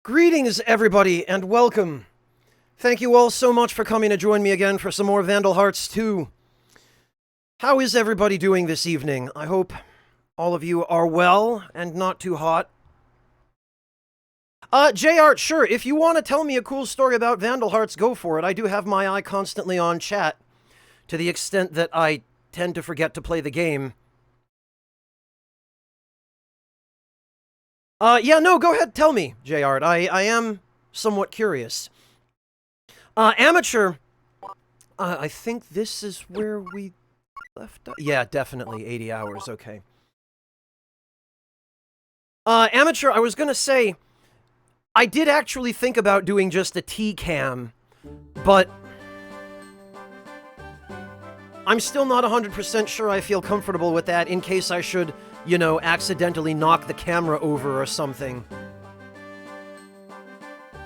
Greetings, everybody, and welcome. Thank you all so much for coming to join me again for some more Vandal Hearts 2. How is everybody doing this evening? I hope all of you are well and not too hot. J-Art, sure, if you want to tell me a cool story about Vandal Hearts, go for it. I do have my eye constantly on chat, to the extent that I tend to forget to play the game. Yeah, no, go ahead, tell me, J-Art. I am somewhat curious. Amateur, I think this is where we left. Yeah, definitely, 80 hours, okay. Amateur, I was gonna say, I did actually think about doing just a T-cam, but I'm still not 100% sure I feel comfortable with that in case I should, you know, accidentally knock the camera over or something.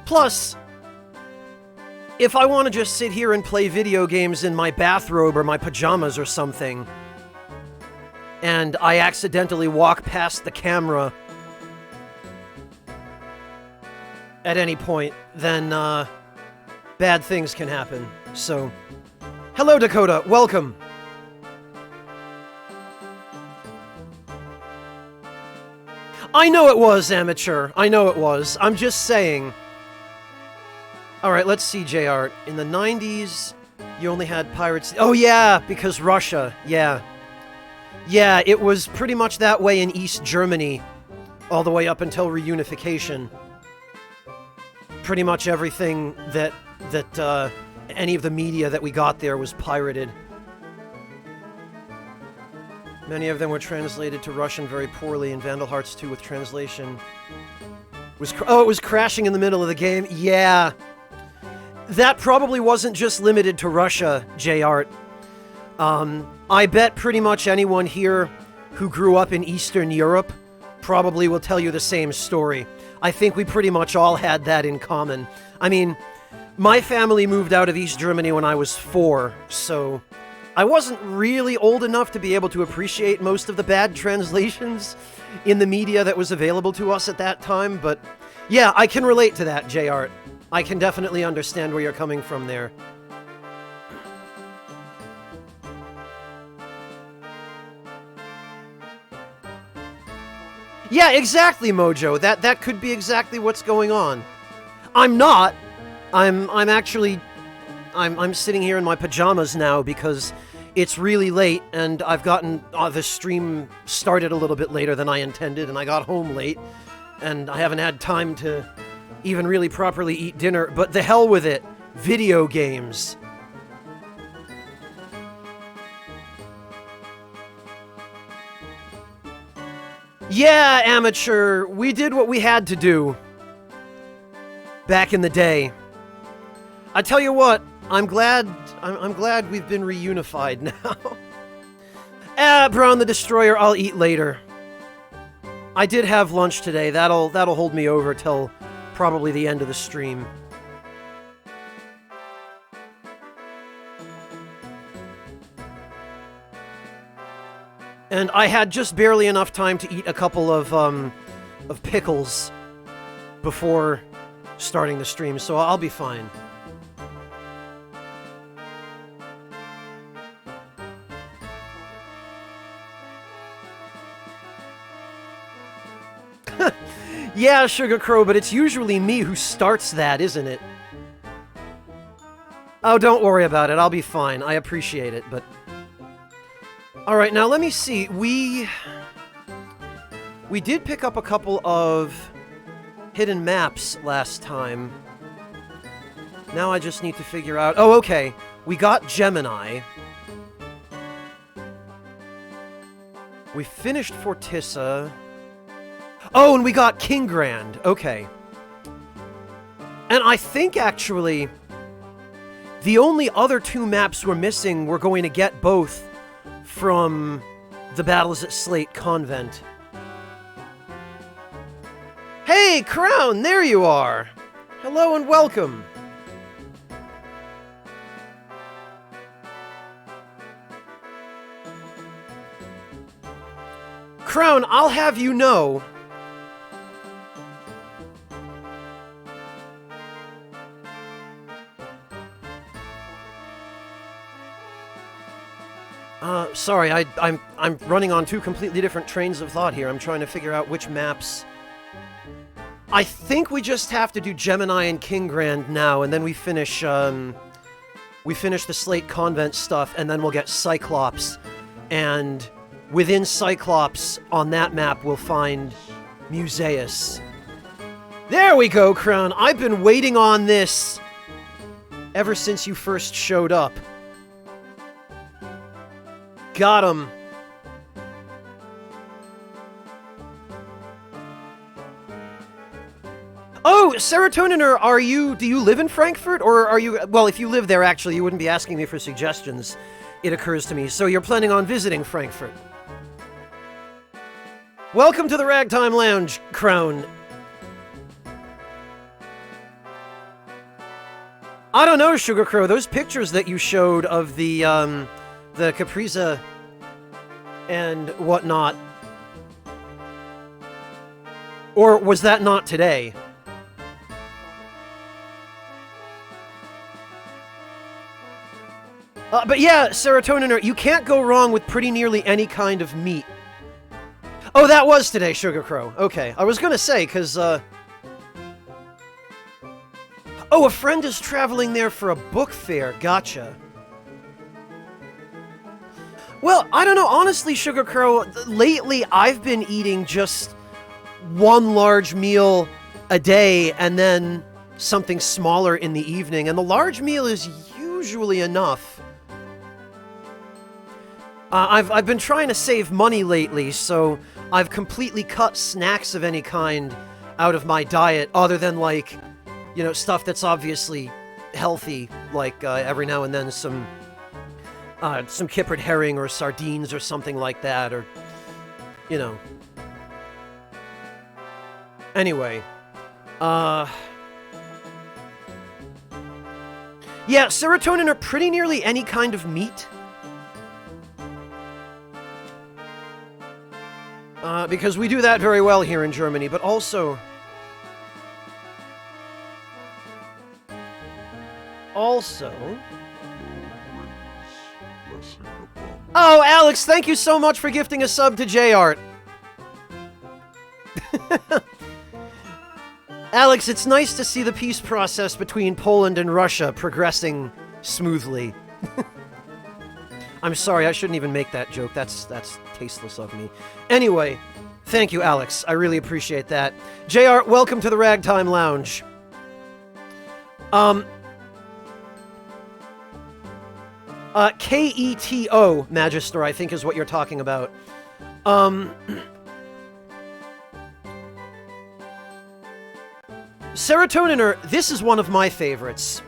Plus, if I want to just sit here and play video games in my bathrobe or my pajamas or something, and I accidentally walk past the camera at any point, then, bad things can happen. So, hello, Dakota. Welcome. I know it was, Amateur. I know it was. I'm just saying. Alright, let's see, JR. In the 90s, you only had pirates... Oh, yeah, because Russia. Yeah. Yeah, it was pretty much that way in East Germany, all the way up until reunification. Pretty much everything that any of the media that we got there was pirated. Many of them were translated to Russian very poorly, and Vandal Hearts 2 with translation was... it was crashing in the middle of the game? Yeah. That probably wasn't just limited to Russia, J-Art. I bet pretty much anyone here who grew up in Eastern Europe probably will tell you the same story. I think we pretty much all had that in common. I mean, my family moved out of East Germany when I was 4, so I wasn't really old enough to be able to appreciate most of the bad translations in the media that was available to us at that time, but yeah, I can relate to that, J-Art. I can definitely understand where you're coming from there. Yeah, exactly, Mojo. That could be exactly what's going on. I'm not. I'm sitting here in my pajamas now because it's really late and I've gotten the stream started a little bit later than I intended, and I got home late and I haven't had time to even really properly eat dinner, but the hell with it. Video games. Yeah, Amateur, we did what we had to do back in the day. I tell you what, I'm glad we've been reunified now. Brown the Destroyer, I'll eat later. I did have lunch today. That'll hold me over till probably the end of the stream. And I had just barely enough time to eat a couple of pickles before starting the stream, so I'll be fine. Yeah, Sugar Crow, but it's usually me who starts that, isn't it? Oh, don't worry about it. I'll be fine. I appreciate it, but... Alright, now let me see. We did pick up a couple of hidden maps last time. Now I just need to figure out... Oh, okay. We got Gemini. We finished Fortissa. Oh, and we got King Grand. Okay. And I think, actually, the only other 2 maps we're missing, we're going to get both from the Battles at Slate Convent. Hey, Crown! There you are! Hello and welcome! Crown, I'll have you know... Sorry, I'm running on two completely different trains of thought here. I'm trying to figure out which maps. I think we just have to do Gemini and Kingrand now, and then we finish the Slate Convent stuff, and then we'll get Cyclops. And within Cyclops, on that map, we'll find Musaeus. There we go, Crown. I've been waiting on this ever since you first showed up. Got him. Oh, Serotoniner, do you live in Frankfurt, or are you, well, if you live there, actually, you wouldn't be asking me for suggestions, it occurs to me, so you're planning on visiting Frankfurt. Welcome to the Ragtime Lounge, Crown. I don't know, Sugar Crow, those pictures that you showed of the Capriza and whatnot, or was that not today? But yeah, Serotoniner, you can't go wrong with pretty nearly any kind of meat. Oh, that was today, Sugar Crow. Okay, I was gonna say, because, oh, a friend is traveling there for a book fair. Gotcha. Well, I don't know, honestly, Sugar Crow, lately I've been eating just one large meal a day and then something smaller in the evening, and the large meal is usually enough. I've been trying to save money lately, so I've completely cut snacks of any kind out of my diet, other than, like, you know, stuff that's obviously healthy, like every now and then some kippered herring or sardines or something like that, or, you know. Anyway, yeah, serotonin are pretty nearly any kind of meat. Because we do that very well here in Germany, but also... Oh, Alex, thank you so much for gifting a sub to J-Art. Alex, it's nice to see the peace process between Poland and Russia progressing smoothly. I'm sorry, I shouldn't even make that joke. That's tasteless of me. Anyway, thank you, Alex. I really appreciate that. JR, welcome to the Ragtime Lounge. Keto, Magister, I think is what you're talking about. Serotoniner, this is one of my favorites.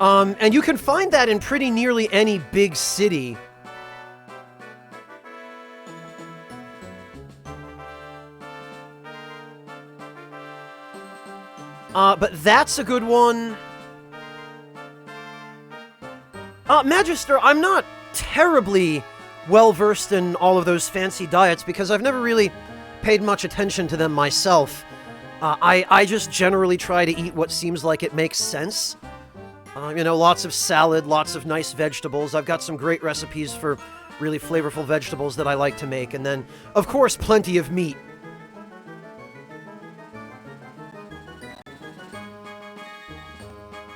And you can find that in pretty nearly any big city. But that's a good one. Magister, I'm not terribly well-versed in all of those fancy diets because I've never really paid much attention to them myself. I just generally try to eat what seems like it makes sense. You know, lots of salad, lots of nice vegetables. I've got some great recipes for really flavorful vegetables that I like to make. And then, of course, plenty of meat.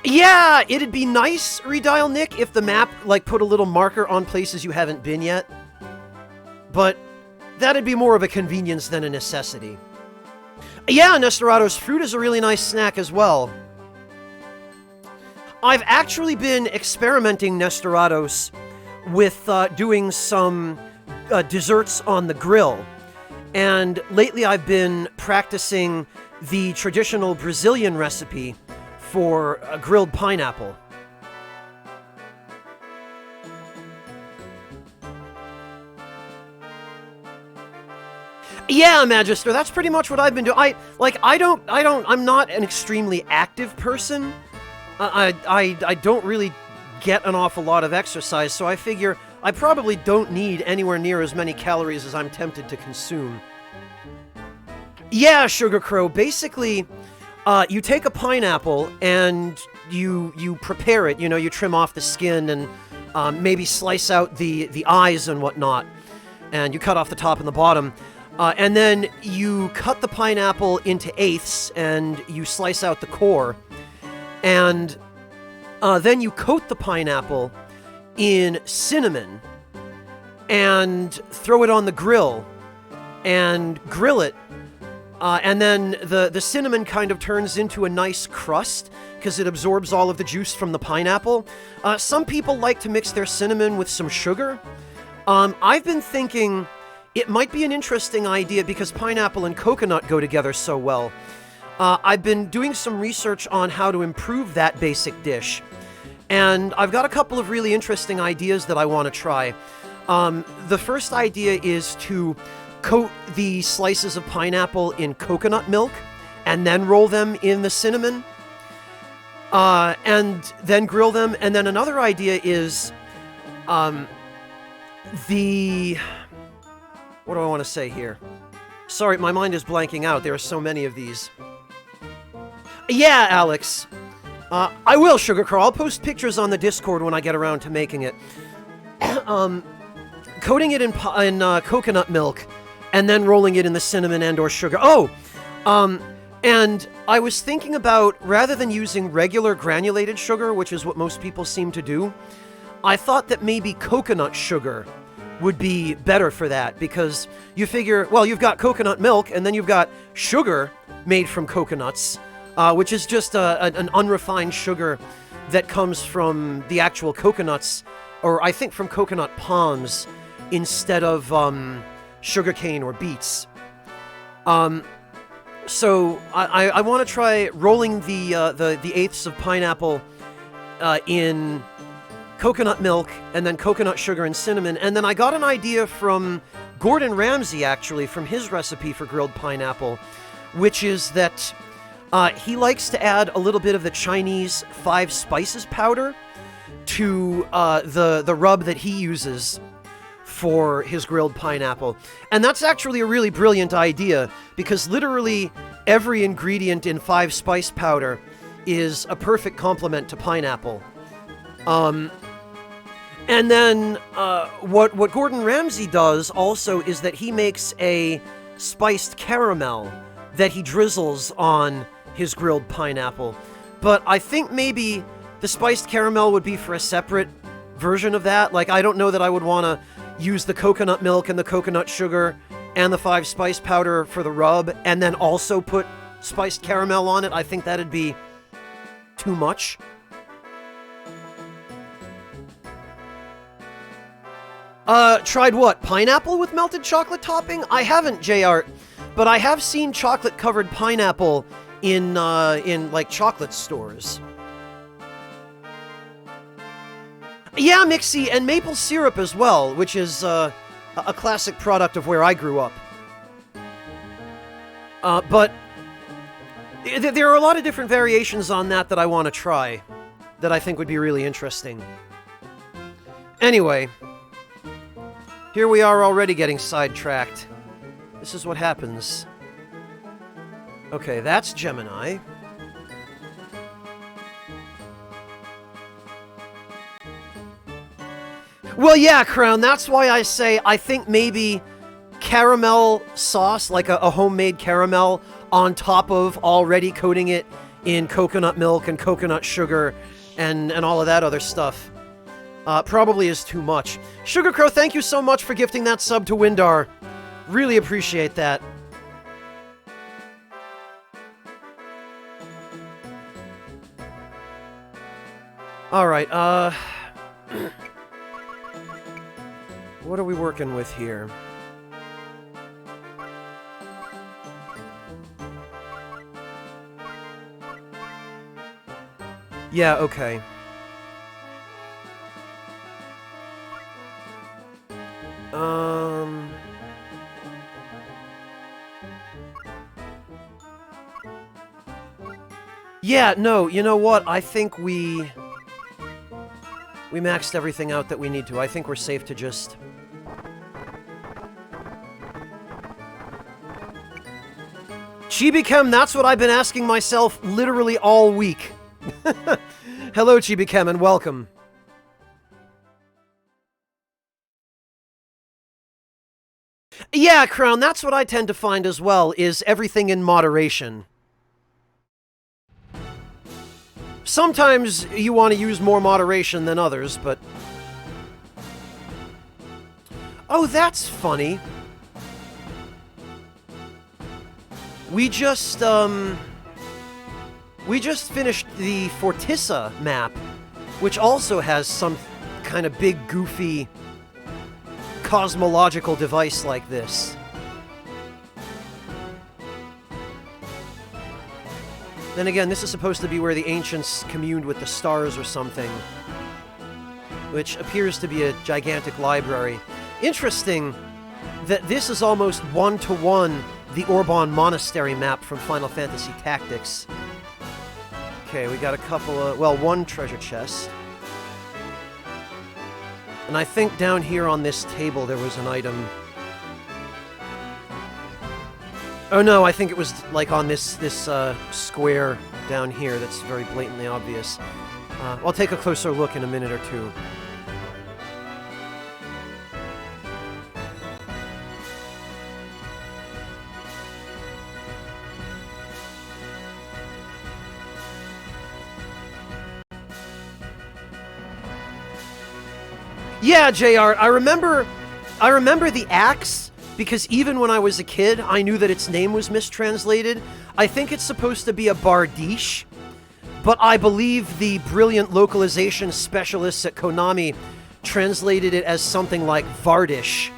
Yeah, it'd be nice, Redial Nick, if the map, like, put a little marker on places you haven't been yet. But that'd be more of a convenience than a necessity. Yeah, Nestorados, fruit is a really nice snack as well. I've actually been experimenting, Nestorados, with doing some desserts on the grill. And lately I've been practicing the traditional Brazilian recipe for a grilled pineapple. Yeah, Magister, that's pretty much what I've been doing. I'm not an extremely active person. I don't really get an awful lot of exercise, so I figure I probably don't need anywhere near as many calories as I'm tempted to consume. Yeah, Sugar Crow, basically, you take a pineapple and you prepare it. You know, you trim off the skin and maybe slice out the eyes and whatnot, and you cut off the top and the bottom. And then you cut the pineapple into eighths, and you slice out the core. And then you coat the pineapple in cinnamon and throw it on the grill and grill it. And then the cinnamon kind of turns into a nice crust because it absorbs all of the juice from the pineapple. Some people like to mix their cinnamon with some sugar. I've been thinking it might be an interesting idea because pineapple and coconut go together so well. I've been doing some research on how to improve that basic dish, and I've got a couple of really interesting ideas that I want to try. The first idea is to coat the slices of pineapple in coconut milk and then roll them in the cinnamon, and then grill them. And then another idea is what do I want to say here? Sorry, my mind is blanking out. There are so many of these. Yeah, Alex. I will, Sugar Crow. I'll post pictures on the Discord when I get around to making it. Coating it in coconut milk and then rolling it in the cinnamon and or sugar. And I was thinking about, rather than using regular granulated sugar, which is what most people seem to do, I thought that maybe coconut sugar would be better for that, because you figure, well, you've got coconut milk and then you've got sugar made from coconuts, which is just an unrefined sugar that comes from the actual coconuts, or I think from coconut palms instead of sugarcane or beets. So I want to try rolling the eighths of pineapple in coconut milk, and then coconut sugar and cinnamon. And then I got an idea from Gordon Ramsay, actually, from his recipe for grilled pineapple, which is that he likes to add a little bit of the Chinese 5 spices powder to the rub that he uses for his grilled pineapple. And that's actually a really brilliant idea, because literally every ingredient in 5 spice powder is a perfect complement to pineapple. And then what Gordon Ramsay does also is that he makes a spiced caramel that he drizzles on his grilled pineapple. But I think maybe the spiced caramel would be for a separate version of that. Like, I don't know that I would want to use the coconut milk and the coconut sugar and the 5 spice powder for the rub and then also put spiced caramel on it. I think that'd be too much. Tried what? Pineapple with melted chocolate topping? I haven't, JR, but I have seen chocolate-covered pineapple in like, chocolate stores. Yeah, Mixie, and maple syrup as well, which is a classic product of where I grew up. But there are a lot of different variations on that I want to try, that I think would be really interesting. Anyway, here we are already getting sidetracked. This is what happens. Okay, that's Gemini. Well, yeah, Crown, that's why I say I think maybe caramel sauce, like a homemade caramel, on top of already coating it in coconut milk and coconut sugar and all of that other stuff. Probably is too much. Sugar Crow, thank you so much for gifting that sub to Windar. Really appreciate that. Alright, what are we working with here? Yeah, okay. Yeah, no, you know what? I think we maxed everything out that we need to. I think we're safe to just... Chibi-Chem, that's what I've been asking myself literally all week. Hello, Chibi-Chem, and welcome. Yeah, Crown, that's what I tend to find as well, is everything in moderation. Sometimes you want to use more moderation than others, but... Oh, that's funny. We just finished the Fortissa map, which also has some kind of big, goofy, cosmological device like this. Then again, this is supposed to be where the ancients communed with the stars or something, which appears to be a gigantic library. Interesting that this is almost one-to-one the Orban Monastery map from Final Fantasy Tactics. Okay, we got a couple of... well, one treasure chest. And I think down here on this table there was an item... oh no, I think it was like on this square down here that's very blatantly obvious. I'll take a closer look in a minute or two. Yeah, JR, I remember the axe, because even when I was a kid, I knew that its name was mistranslated. I think it's supposed to be a Bardiche, but I believe the brilliant localization specialists at Konami translated it as something like Vardish,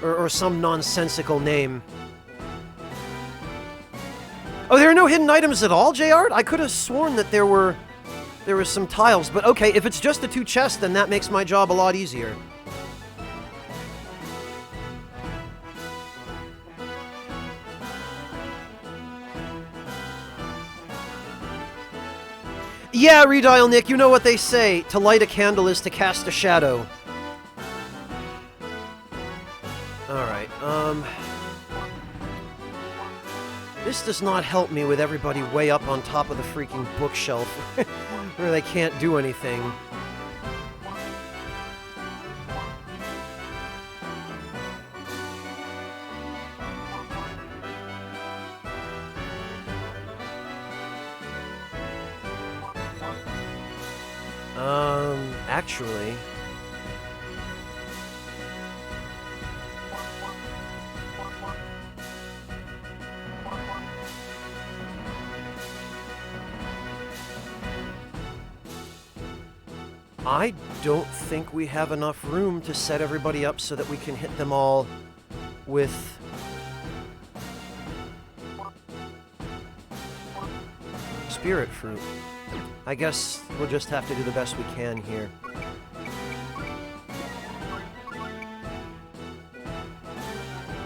or some nonsensical name. Oh, there are no hidden items at all, JR? I could have sworn that there were some tiles, but okay, if it's just the two chests, then that makes my job a lot easier. Yeah, Redial Nick, you know what they say. To light a candle is to cast a shadow. Alright, this does not help me with everybody way up on top of the freaking bookshelf, where they can't do anything. Actually... I don't think we have enough room to set everybody up so that we can hit them all with... Spirit Fruit. I guess we'll just have to do the best we can here.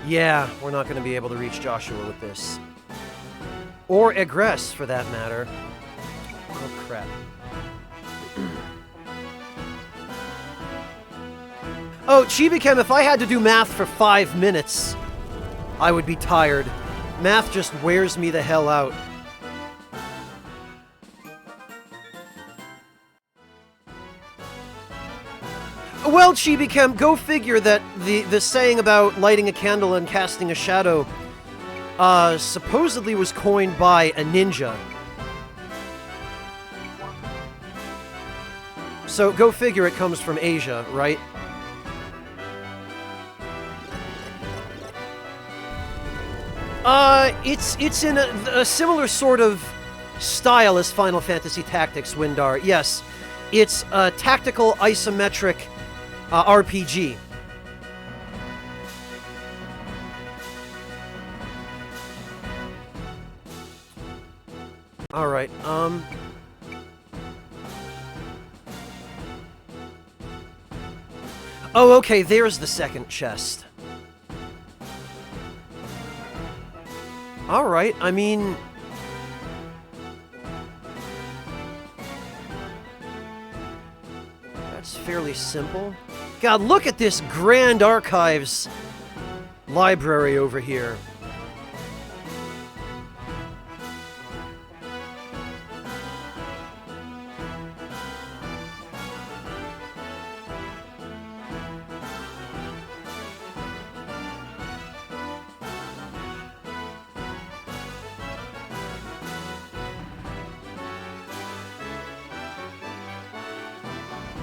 Yeah, we're not going to be able to reach Joshua with this. Or Egress, for that matter. Oh, crap. Oh, Chibi-Chem, if I had to do math for 5 minutes, I would be tired. Math just wears me the hell out. Well, Chibi-Chem, go figure that the saying about lighting a candle and casting a shadow supposedly was coined by a ninja. So go figure it comes from Asia, right? It's in a similar sort of style as Final Fantasy Tactics, Windar. Yes, it's a tactical isometric RPG. Alright, oh, okay, there's the second chest. Alright, I mean... that's fairly simple. God, look at this Grand Archives library over here.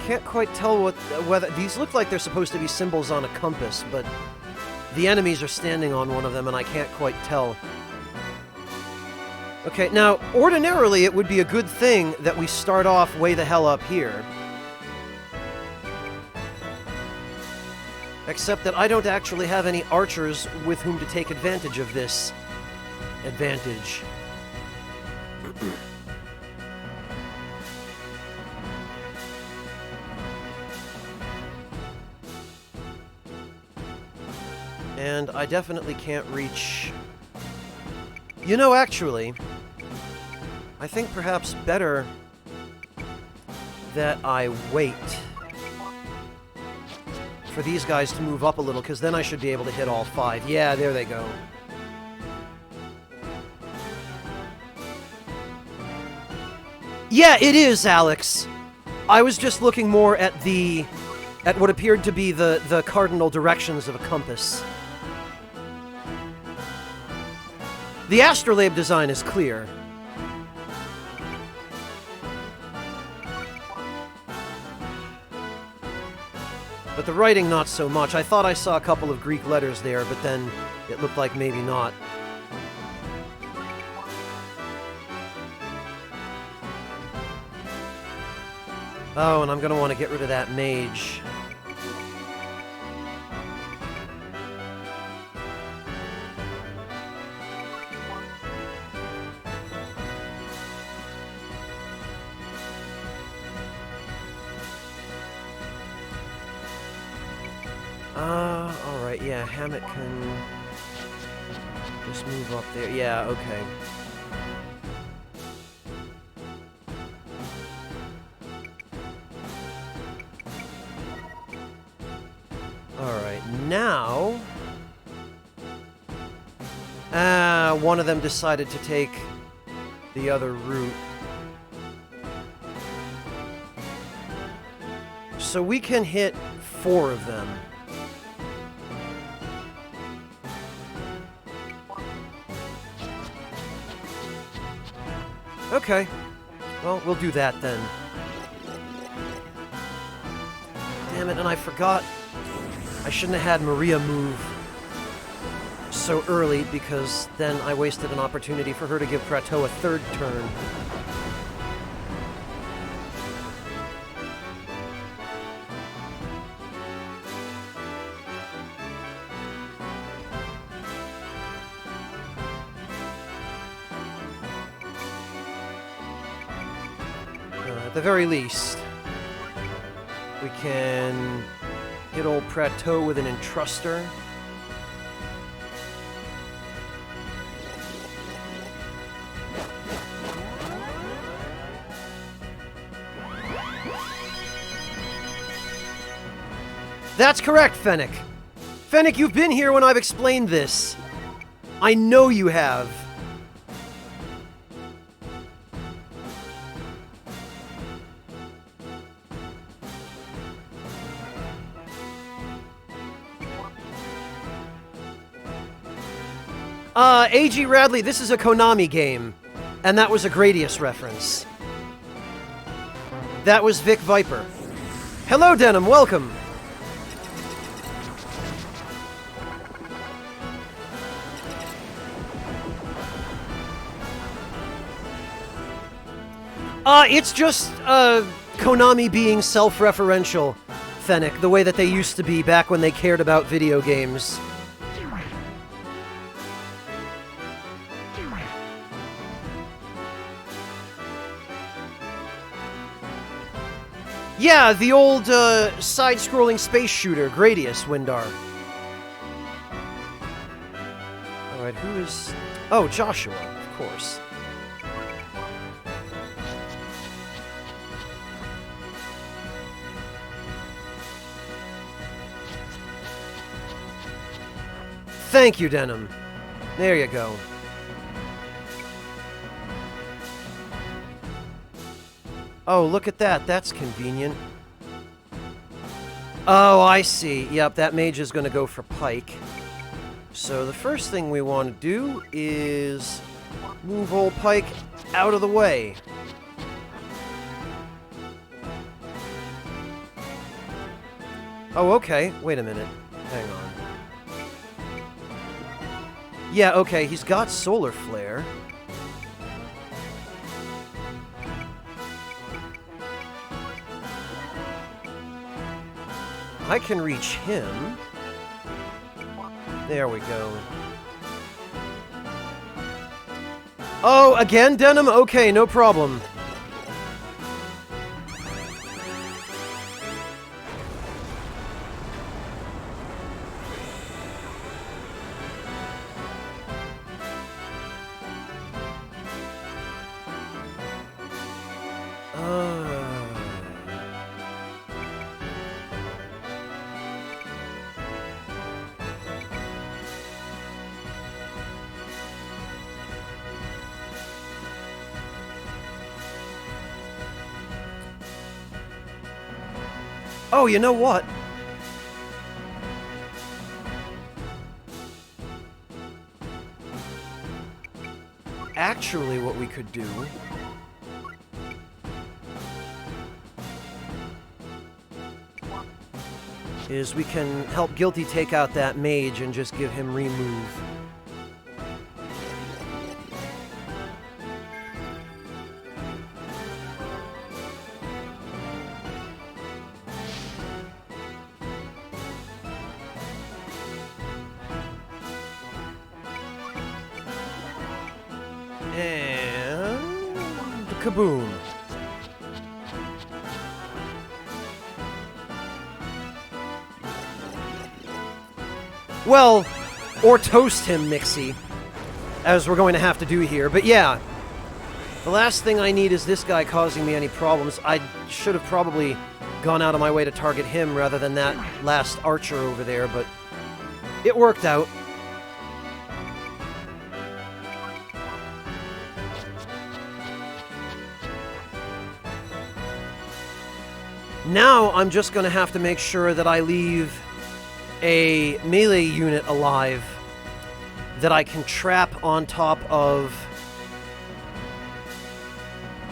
can't quite tell whether... These look like they're supposed to be symbols on a compass, but the enemies are standing on one of them, and I can't quite tell. Okay, now, ordinarily it would be a good thing that we start off way the hell up here. Except that I don't actually have any archers with whom to take advantage of this advantage. And I definitely can't reach... You know, actually, I think perhaps better that I wait for these guys to move up a little, because then I should be able to hit all 5. Yeah, there they go. Yeah, it is, Alex. I was just looking more at what appeared to be the cardinal directions of a compass. The astrolabe design is clear. But the writing, not so much. I thought I saw a couple of Greek letters there, but then it looked like maybe not. Oh, and I'm going to want to get rid of that mage. Alright, yeah, Hammett can just move up there. Yeah, okay. Alright, now... one of them decided to take the other route. So we can hit 4 of them. Okay. Well, we'll do that then. Damn it, and I forgot. I shouldn't have had Maria move so early, because then I wasted an opportunity for her to give Prato a 3rd turn. At the very least, we can hit old Prato with an Entruster. That's correct, Fennec. Fennec, you've been here when I've explained this. I know you have. A.G. Radley, this is a Konami game, and that was a Gradius reference. That was Vic Viper. Hello, Denim, welcome. It's just, Konami being self-referential, Fennec, the way that they used to be back when they cared about video games. Yeah, the old, side-scrolling space shooter, Gradius, Windar. Alright, who is... Oh, Joshua, of course. Thank you, Denim. There you go. Oh, look at that. That's convenient. Oh, I see. Yep, that mage is going to go for Pike. So the first thing we want to do is move old Pike out of the way. Oh, okay. Wait a minute. Hang on. Yeah, okay, he's got Solar Flare. I can reach him. There we go. Oh, again, Denim? Okay, no problem. Oh, you know what? Actually, what we could do is we can help Guilty take out that mage and just give him remove. And kaboom. Well, or toast him, Mixie, as we're going to have to do here. But yeah, the last thing I need is this guy causing me any problems. I should have probably gone out of my way to target him rather than that last archer over there, but it worked out. Now I'm just going to have to make sure that I leave a melee unit alive that I can trap on top of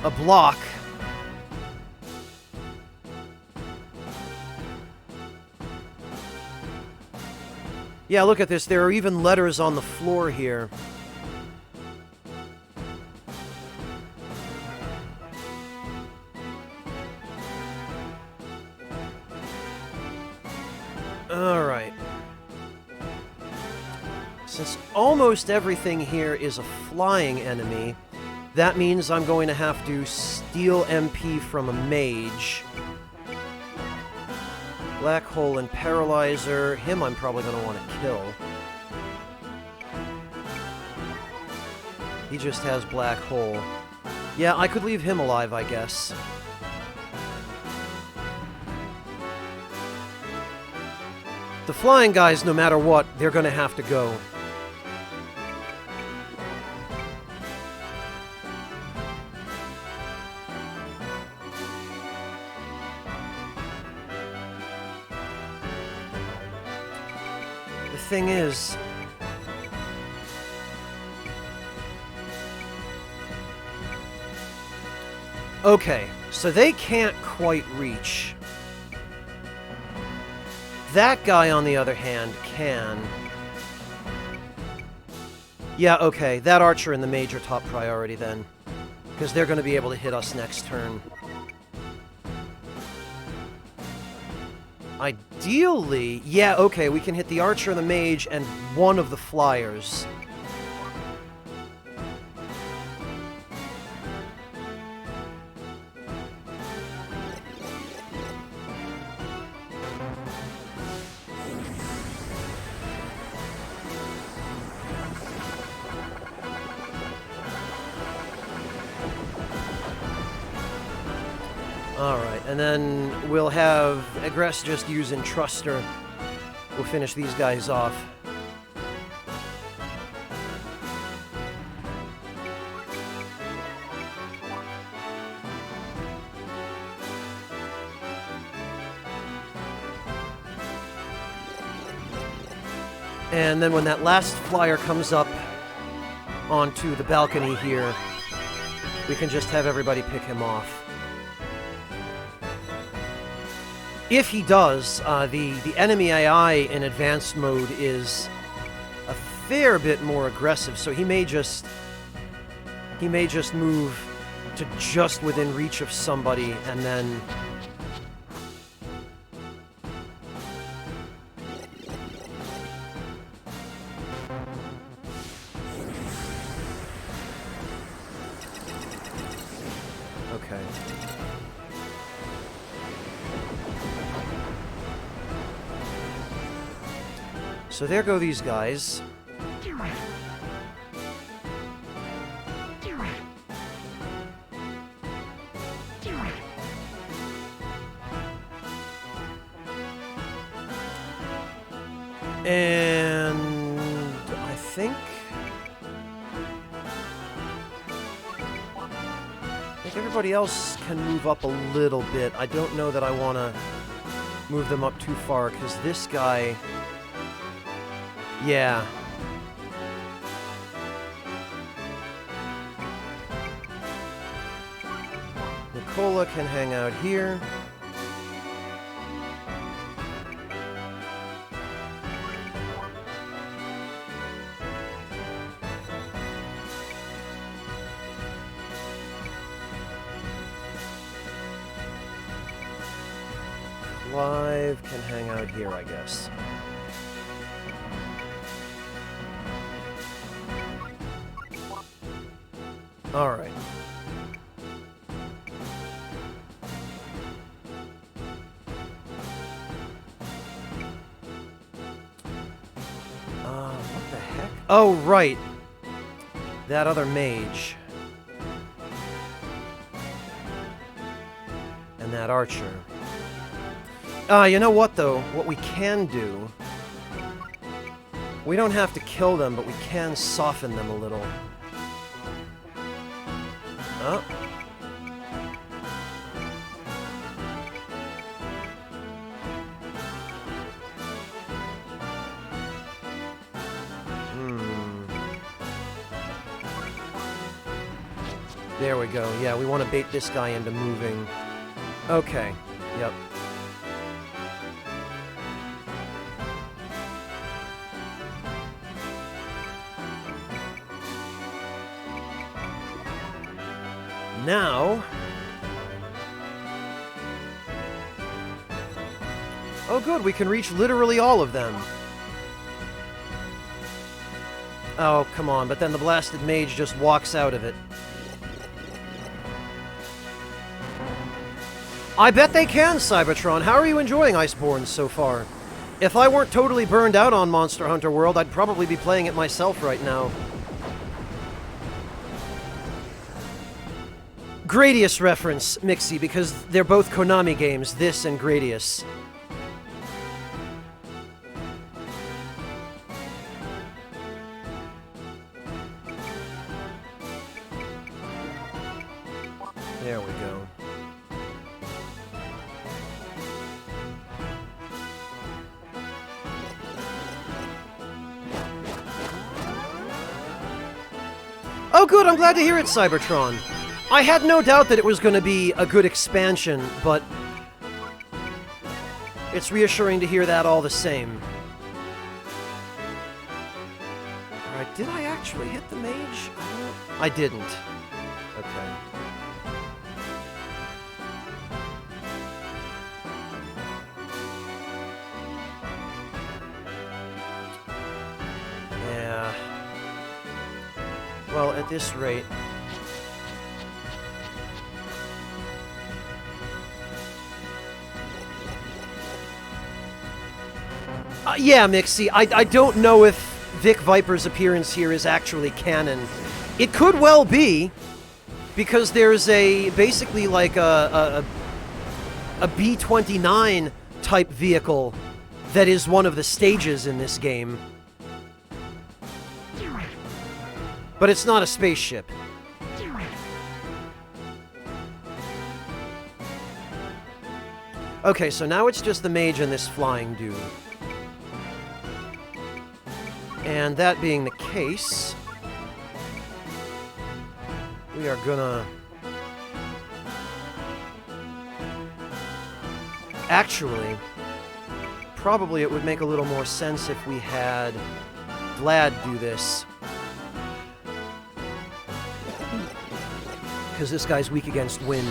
a block. Yeah, look at this. There are even letters on the floor here. Alright. Since almost everything here is a flying enemy, that means I'm going to have to steal MP from a mage. Black Hole and Paralyzer. Him I'm probably going to want to kill. He just has Black Hole. Yeah, I could leave him alive, I guess. The flying guys, no matter what, they're going to have to go. The thing is, okay, so they can't quite reach. That guy, on the other hand, can. Yeah, okay, that archer and the mage are top priority then, because they're going to be able to hit us next turn. Ideally, yeah, okay, we can hit the archer and the mage and one of the flyers. Alright, and then we'll have Egress just use Entruster. We'll finish these guys off. And then when that last flyer comes up onto the balcony here, we can just have everybody pick him off. If he does, the enemy AI in advanced mode is a fair bit more aggressive, so he may just move to just within reach of somebody and then okay. So there go these guys. And I think everybody else can move up a little bit. I don't know that I want to move them up too far, because this guy... Yeah. Nicola can hang out here. Clive can hang out here, I guess. All right. What the heck? Oh, right. That other mage. And that archer. You know what, though? What we can do... We don't have to kill them, but we can soften them a little. Oh. There we go. Yeah, we want to bait this guy into moving. Okay. Yep. Now... Oh good, we can reach literally all of them. Oh, come on, but then the blasted mage just walks out of it. I bet they can, Cybertron. How are you enjoying Iceborne so far? If I weren't totally burned out on Monster Hunter World, I'd probably be playing it myself right now. Gradius reference, Mixie, because they're both Konami games, this and Gradius. There we go. Oh good, I'm glad to hear it, Cybertron. I had no doubt that it was going to be a good expansion, but it's reassuring to hear that all the same. Alright, did I actually hit the mage? I didn't. Okay. Yeah. Well, at this rate... yeah, Mixie, I don't know if Vic Viper's appearance here is actually canon. It could well be, because there's basically like a B-29 type vehicle that is one of the stages in this game. But it's not a spaceship. Okay, so now it's just the mage and this flying dude. And that being the case, we are gonna... Actually, probably it would make a little more sense if we had Vlad do this. Because this guy's weak against wind.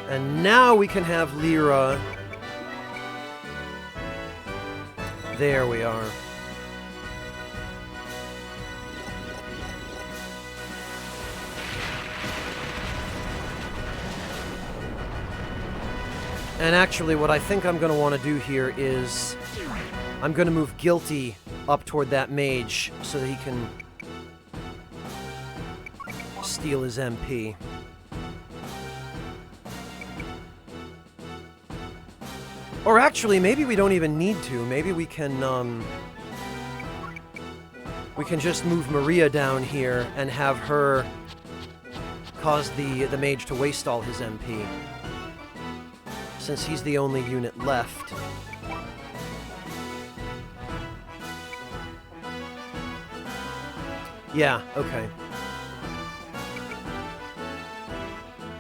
And now we can have Lyra. There we are. And actually, what I think I'm going to want to do here is I'm going to move Guilty up toward that mage so that he can steal his MP. Or actually, maybe we don't even need to. Maybe we can just move Maria down here and have her cause the mage to waste all his MP. Since he's the only unit left. Yeah, okay.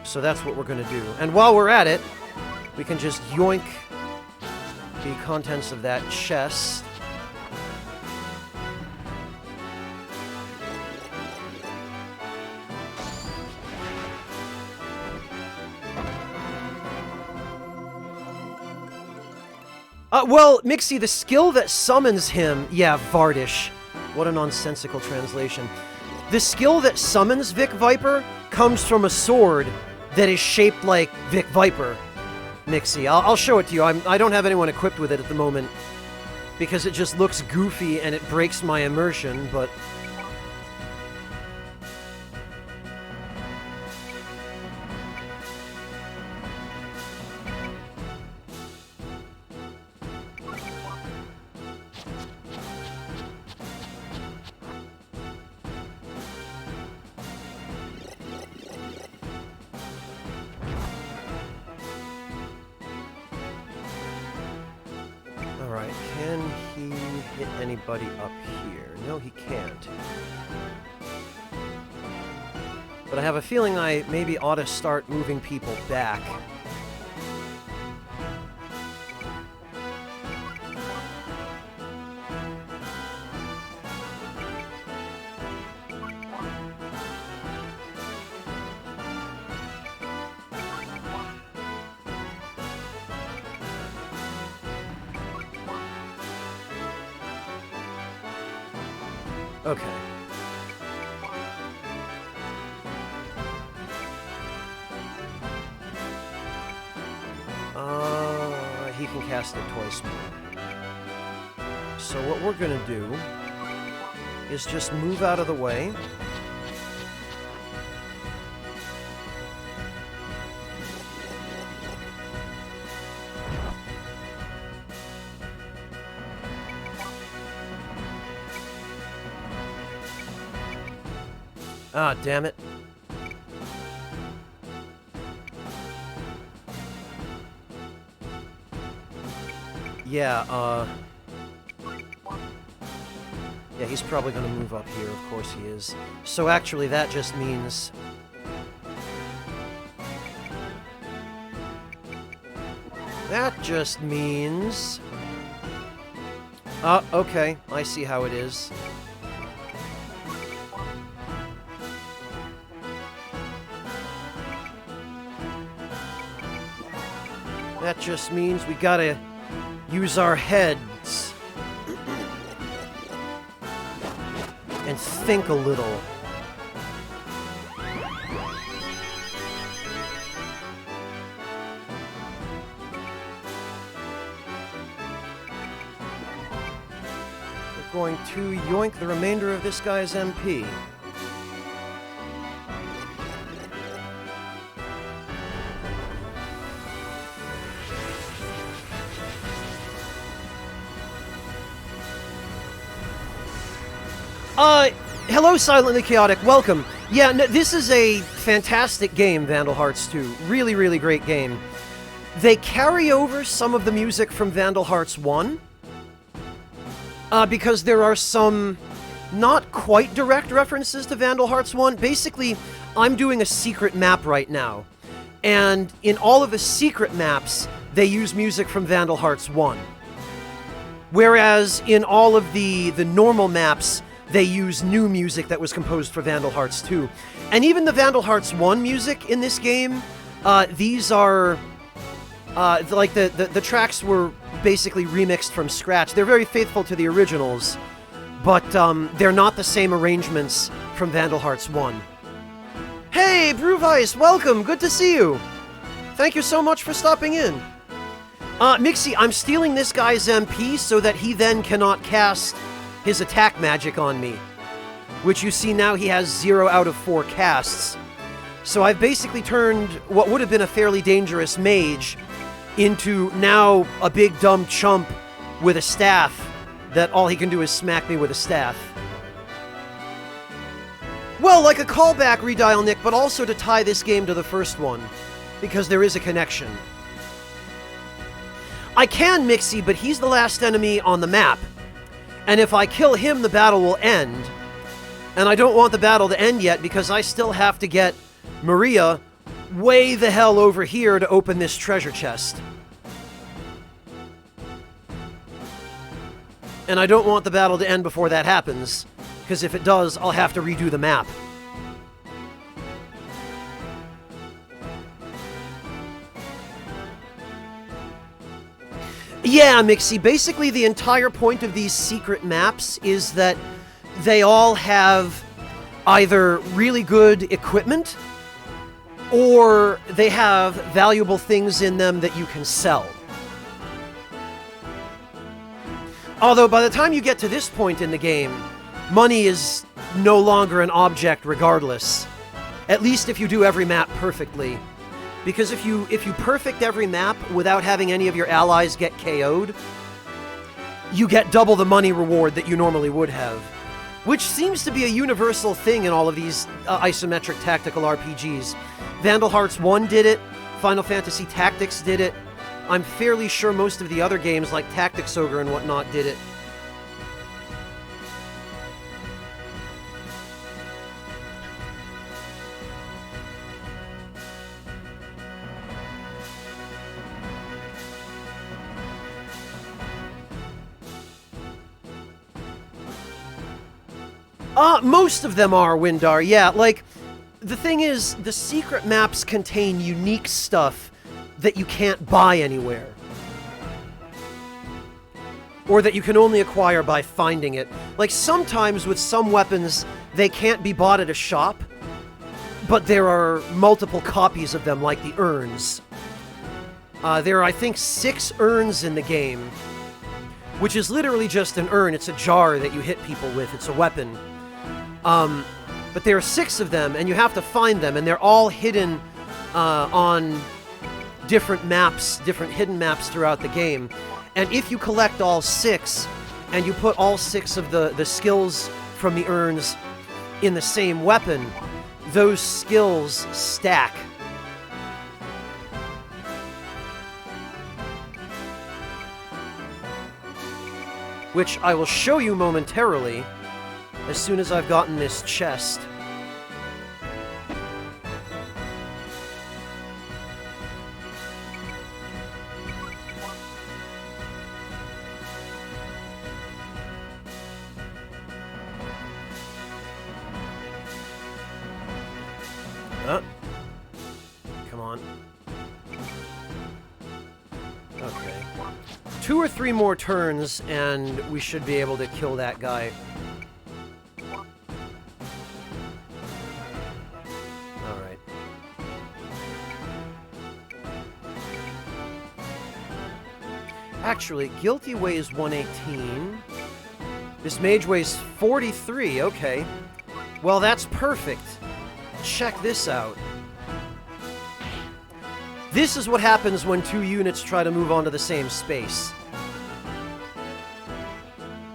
So that's what we're gonna do. And while we're at it, we can just yoink the contents of that chest. Well, Mixie, the skill that summons him... Yeah, Vardish. What a nonsensical translation. The skill that summons Vic Viper comes from a sword that is shaped like Vic Viper. Mixie, I'll show it to you. I don't have anyone equipped with it at the moment because it just looks goofy and it breaks my immersion, but... Alright, can he hit anybody up here? No, he can't. But I have a feeling I maybe ought to start moving people back. Okay. He can cast it twice more. So what we're gonna do is just move out of the way. Ah, damn it. Yeah, yeah, he's probably gonna move up here, of course he is. So actually, that just means... That just means... okay, I see how it is. That just means we gotta use our heads and think a little. We're going to yoink the remainder of this guy's MP. Hello, Silently Chaotic. Welcome. Yeah, no, this is a fantastic game, Vandal Hearts 2. Really, really great game. They carry over some of the music from Vandal Hearts 1, because there are some not quite direct references to Vandal Hearts 1. Basically, I'm doing a secret map right now, and in all of the secret maps, they use music from Vandal Hearts 1. Whereas in all of the normal maps, they use new music that was composed for Vandal Hearts 2. And even the Vandal Hearts 1 music in this game, these are, like, the tracks were basically remixed from scratch. They're very faithful to the originals, but they're not the same arrangements from Vandal Hearts 1. Hey, Brewvice, welcome! Good to see you! Thank you so much for stopping in. Mixie, I'm stealing this guy's MP so that he then cannot cast his attack magic on me. Which you see now he has 0 out of 4 casts. So I've basically turned what would have been a fairly dangerous mage into now a big dumb chump with a staff that all he can do is smack me with a staff. Well, like a callback, Redial Nick, but also to tie this game to the first one, because there is a connection. I can Mixie, but he's the last enemy on the map, and if I kill him, the battle will end. And I don't want the battle to end yet, because I still have to get Maria way the hell over here to open this treasure chest. And I don't want the battle to end before that happens, because if it does, I'll have to redo the map. Yeah, Mixie, basically the entire point of these secret maps is that they all have either really good equipment, or they have valuable things in them that you can sell. Although by the time you get to this point in the game, money is no longer an object regardless. At least if you do every map perfectly. Because if you perfect every map without having any of your allies get KO'd, you get double the money reward that you normally would have. Which seems to be a universal thing in all of these isometric tactical RPGs. Vandal Hearts 1 did it, Final Fantasy Tactics did it, I'm fairly sure most of the other games like Tactics Ogre and whatnot did it. Most of them are, Windar, yeah. Like, the thing is, the secret maps contain unique stuff that you can't buy anywhere. Or that you can only acquire by finding it. Like, sometimes with some weapons, they can't be bought at a shop, but there are multiple copies of them, like the urns. There are, I think, 6 urns in the game, which is literally just an urn. It's a jar that you hit people with. It's a weapon. But there are 6 of them, and you have to find them, and they're all hidden on different maps, different hidden maps throughout the game. And if you collect all 6, and you put all 6 of the skills from the urns in the same weapon, those skills stack. Which I will show you momentarily, as soon as I've gotten this chest. Come on. Okay. 2 or 3 more turns, and we should be able to kill that guy. Alright. Actually, Guilty weighs 118. This mage weighs 43, okay. Well, that's perfect. Check this out. This is what happens when 2 units try to move onto the same space.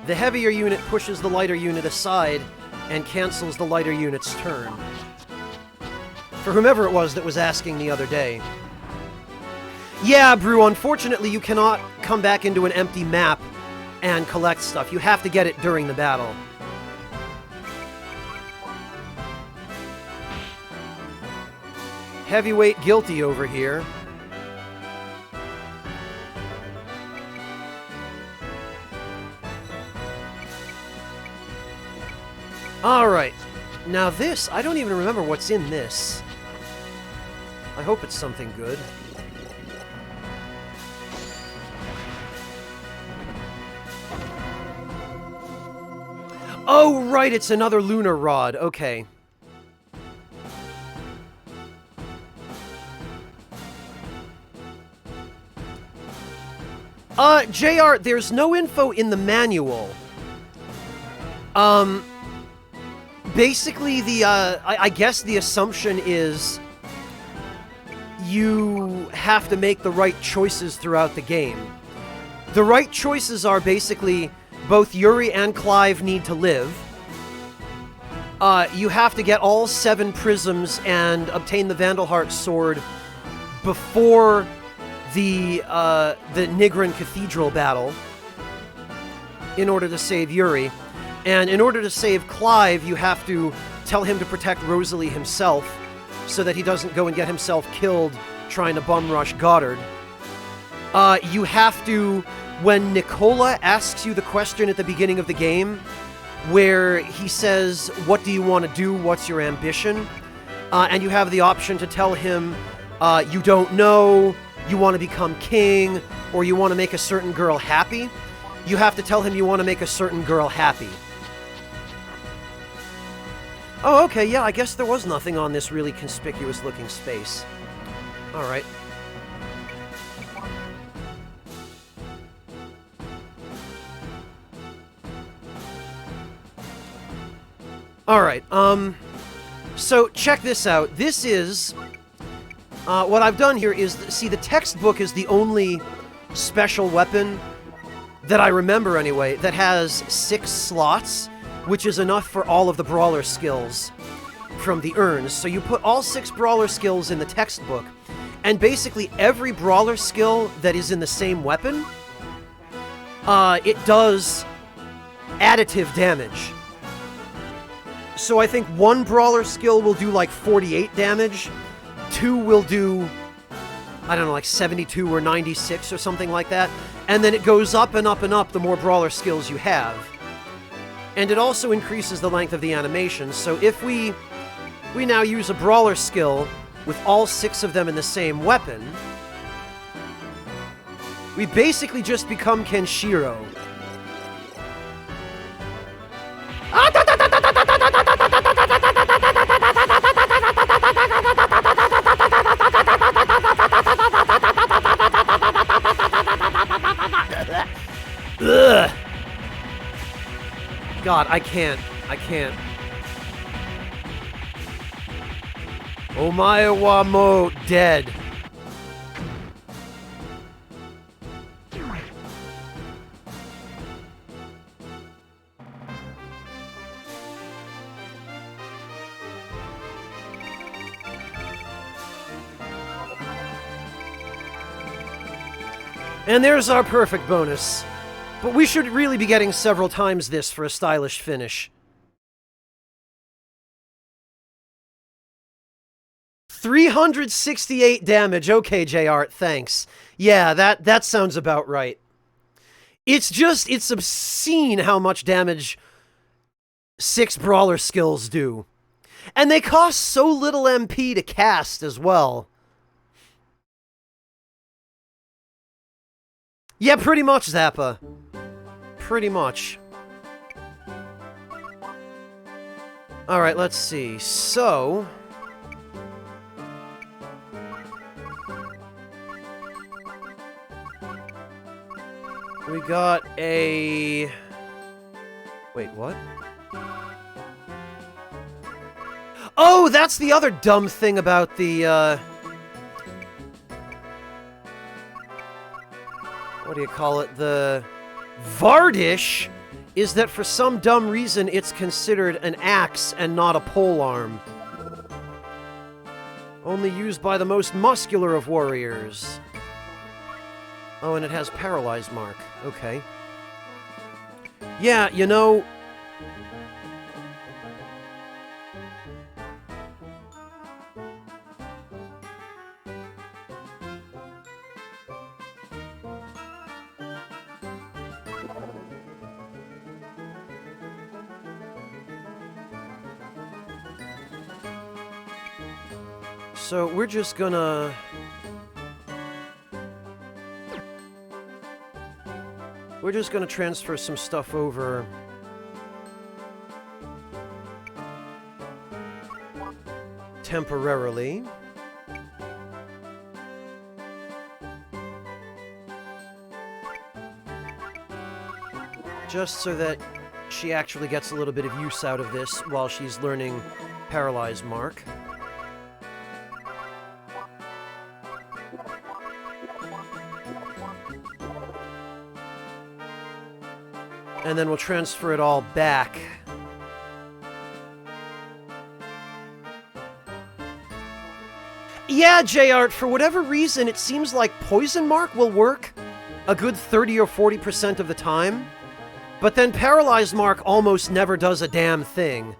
The heavier unit pushes the lighter unit aside and cancels the lighter unit's turn. For whomever it was that was asking the other day. Yeah, Brew, unfortunately you cannot come back into an empty map and collect stuff. You have to get it during the battle. Heavyweight guilty over here. Alright. Now this, I don't even remember what's in this. I hope it's something good. Oh, right, it's another lunar rod. Okay. JR, there's no info in the manual. Basically, I guess the assumption is you have to make the right choices throughout the game. The right choices are basically both Yuri and Clive need to live. You have to get all 7 prisms and obtain the Vandalheart sword before the Nigran Cathedral battle in order to save Yuri. And in order to save Clive, you have to tell him to protect Rosalie himself so that he doesn't go and get himself killed trying to bum rush Goddard. You have to, when Nicola asks you the question at the beginning of the game, where he says, what do you want to do, what's your ambition? And you have the option to tell him, you don't know, you want to become king, or you want to make a certain girl happy. You have to tell him you want to make a certain girl happy. Oh, okay, yeah, I guess there was nothing on this really conspicuous-looking space. Alright. Alright, so check this out. This is... what I've done here is, see, the textbook is the only special weapon that I remember anyway, that has 6 slots, which is enough for all of the brawler skills from the urns. So you put all 6 brawler skills in the textbook, and basically every brawler skill that is in the same weapon, it does additive damage. So I think 1 brawler skill will do like 48 damage, 2 will do, I don't know, like 72 or 96 or something like that, and then it goes up and up and up the more brawler skills you have. And it also increases the length of the animation, so if we now use a brawler skill with all 6 of them in the same weapon, we basically just become Kenshiro. Ugh. God, I can't. Omae wa mo dead. And there's our perfect bonus. But we should really be getting several times this for a stylish finish. 368 damage. Okay, JR, thanks. Yeah, that sounds about right. It's obscene how much damage 6 brawler skills do. And they cost so little MP to cast as well. Yeah, pretty much, Zappa. Pretty much. Alright, let's see. So... we got a... wait, what? Oh, that's the other dumb thing about the, what do you call it? The Vardish is that for some dumb reason it's considered an axe and not a polearm. Only used by the most muscular of warriors. Oh, and it has paralyzed mark. Okay. Yeah, you know... So we're just gonna... We're just gonna transfer some stuff over. Temporarily. Just so that she actually gets a little bit of use out of this while she's learning Paralyzed Mark. And then we'll transfer it all back. Yeah, J-Art, for whatever reason, it seems like Poison Mark will work a good 30 or 40% of the time. But then Paralyzed Mark almost never does a damn thing.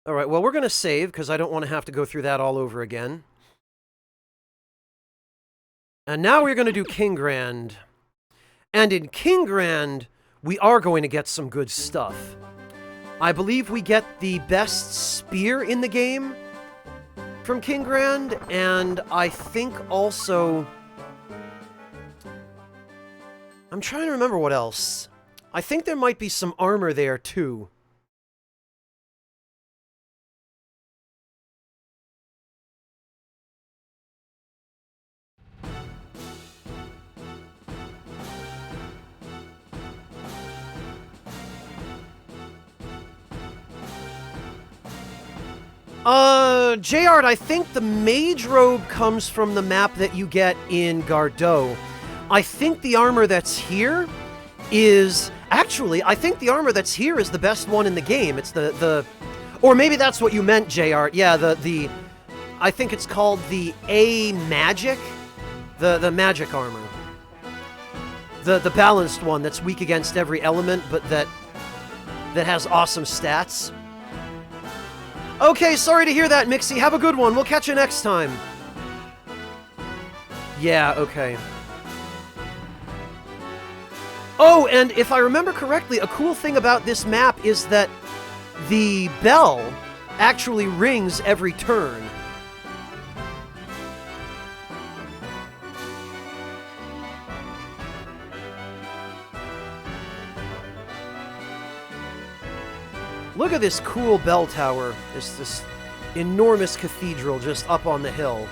Alright, well, we're going to save, because I don't want to have to go through that all over again. And now we're going to do King Grand. And in King Grand, we are going to get some good stuff. I believe we get the best spear in the game from King Grand, and I think also... I'm trying to remember what else. I think there might be some armor there, too. J-Art, I think the Mage Robe comes from the map that you get in Gardeau. I think the armor that's here is... Actually, I think the armor that's here is the best one in the game. It's the... Or maybe that's what you meant, J-Art. Yeah, the... I think it's called the A-Magic? The magic armor. The balanced one that's weak against every element, but that has awesome stats. Okay, sorry to hear that, Mixie. Have a good one. We'll catch you next time. Yeah, okay. Oh, and if I remember correctly, a cool thing about this map is that the bell actually rings every turn. Look at this cool bell tower. This enormous cathedral just up on the hill.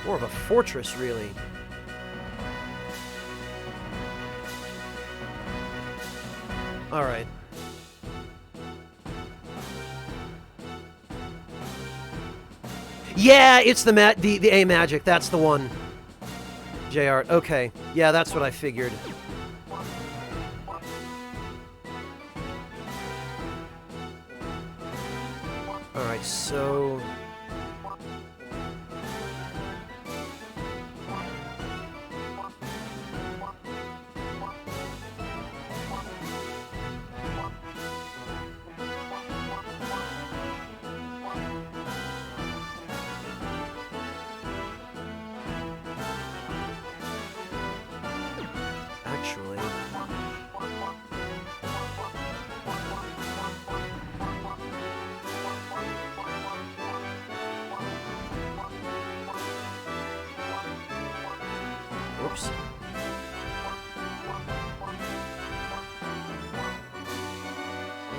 More of a fortress, really. Alright. Yeah, it's the A-Magic. That's the one. J-Art. Okay. Yeah, that's what I figured. Alright, so... Actually... Whoops.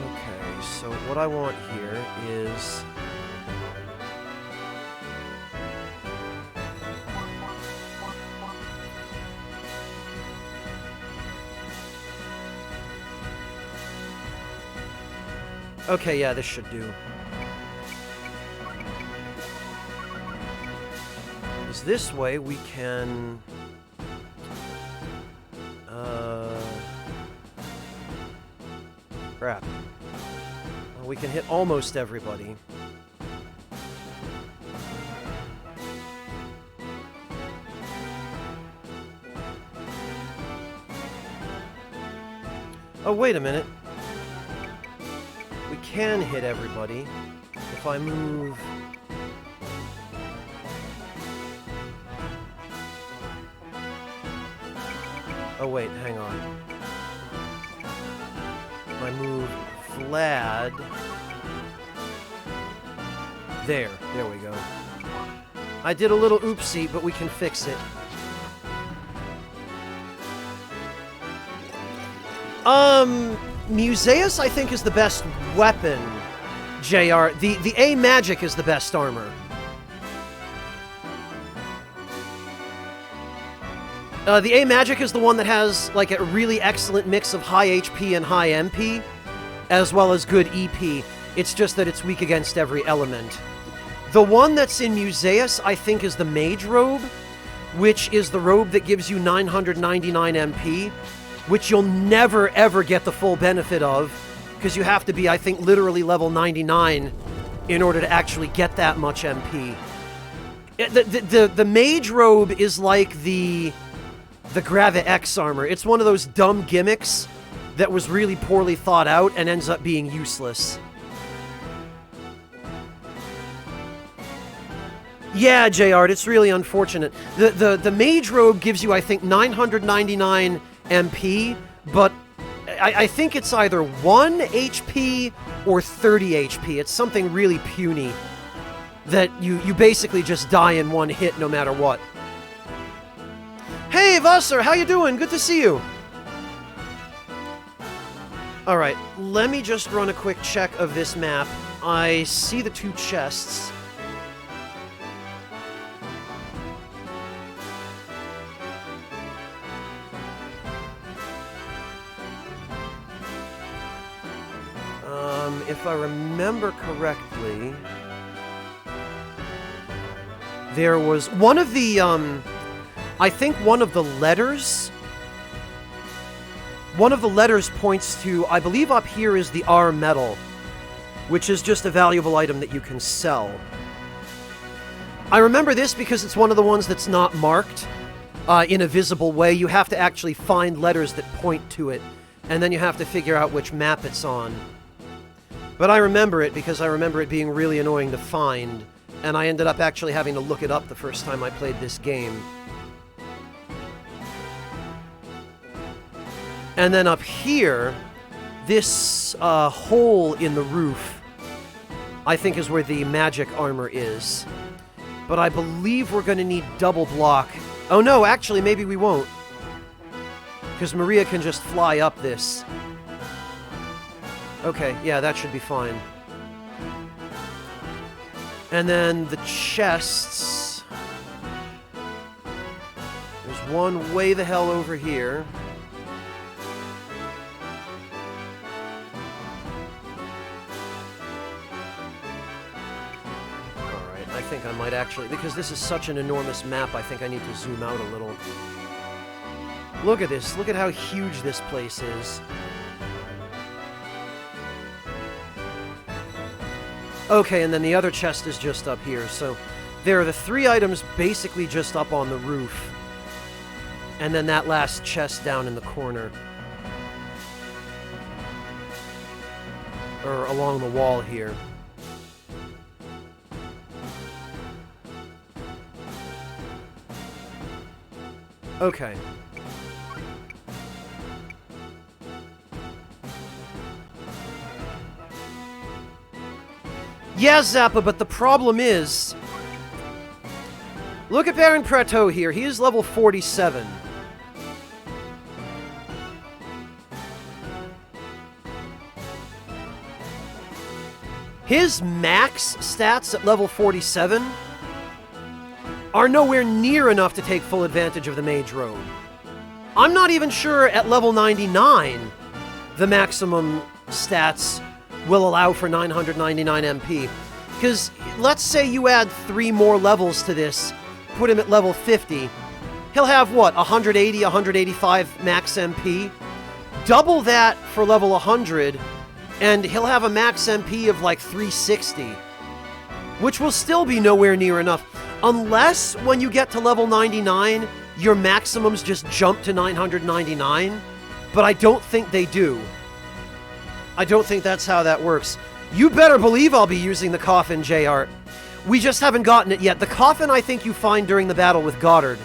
Okay, so what I want here is... Okay, yeah, this should do. Because this way we can... crap. Well, we can hit almost everybody. Oh, wait a minute. We can hit everybody if I move... Oh, wait, hang on. If I move Vlad... There we go. I did a little oopsie, but we can fix it. Museus, I think, is the best weapon, JR. The A magic is the best armor. The A magic is the one that has, like, a really excellent mix of high HP and high MP, as well as good EP. It's just that it's weak against every element. The one that's in Museus, I think, is the Mage Robe, which is the robe that gives you 999 MP, which you'll never, ever get the full benefit of, because you have to be, I think, literally level 99 in order to actually get that much MP. The Mage Robe is like the Grava X armor. It's one of those dumb gimmicks that was really poorly thought out and ends up being useless. Yeah, JR, it's really unfortunate. The Mage Robe gives you, I think, 999 MP, but I think it's either 1 HP or 30 HP. It's something really puny that you basically just die in one hit no matter what. Hey, Vassar, how you doing? Good to see you. Alright, let me just run a quick check of this map. I see the 2 chests. If I remember correctly, there was one of the, I think one of the letters points to, I believe up here is the R metal, which is just a valuable item that you can sell. I remember this because it's one of the ones that's not marked in a visible way. You have to actually find letters that point to it, and then you have to figure out which map it's on. But I remember it because I remember it being really annoying to find, and I ended up actually having to look it up the first time I played this game. And then up here, this hole in the roof, I think is where the magic armor is. But I believe we're going to need double block. Oh no, actually, maybe we won't. Because Maria can just fly up this. Okay, yeah, that should be fine. And then the chests. There's one way the hell over here. Alright, I think I might actually, because this is such an enormous map, I think I need to zoom out a little. Look at this, look at how huge this place is. Okay, and then the other chest is just up here, so there are the 3 items basically just up on the roof. And then that last chest down in the corner. Or along the wall here. Okay. Yeah, Zappa, but the problem is... Look at Baron Prato here. He is level 47. His max stats at level 47 are nowhere near enough to take full advantage of the Mage Robe. I'm not even sure at level 99 the maximum stats will allow for 999 MP. Because let's say you add 3 more levels to this, put him at level 50, he'll have what, 180, 185 max MP? Double that for level 100, And he'll have a max MP of like 360, which will still be nowhere near enough. Unless when you get to level 99, your maximums just jump to 999. But I don't think they do. I don't think that's how that works. You better believe I'll be using the coffin, J-Art. We just haven't gotten it yet. The coffin I think you find during the battle with Goddard.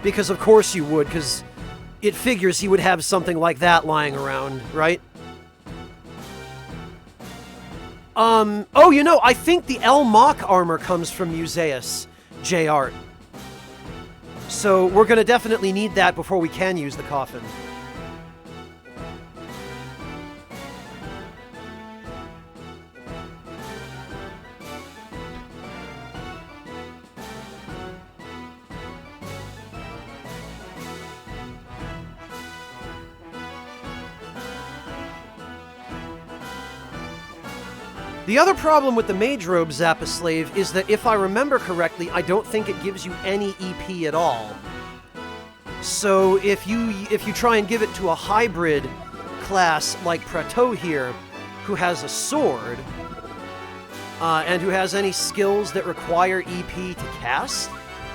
Because of course you would, because it figures he would have something like that lying around, right? Oh, you know, I think the El Mach armor comes from Musaeus, J-Art. So we're going to definitely need that before we can use the coffin. The other problem with the Mage Robe Zappa Slave is that if I remember correctly, I don't think it gives you any EP at all. So if you try and give it to a hybrid class like Prateau here, who has a sword, and who has any skills that require EP to cast,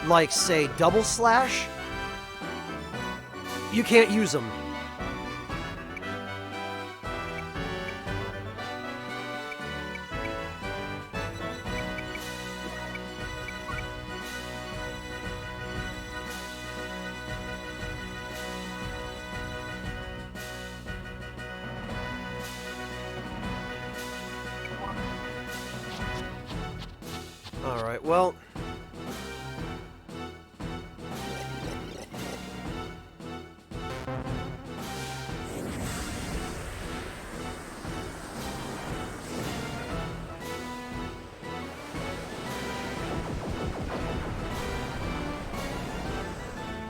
like say Double Slash, you can't use them. Alright, well...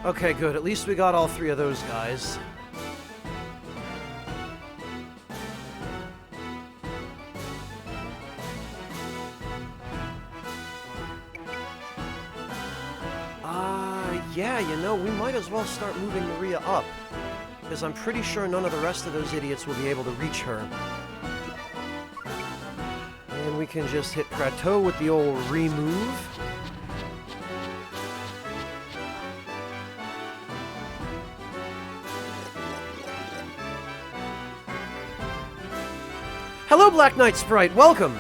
Okay, good. At least we got all three of those guys. Yeah, you know, we might as well start moving Maria up. Because I'm pretty sure none of the rest of those idiots will be able to reach her. And we can just hit Prateau with the old remove. Hello, Black Knight Sprite. Welcome.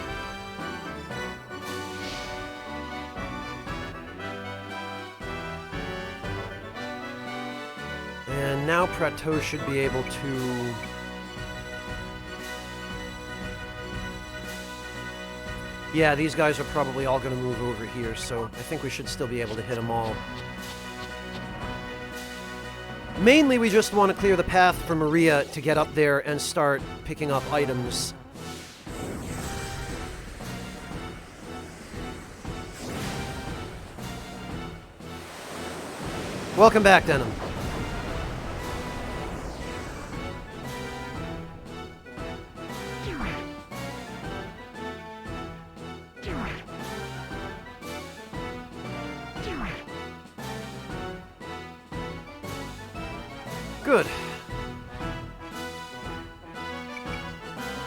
And now Prateau should be able to... Yeah, these guys are probably all going to move over here, so I think we should still be able to hit them all. Mainly, we just want to clear the path for Maria to get up there and start picking up items. Welcome back, Denim. Good.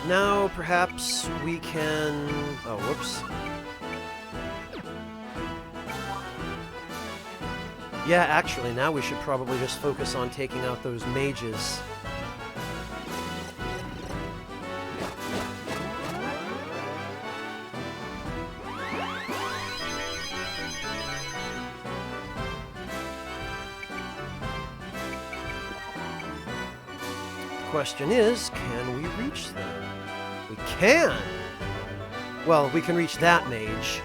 Now, perhaps we can... Oh, whoops. Yeah, actually, now we should probably just focus on taking out those mages. Question is, can we reach them? We can! Well, we can reach that mage.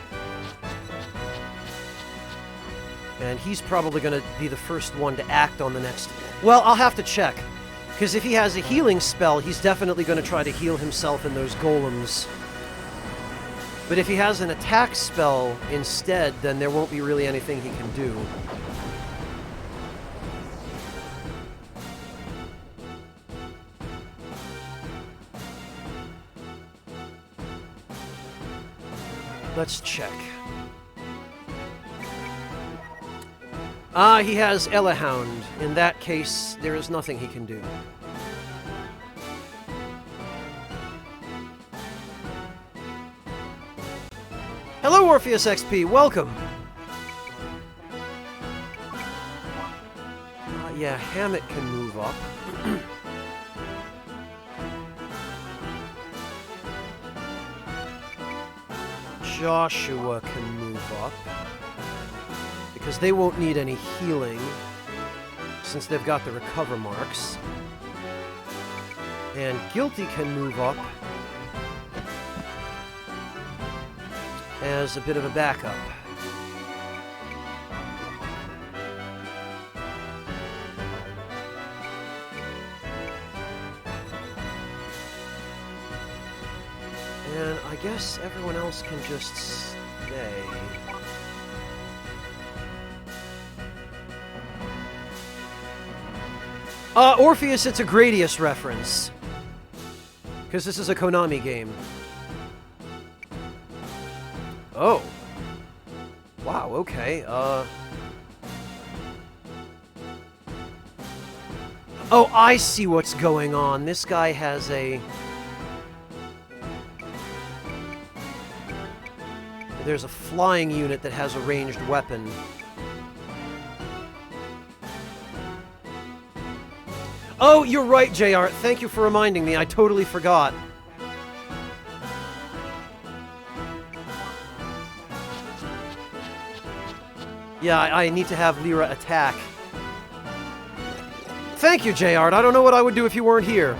And he's probably going to be the first one to act on the next... Well, I'll have to check. Because if he has a healing spell, he's definitely going to try to heal himself and those golems. But if he has an attack spell instead, then there won't be really anything he can do. Let's check. Ah, he has Elehound. In that case, there is nothing he can do. Hello, Orpheus XP. Welcome. Yeah, Hammett can move up. Joshua can move up. Because they won't need any healing, since they've got the recover marks. And Guilty can move up as a bit of a backup. And I guess everyone else can just stay. Orpheus, it's a Gradius reference. Because this is a Konami game. Oh. Wow, okay, Oh, I see what's going on. This guy has a... There's a flying unit that has a ranged weapon. Oh, you're right, JR. Thank you for reminding me. I totally forgot. Yeah, I need to have Lyra attack. Thank you, JR. I don't know what I would do if you weren't here.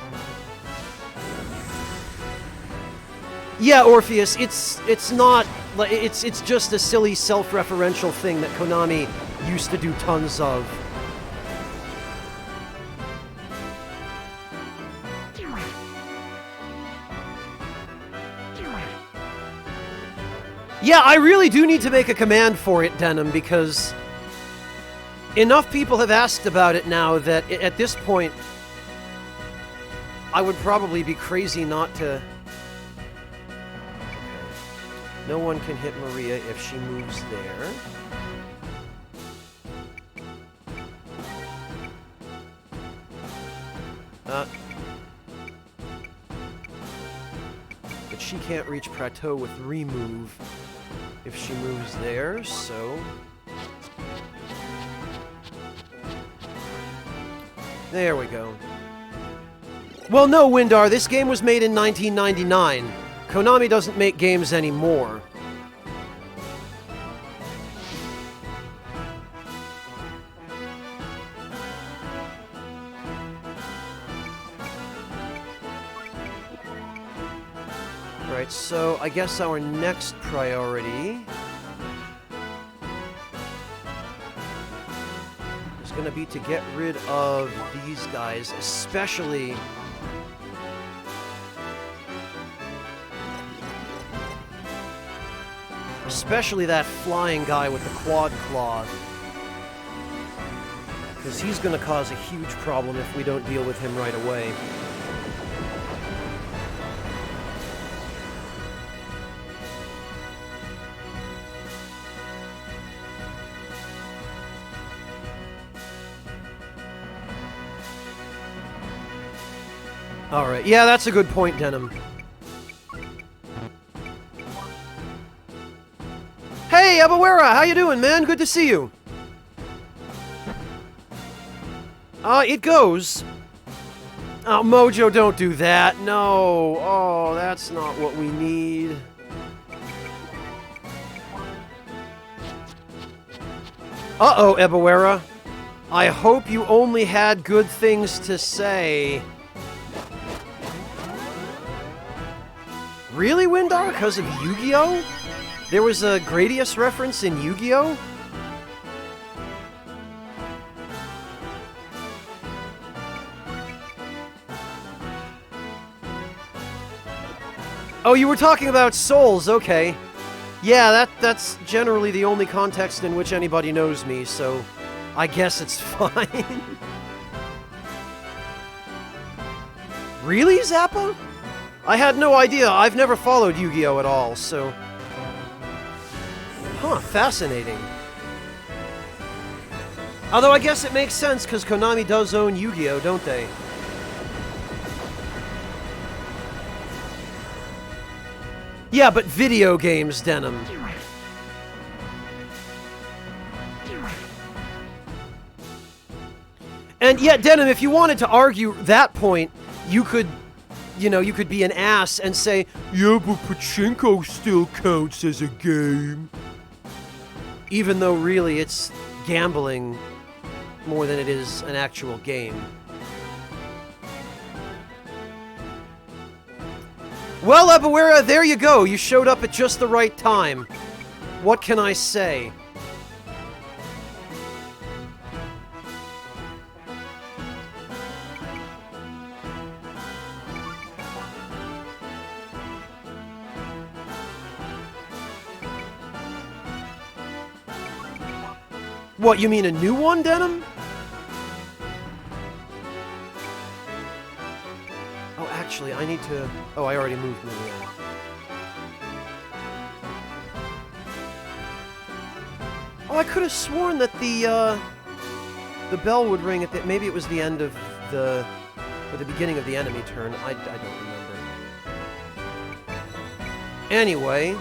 Yeah, Orpheus, it's not... It's just a silly self-referential thing that Konami used to do tons of. Yeah, I really do need to make a command for it, Denim, because enough people have asked about it now that at this point I would probably be crazy not to... No one can hit Maria if she moves there. But she can't reach Prateau with remove if she moves there, so... There we go. Well, no, Windar, this game was made in 1999. Konami doesn't make games anymore. Right, so I guess our next priority is going to be to get rid of these guys, especially... Especially that flying guy with the quad claw. Because he's going to cause a huge problem if we don't deal with him right away. Alright, yeah, that's a good point, Denim. Hey, Abawera, how you doing, man? Good to see you. It goes. Oh, Mojo, don't do that. No. Oh, that's not what we need. Uh-oh, Ebawera. I hope you only had good things to say. Really, Windar? Because of Yu-Gi-Oh? There was a Gradius reference in Yu-Gi-Oh? Oh, you were talking about souls, okay. Yeah, that's generally the only context in which anybody knows me, so I guess it's fine. Really, Zappa? I had no idea. I've never followed Yu-Gi-Oh at all, so... Huh, fascinating. Although I guess it makes sense, because Konami does own Yu-Gi-Oh, don't they? Yeah, but video games, Denim. And yeah, Denim, if you wanted to argue that point, you could, you could be an ass and say, yeah, but pachinko still counts as a game. Even though really it's gambling more than it is an actual game. Well, Ebawera, there you go. You showed up at just the right time. What can I say? What, you mean a new one, Denim? Oh, actually, I need to... Oh, I already moved me. Oh, I could have sworn that the bell would ring at the... Maybe it was the end of the... or the beginning of the enemy turn. I don't remember. Anyway...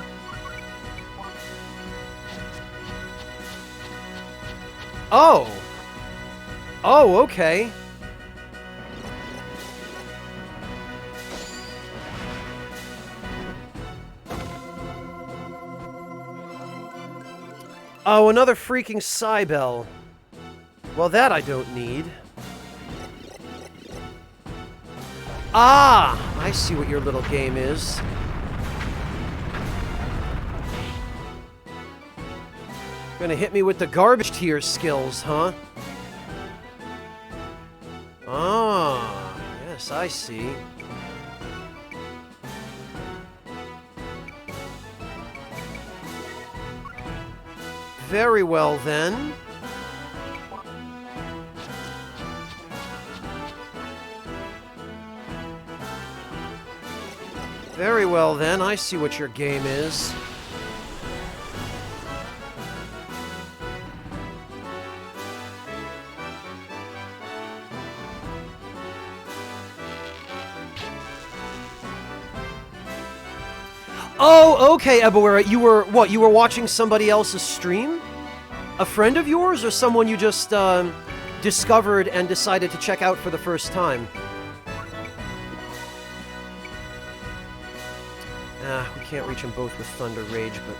Oh! Oh, okay. Oh, another freaking Cybell. Well, that I don't need. Ah! I see what your little game is. Gonna hit me with the garbage tier skills, huh? Ah, yes, I see. Very well, then. Very well, then. I see what your game is. Oh, okay, Ebawera. You were, what, you were watching somebody else's stream? A friend of yours, or someone you just, discovered and decided to check out for the first time? Ah, we can't reach them both with Thunder Rage, but...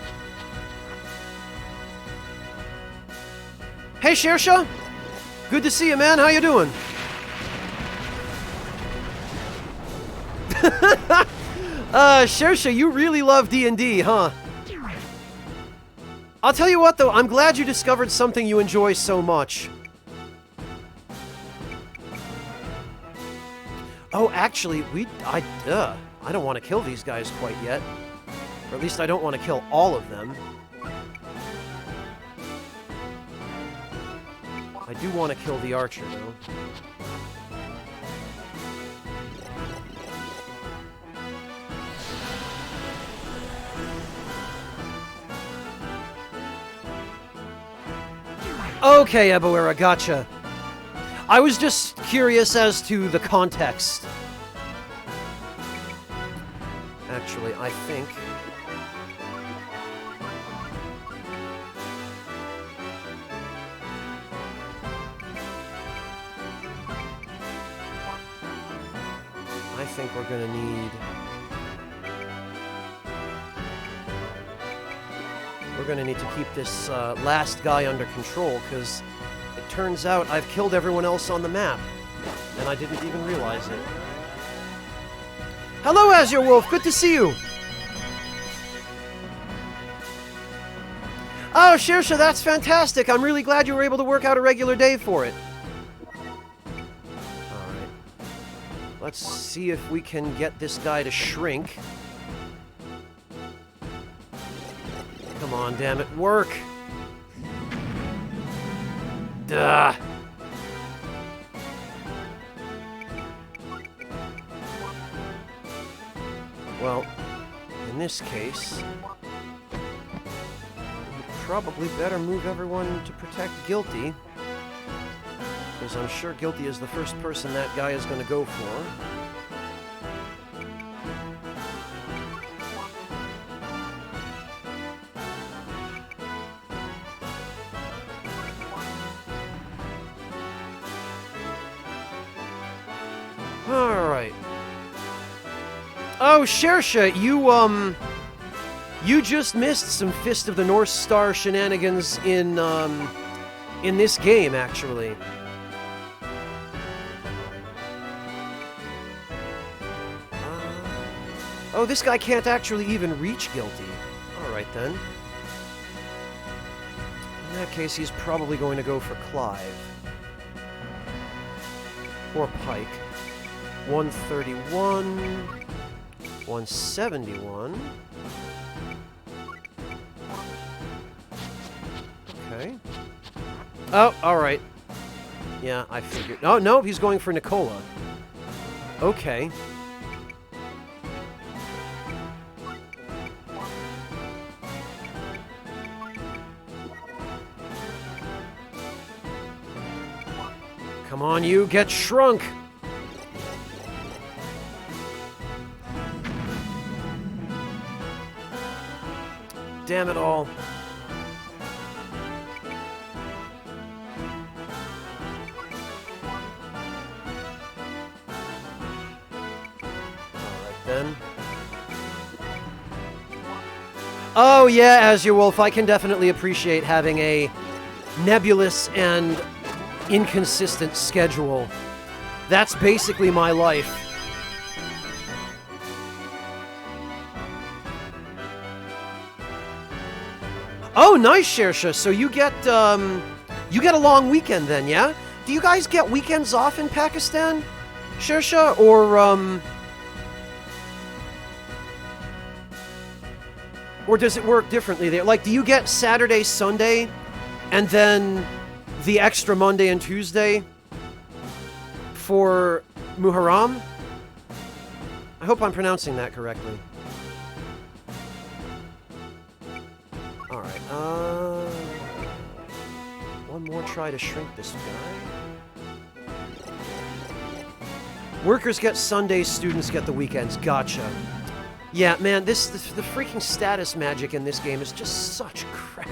Hey, Shersha! Good to see you, man. How you doing? Shersha, you really love D&D, huh? I'll tell you what, though, I'm glad you discovered something you enjoy so much. Oh, actually, I don't want to kill these guys quite yet. Or at least I don't want to kill all of them. I do want to kill the archer, though. Okay, Ebawera, gotcha. I was just curious as to the context. Actually, I think... we're gonna need... We're gonna need to keep this last guy under control, because it turns out I've killed everyone else on the map, and I didn't even realize it. Hello, Azure Wolf! Good to see you! Oh, Shersha, that's fantastic! I'm really glad you were able to work out a regular day for it. Alright. Let's see if we can get this guy to shrink. Come on, damn it, work! Duh! Well, in this case, we'd probably better move everyone to protect Guilty, because I'm sure Guilty is the first person that guy is going to go for. Alright. Oh, Shersha, you just missed some Fist of the North Star shenanigans in this game, actually. Oh, this guy can't actually even reach guilty. Alright, then. In that case, he's probably going to go for Clive. Or Pike. 131. 171. Okay. Oh, alright. Yeah, I figured. Oh, no, he's going for Nicola. Okay. Come on, you, get shrunk! Damn it all. Alright then. Oh yeah, Azure Wolf, I can definitely appreciate having a nebulous and inconsistent schedule. That's basically my life. Oh, nice, Shersha. So you get a long weekend then, yeah? Do you guys get weekends off in Pakistan, Shersha, or does it work differently there? Like, do you get Saturday, Sunday, and then the extra Monday and Tuesday for Muharram? I hope I'm pronouncing that correctly. Alright, one more try to shrink this guy. Workers get Sundays, students get the weekends. Gotcha. Yeah, man, the freaking status magic in this game is just such crap.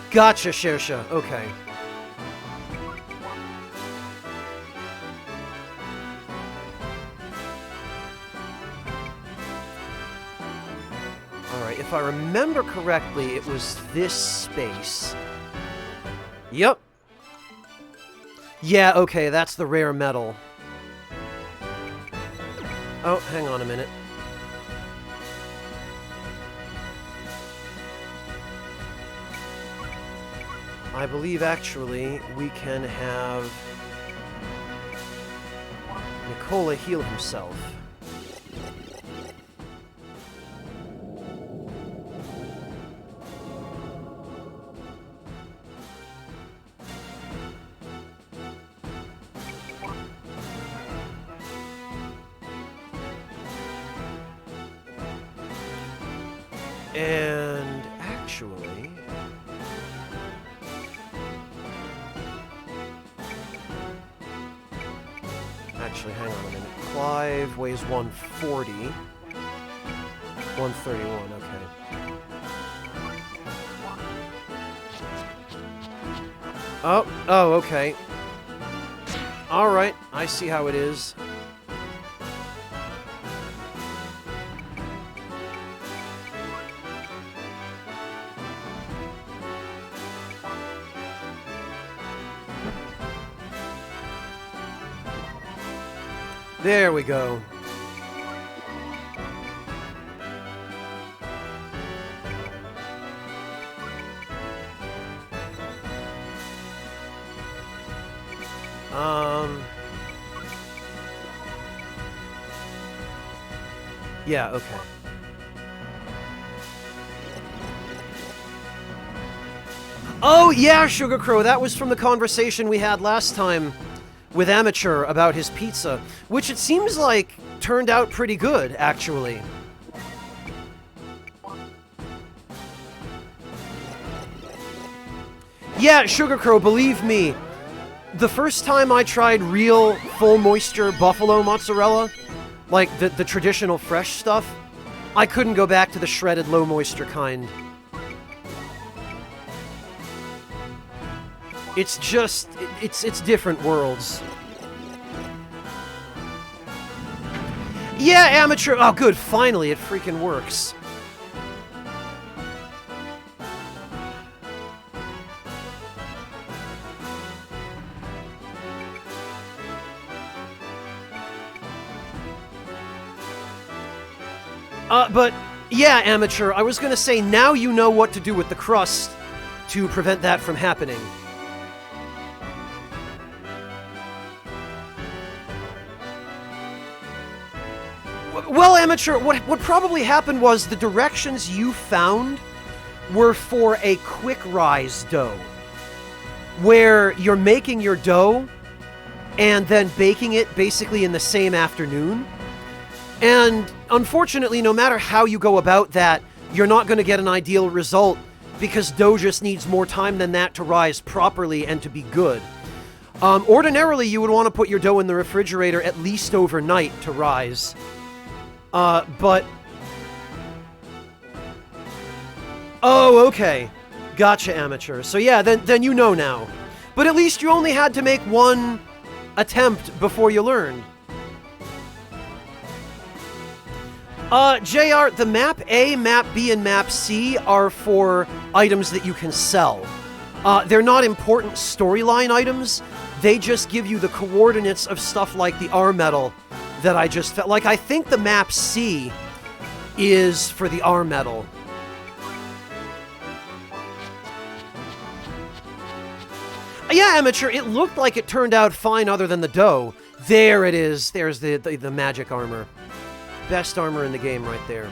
Gotcha, Shersha. Okay. Alright, if I remember correctly, it was this space. Yep. Yeah, okay, that's the rare metal. Oh, hang on a minute. I believe, actually, we can have Nicola heal himself. And actually... Actually, hang on a minute. Clive weighs 140. 131, okay. Oh, okay. Alright, I see how it is. There we go. Yeah, okay. Oh, yeah, Sugar Crow, that was from the conversation we had last time with Amateur about his pizza, which it seems like turned out pretty good, actually. Yeah, Sugar Crow, believe me, the first time I tried real full moisture buffalo mozzarella, like the traditional fresh stuff, I couldn't go back to the shredded low moisture kind. It's just, it's different worlds. Yeah, amateur. Oh, good. Finally, it freaking works. But yeah, amateur. I was gonna say, now you know what to do with the crust to prevent that from happening. Well, amateur, what probably happened was the directions you found were for a quick rise dough, where you're making your dough and then baking it basically in the same afternoon. And unfortunately, no matter how you go about that, you're not going to get an ideal result because dough just needs more time than that to rise properly and to be good. Ordinarily, you would want to put your dough in the refrigerator at least overnight to rise. But... Oh, okay. Gotcha, amateur. So yeah, then you know now. But at least you only had to make one attempt before you learned. JR, the Map A, Map B, and Map C are for items that you can sell. They're not important storyline items. They just give you the coordinates of stuff like the R metal that I just felt. Like, I think the Map C is for the R metal. Yeah, amateur, it looked like it turned out fine other than the dough. There it is. There's the magic armor. Best armor in the game right there.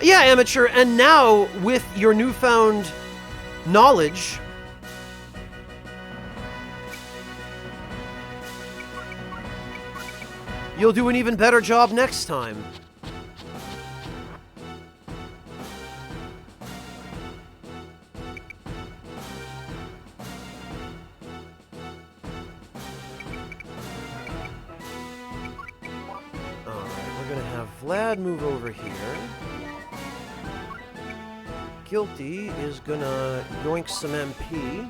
Yeah, amateur, and now, with your newfound knowledge, you'll do an even better job next time. Alright, we're gonna have Vlad move over here. Guilty is gonna yoink some MP.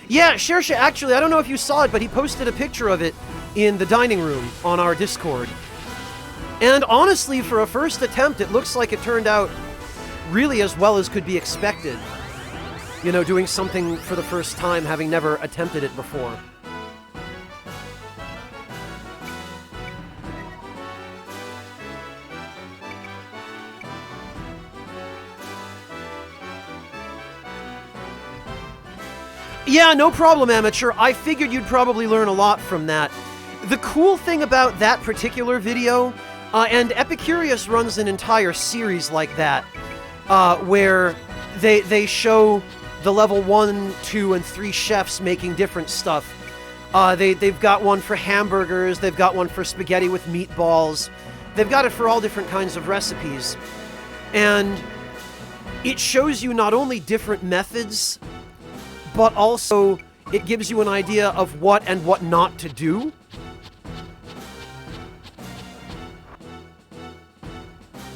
Yeah, Shersha, actually, I don't know if you saw it, but he posted a picture of it in the dining room on our Discord. And honestly, for a first attempt, it looks like it turned out really as well as could be expected. You know, doing something for the first time, having never attempted it before. Yeah, no problem, amateur. I figured you'd probably learn a lot from that. The cool thing about that particular video, and Epicurious runs an entire series like that, where they show the level 1, 2, and 3 chefs making different stuff. They've got one for hamburgers, they've got one for spaghetti with meatballs, they've got it for all different kinds of recipes. And it shows you not only different methods, but also it gives you an idea of what and what not to do.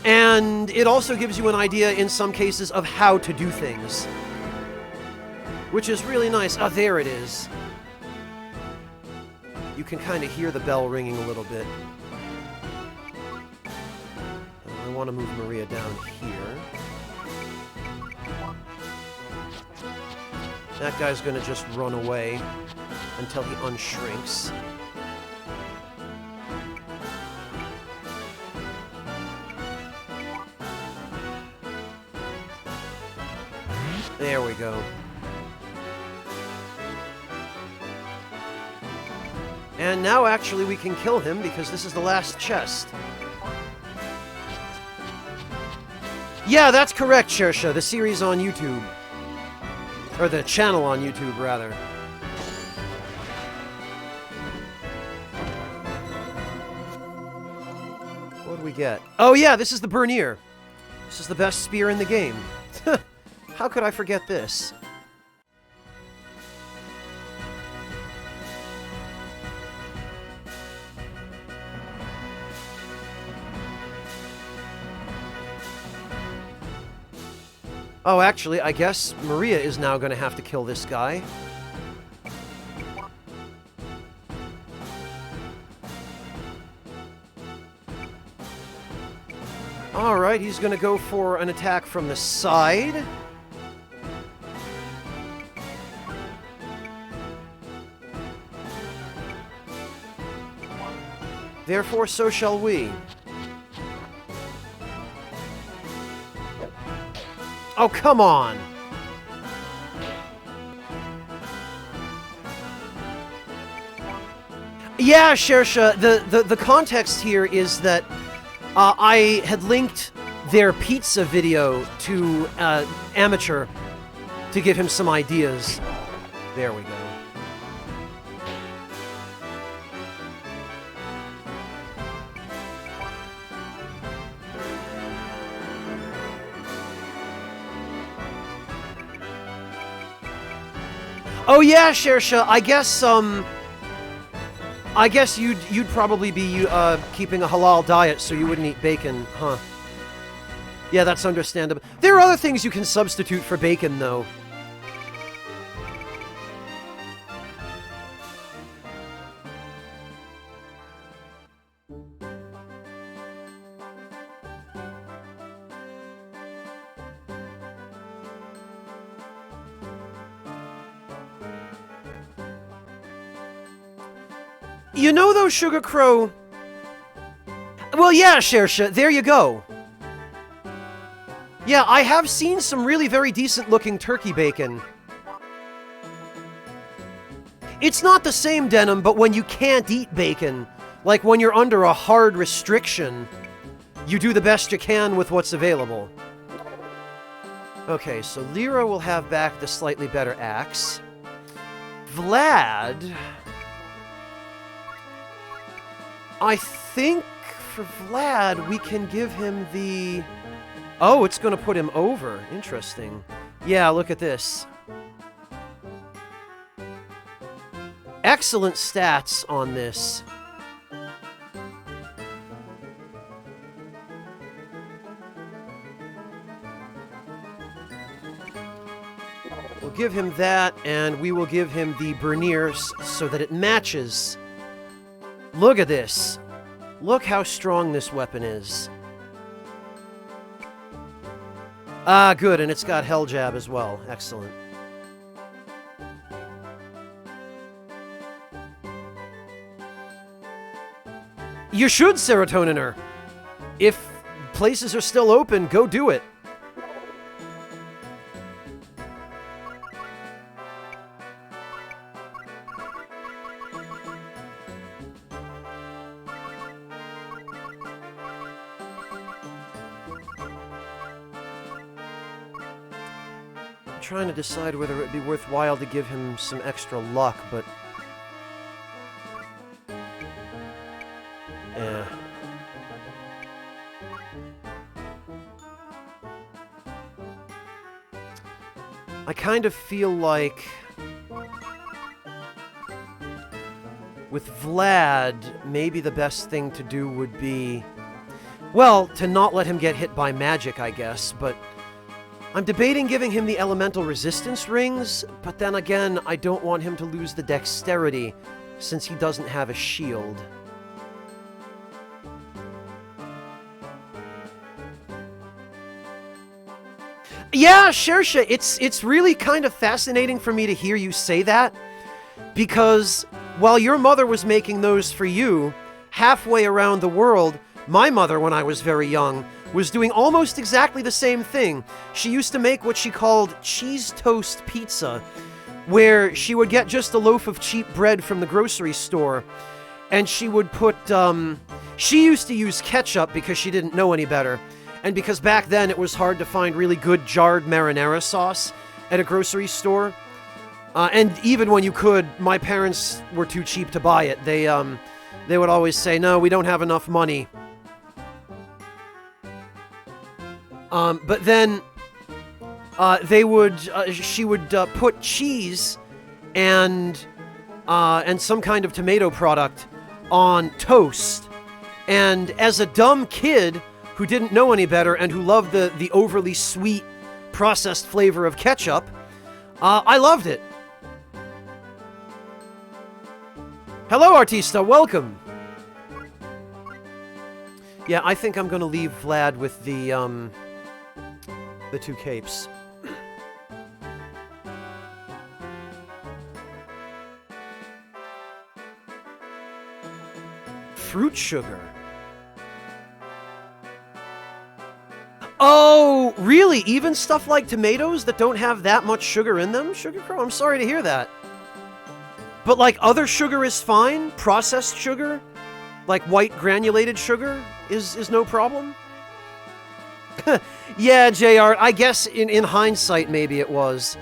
And it also gives you an idea, in some cases, of how to do things. Which is really nice. Oh, there it is. You can kind of hear the bell ringing a little bit. I want to move Maria down here. That guy's gonna just run away until he unshrinks. There we go. And now actually we can kill him because this is the last chest. Yeah, that's correct, Shersha. The series on YouTube. Or the channel on YouTube, rather. What do we get? Oh yeah, this is the Bernier. This is the best spear in the game. How could I forget this? Oh, actually, I guess Maria is now going to have to kill this guy. Alright, he's going to go for an attack from the side. Therefore, so shall we. Oh, come on! Yeah, Shersha, the context here is that I had linked their pizza video to Amateur to give him some ideas. There we go. Oh yeah, Shersha, I guess you'd probably be keeping a halal diet so you wouldn't eat bacon, huh? Yeah, that's understandable. There are other things you can substitute for bacon, though. You know though, Sugar Crow... Well, yeah, Shersha, there you go. Yeah, I have seen some really very decent-looking turkey bacon. It's not the same, Denim, but when you can't eat bacon, like when you're under a hard restriction, you do the best you can with what's available. Okay, so Lyra will have back the slightly better axe. Vlad... I think for Vlad, we can give him the... Oh, it's going to put him over. Interesting. Yeah, look at this. Excellent stats on this. We'll give him that, and we will give him the Berniers so that it matches. Look at this. Look how strong this weapon is. Ah, good, and it's got Hell Jab as well. Excellent. You should serotonin her. If places are still open, go do it. Trying to decide whether it'd be worthwhile to give him some extra luck, but... Yeah. I kind of feel like... with Vlad, maybe the best thing to do would be... Well, to not let him get hit by magic, I guess, but... I'm debating giving him the elemental resistance rings, but then again, I don't want him to lose the dexterity, since he doesn't have a shield. Yeah, Shersha, it's really kind of fascinating for me to hear you say that, because while your mother was making those for you, halfway around the world, my mother, when I was very young, was doing almost exactly the same thing. She used to make what she called cheese toast pizza, where she would get just a loaf of cheap bread from the grocery store, and she would put, she used to use ketchup because she didn't know any better, and because back then it was hard to find really good jarred marinara sauce, at a grocery store. And even when you could, my parents were too cheap to buy it. They would always say, no, we don't have enough money. But then she would put cheese and some kind of tomato product on toast. And as a dumb kid who didn't know any better and who loved the overly sweet processed flavor of ketchup, I loved it. Hello, Artista. Welcome. Yeah, I think I'm going to leave Vlad with the 2 capes. Fruit sugar. Oh, really? Even stuff like tomatoes that don't have that much sugar in them? Sugar Crow, I'm sorry to hear that. But, like, other sugar is fine? Processed sugar? Like white granulated sugar is no problem? Yeah, JR, I guess in hindsight maybe it was.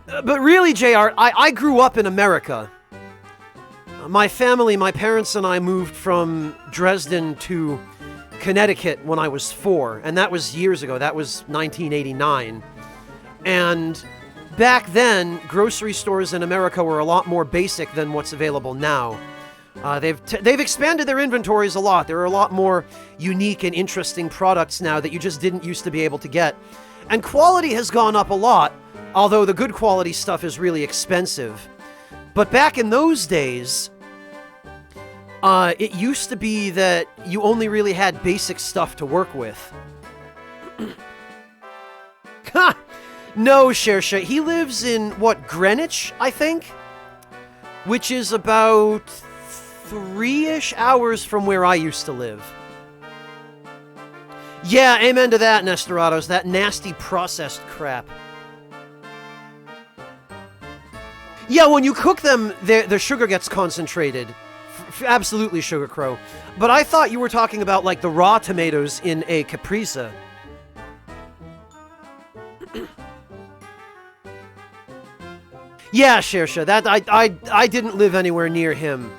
But really, JR, I grew up in America. My family, my parents and I moved from Dresden to Connecticut when I was 4, and that was years ago. That was 1989. And back then, grocery stores in America were a lot more basic than what's available now. They've expanded their inventories a lot. There are a lot more unique and interesting products now that you just didn't used to be able to get. And quality has gone up a lot, although the good quality stuff is really expensive. But back in those days, it used to be that you only really had basic stuff to work with. Ha! No, Shersha. He lives in, what, Greenwich, I think? Which is about 3-ish hours from where I used to live. Yeah, amen to that, Nestorados. That nasty processed crap. Yeah, when you cook them, the sugar gets concentrated. Absolutely, Sugar Crow. But I thought you were talking about, like, the raw tomatoes in a caprese. Yeah, Shersha, that I didn't live anywhere near him.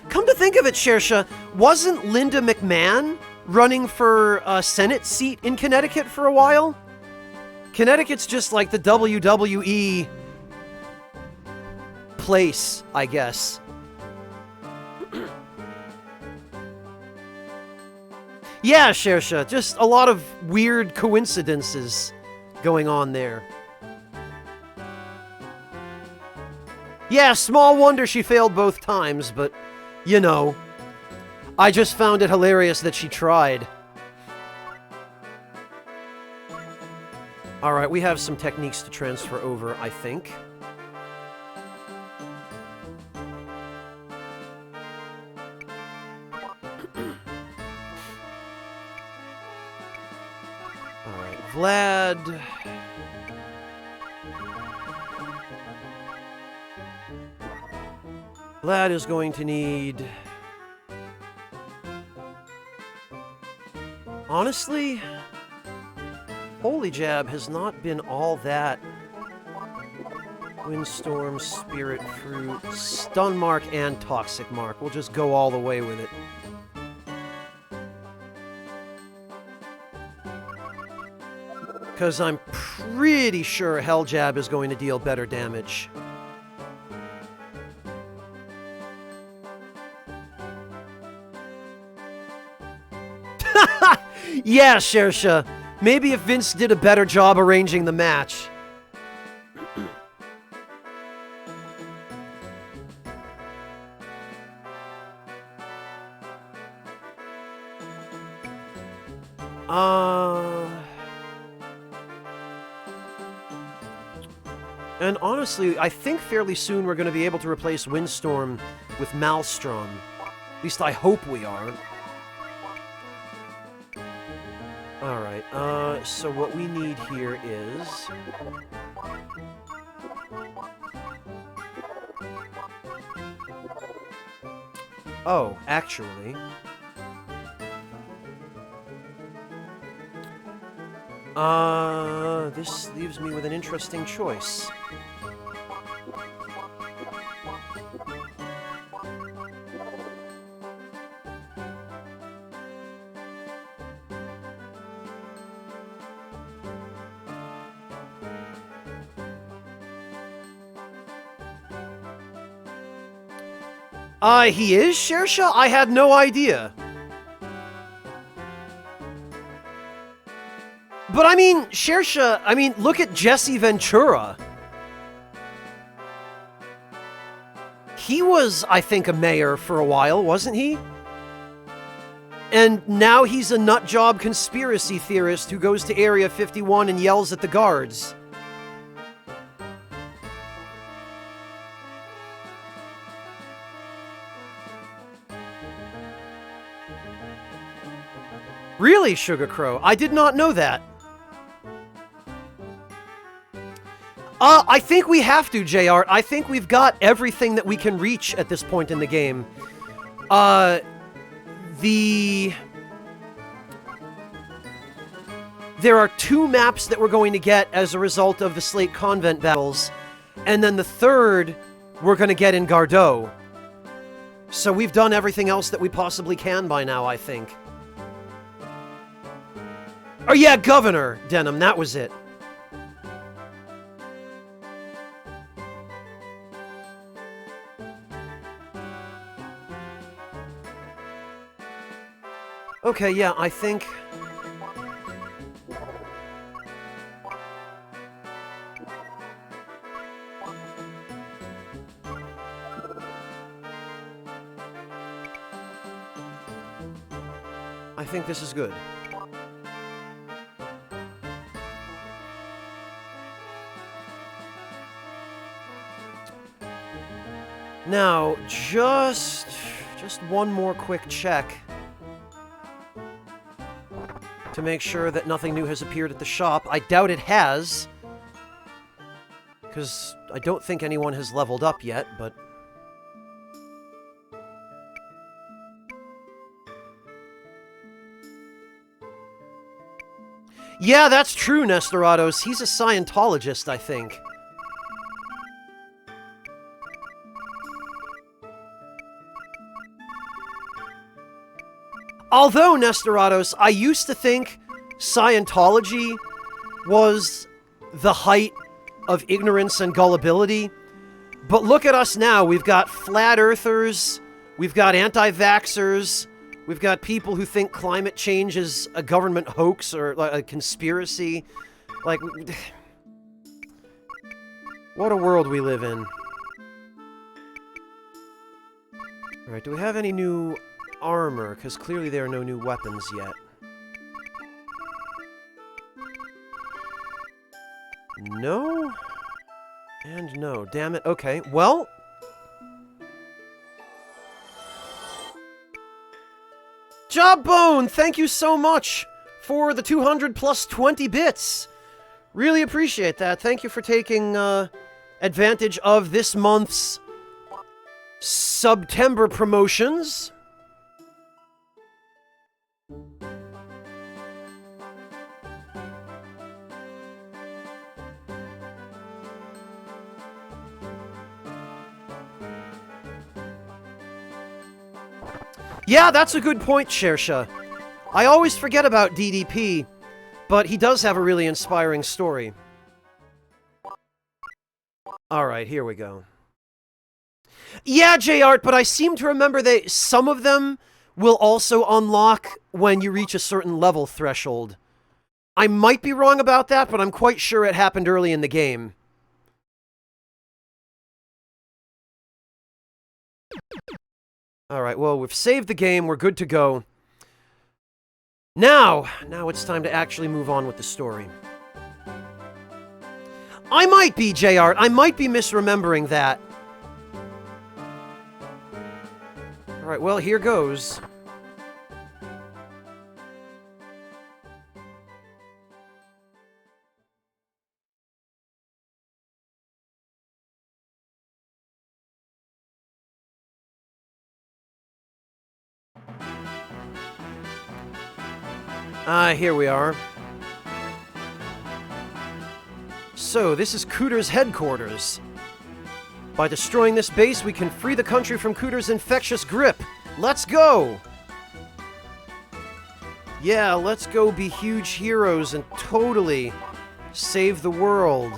Come to think of it, Shersha, wasn't Linda McMahon running for a Senate seat in Connecticut for a while? Connecticut's just like the WWE place, I guess. Yeah, Shersha, just a lot of weird coincidences going on there. Yeah, small wonder she failed both times, but, you know, I just found it hilarious that she tried. Alright, we have some techniques to transfer over, I think. Alright, Vlad... Vlad is going to need... Honestly... Holy Jab has not been all that. Windstorm, Spirit Fruit, Stun Mark, and Toxic Mark. We'll just go all the way with it. Because I'm pretty sure Hell Jab is going to deal better damage. Yeah, Shersha. Maybe if Vince did a better job arranging the match. And honestly, I think fairly soon we're going to be able to replace Windstorm with Maelstrom. At least I hope we are. Alright, so what we need here is... Oh, actually... this leaves me with an interesting choice. He is Shersha? I had no idea. But I mean, Shersha, I mean, look at Jesse Ventura. He was, I think, a mayor for a while, wasn't he? And now he's a nutjob conspiracy theorist who goes to Area 51 and yells at the guards. Really, Sugar Crow? I did not know that. I think we have to, JR. I think we've got everything that we can reach at this point in the game. There are 2 maps that we're going to get as a result of the Slate Convent battles, and then the 3rd we're going to get in Gardeau. So we've done everything else that we possibly can by now, I think. Oh yeah, Governor Denham, that was it. Okay, yeah, I think... I think this is good. Now, just one more quick check to make sure that nothing new has appeared at the shop. I doubt it has, because I don't think anyone has leveled up yet, but... Yeah, that's true, Nestorados. He's a Scientologist, I think. Although, Nestorados, I used to think Scientology was the height of ignorance and gullibility, but look at us now. We've got flat earthers, we've got anti-vaxxers, we've got people who think climate change is a government hoax or a conspiracy. Like, what a world we live in. Alright, do we have any new armor? Because clearly there are no new weapons yet. No? And no. Damn it. Okay, well... Jobbone, thank you so much for the 200 plus 20 bits. Really appreciate that. Thank you for taking advantage of this month's September promotions. Yeah, that's a good point, Shersha. I always forget about DDP, but he does have a really inspiring story. Alright, here we go. Yeah, J-Art, but I seem to remember that some of them will also unlock when you reach a certain level threshold. I might be wrong about that, but I'm quite sure it happened early in the game. Alright, well, we've saved the game, we're good to go. Now it's time to actually move on with the story. I might be, JR, I might be misremembering that. Alright, well, here goes. Here we are. So, this is Cooter's headquarters. By destroying this base, we can free the country from Cooter's infectious grip. Let's go! Yeah, let's go be huge heroes and totally save the world.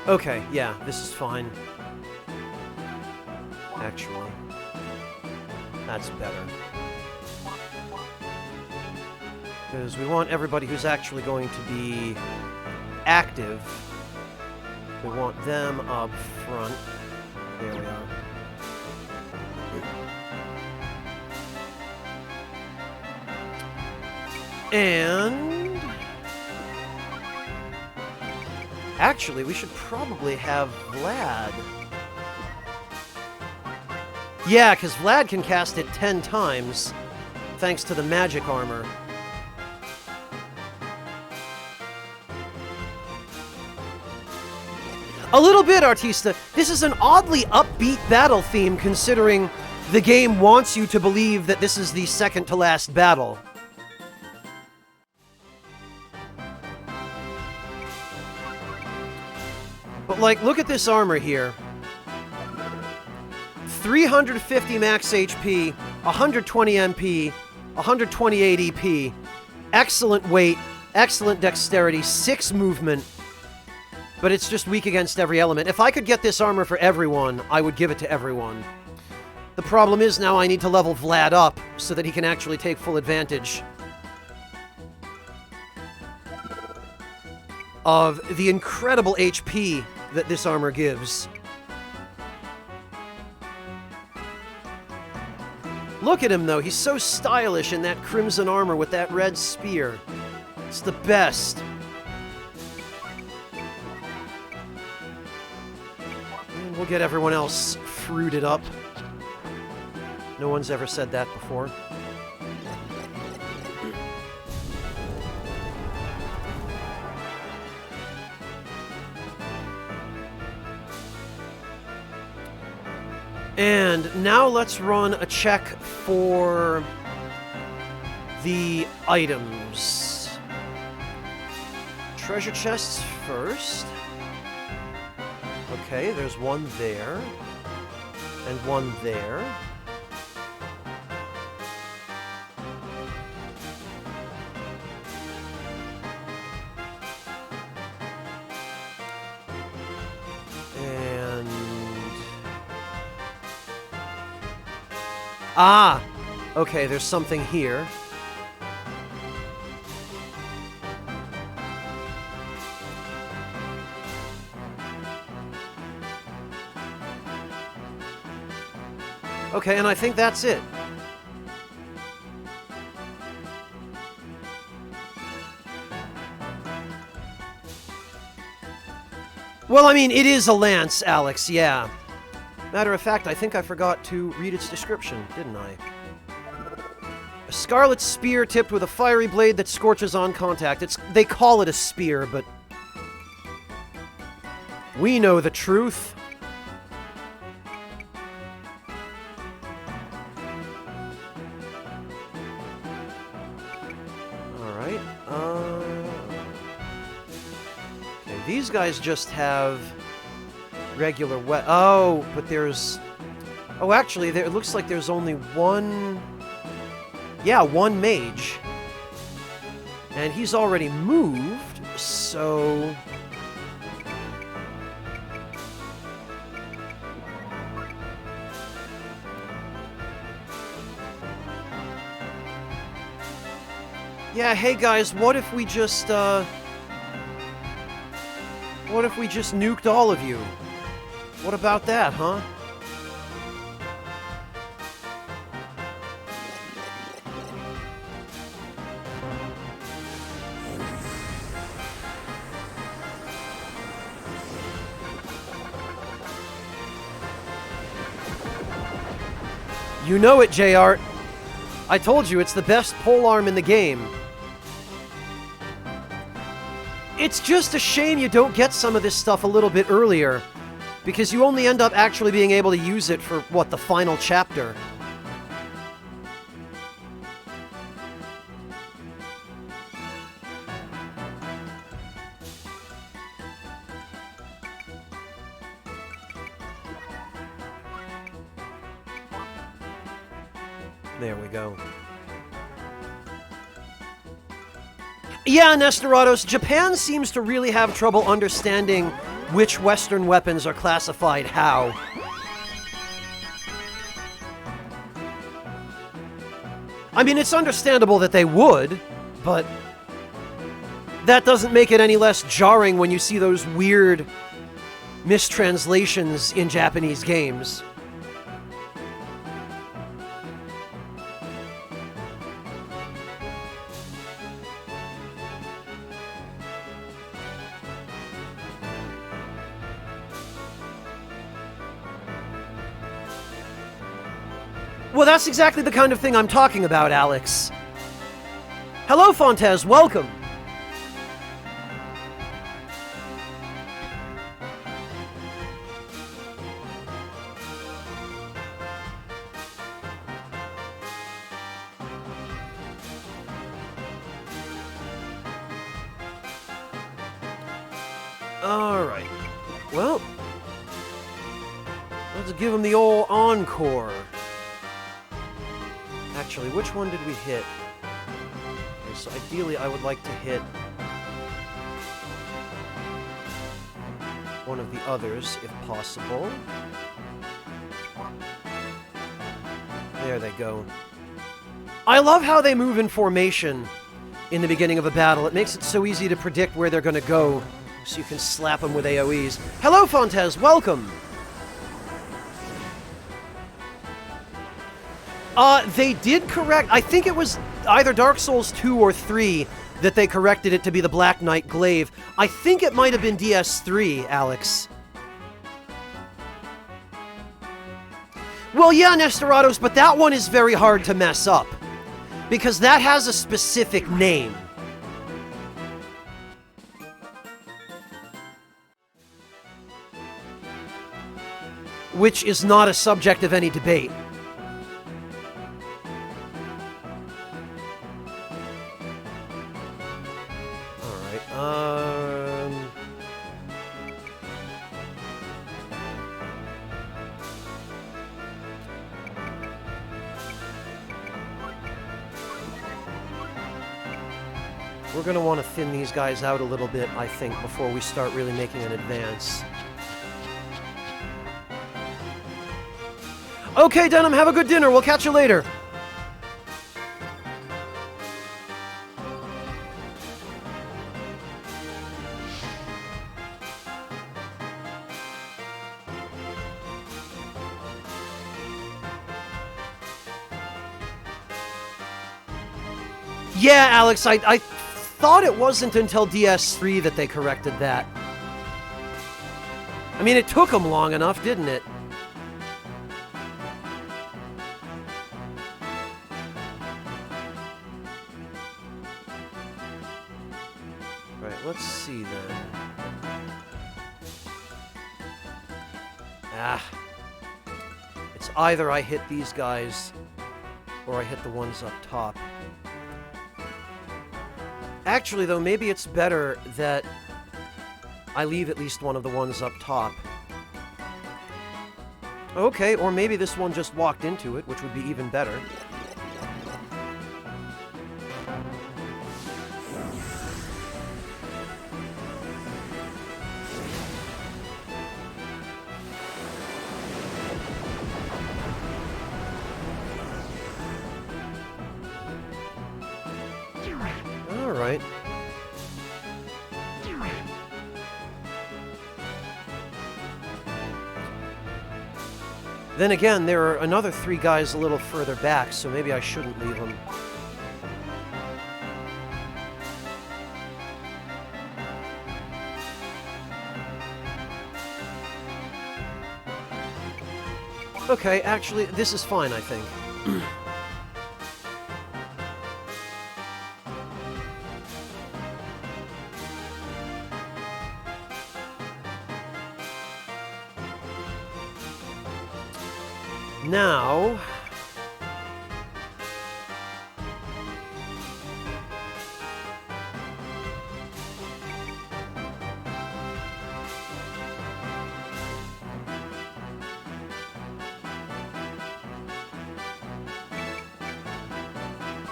Okay, yeah, this is fine. Actually, that's better. Because we want everybody who's actually going to be active. We want them up front. There we are. And... actually, we should probably have Vlad. Yeah, because Vlad can cast it 10 times, thanks to the magic armor. A little bit, Artista. This is an oddly upbeat battle theme, considering the game wants you to believe that this is the second-to-last battle. But, like, look at this armor here. 350 max HP, 120 MP, 128 EP. Excellent weight, excellent dexterity, 6 movement. But it's just weak against every element. If I could get this armor for everyone, I would give it to everyone. The problem is now I need to level Vlad up so that he can actually take full advantage of the incredible HP that this armor gives. Look at him, though. He's so stylish in that crimson armor with that red spear. It's the best. And we'll get everyone else fruited up. No one's ever said that before. And now let's run a check for the items. Treasure chests first. Okay, there's one there. And one there. Ah! Okay, there's something here. Okay, and I think that's it. Well, I mean, it is a lance, Alex, yeah. Matter of fact, I think I forgot to read its description, didn't I? A scarlet spear tipped with a fiery blade that scorches on contact. They call it a spear, but we know the truth. Alright, okay, these guys just have regular oh, but there's... oh, actually, it looks like there's only one... yeah, one mage. And he's already moved, so... yeah, hey guys, what if we just, what if we just nuked all of you? What about that, huh? You know it, JR. I told you, it's the best polearm in the game. It's just a shame you don't get some of this stuff a little bit earlier, because you only end up actually being able to use it for, what, the final chapter. There we go. Yeah, Nestorados, Japan seems to really have trouble understanding which Western weapons are classified how. I mean, it's understandable that they would, but that doesn't make it any less jarring when you see those weird mistranslations in Japanese games. Well, that's exactly the kind of thing I'm talking about, Alex. Hello, Fontes, welcome. Alright. Well, let's give him the old encore. Actually, which one did we hit? Okay, so ideally I would like to hit one of the others, if possible. There they go. I love how they move in formation in the beginning of a battle. It makes it so easy to predict where they're going to go, so you can slap them with AoEs. Hello, Fontes, welcome! They did correct... I think it was either Dark Souls 2 or 3 that they corrected it to be the Black Knight Glaive. I think it might have been DS3, Alex. Well, yeah, Nestorados, but that one is very hard to mess up, because that has a specific name. Which is not a subject of any debate. We're going to want to thin these guys out a little bit, I think, before we start really making an advance. Okay, Denim, have a good dinner. We'll catch you later. Yeah, Alex, I thought it wasn't until DS3 that they corrected that. I mean, it took them long enough, didn't it? Right, let's see then. It's either I hit these guys or I hit the ones up top. Actually, though, maybe it's better that I leave at least one of the ones up top. Okay, or maybe this one just walked into it, which would be even better. Alright. Then again, there are another 3 guys a little further back, so maybe I shouldn't leave them. Okay, actually, this is fine, I think. Now...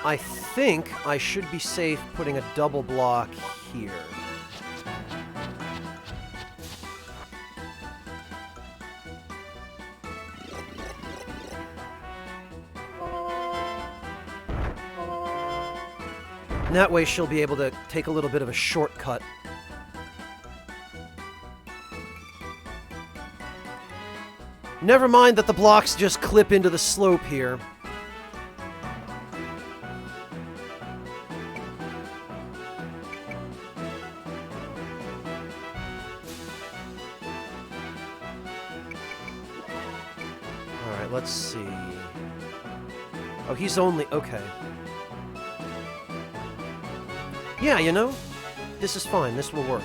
I think I should be safe putting a double block here. And that way she'll be able to take a little bit of a shortcut. Never mind that the blocks just clip into the slope here. Alright, let's see. Oh, he's only... okay. Yeah, you know, this is fine. This will work.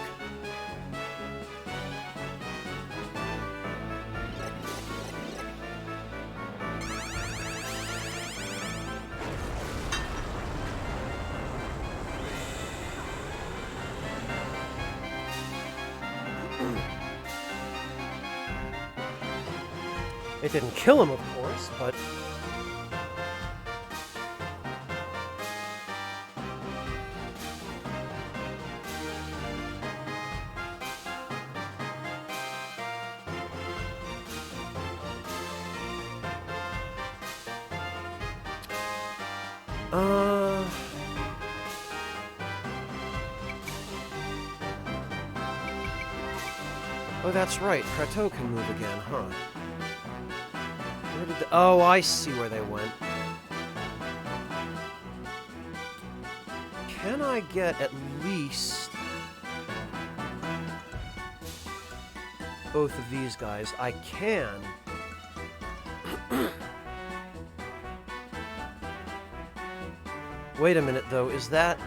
It didn't kill him, of course, but... Oh, that's right. Kratos can move again, huh? Where did the... oh, I see where they went. Can I get at least... both of these guys? I can. Wait a minute, though. Is that...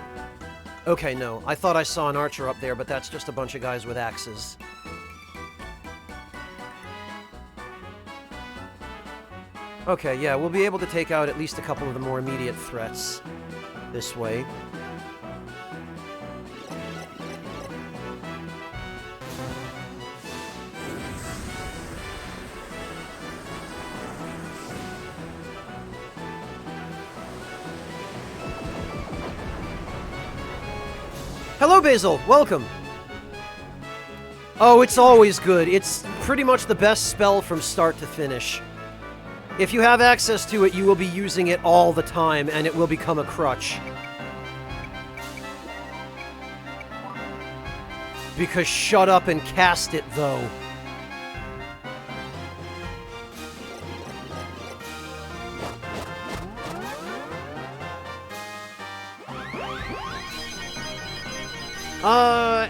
okay, no. I thought I saw an archer up there, but that's just a bunch of guys with axes. Okay, yeah, we'll be able to take out at least a couple of the more immediate threats this way. Hello, Basil! Welcome! Oh, it's always good. It's pretty much the best spell from start to finish. If you have access to it, you will be using it all the time, and it will become a crutch. Because shut up and cast it, though.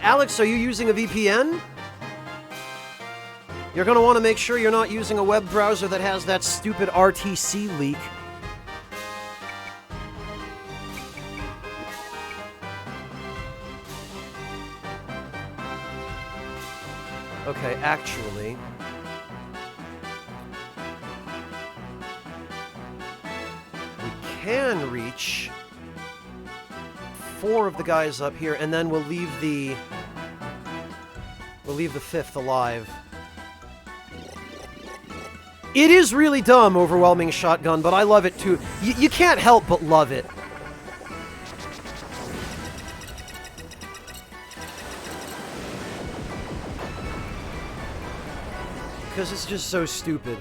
Alex, are you using a VPN? You're going to want to make sure you're not using a web browser that has that stupid RTC leak. Okay, actually... we can reach 4 of the guys up here, and then we'll leave the... we'll leave the 5th alive. It is really dumb, Overwhelming Shotgun, but I love it too. You can't help but love it. Because it's just so stupid.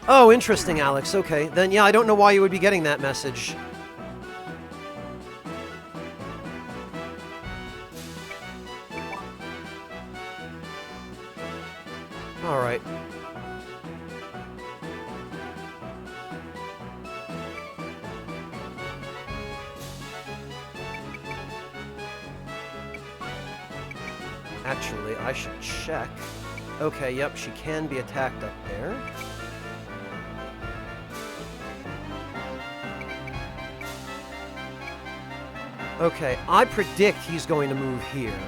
Oh, interesting, Alex. Okay, then yeah, I don't know why you would be getting that message. Alright. Actually, I should check. Okay, yep, she can be attacked up there. Okay, I predict he's going to move here.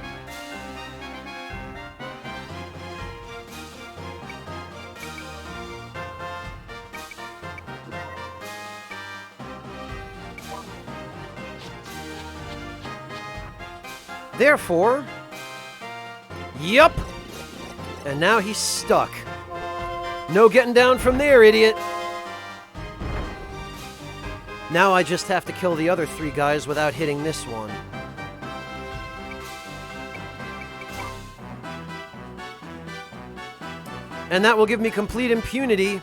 Therefore, yup. And now he's stuck. No getting down from there, idiot. Now I just have to kill the other 3 guys without hitting this one. And that will give me complete impunity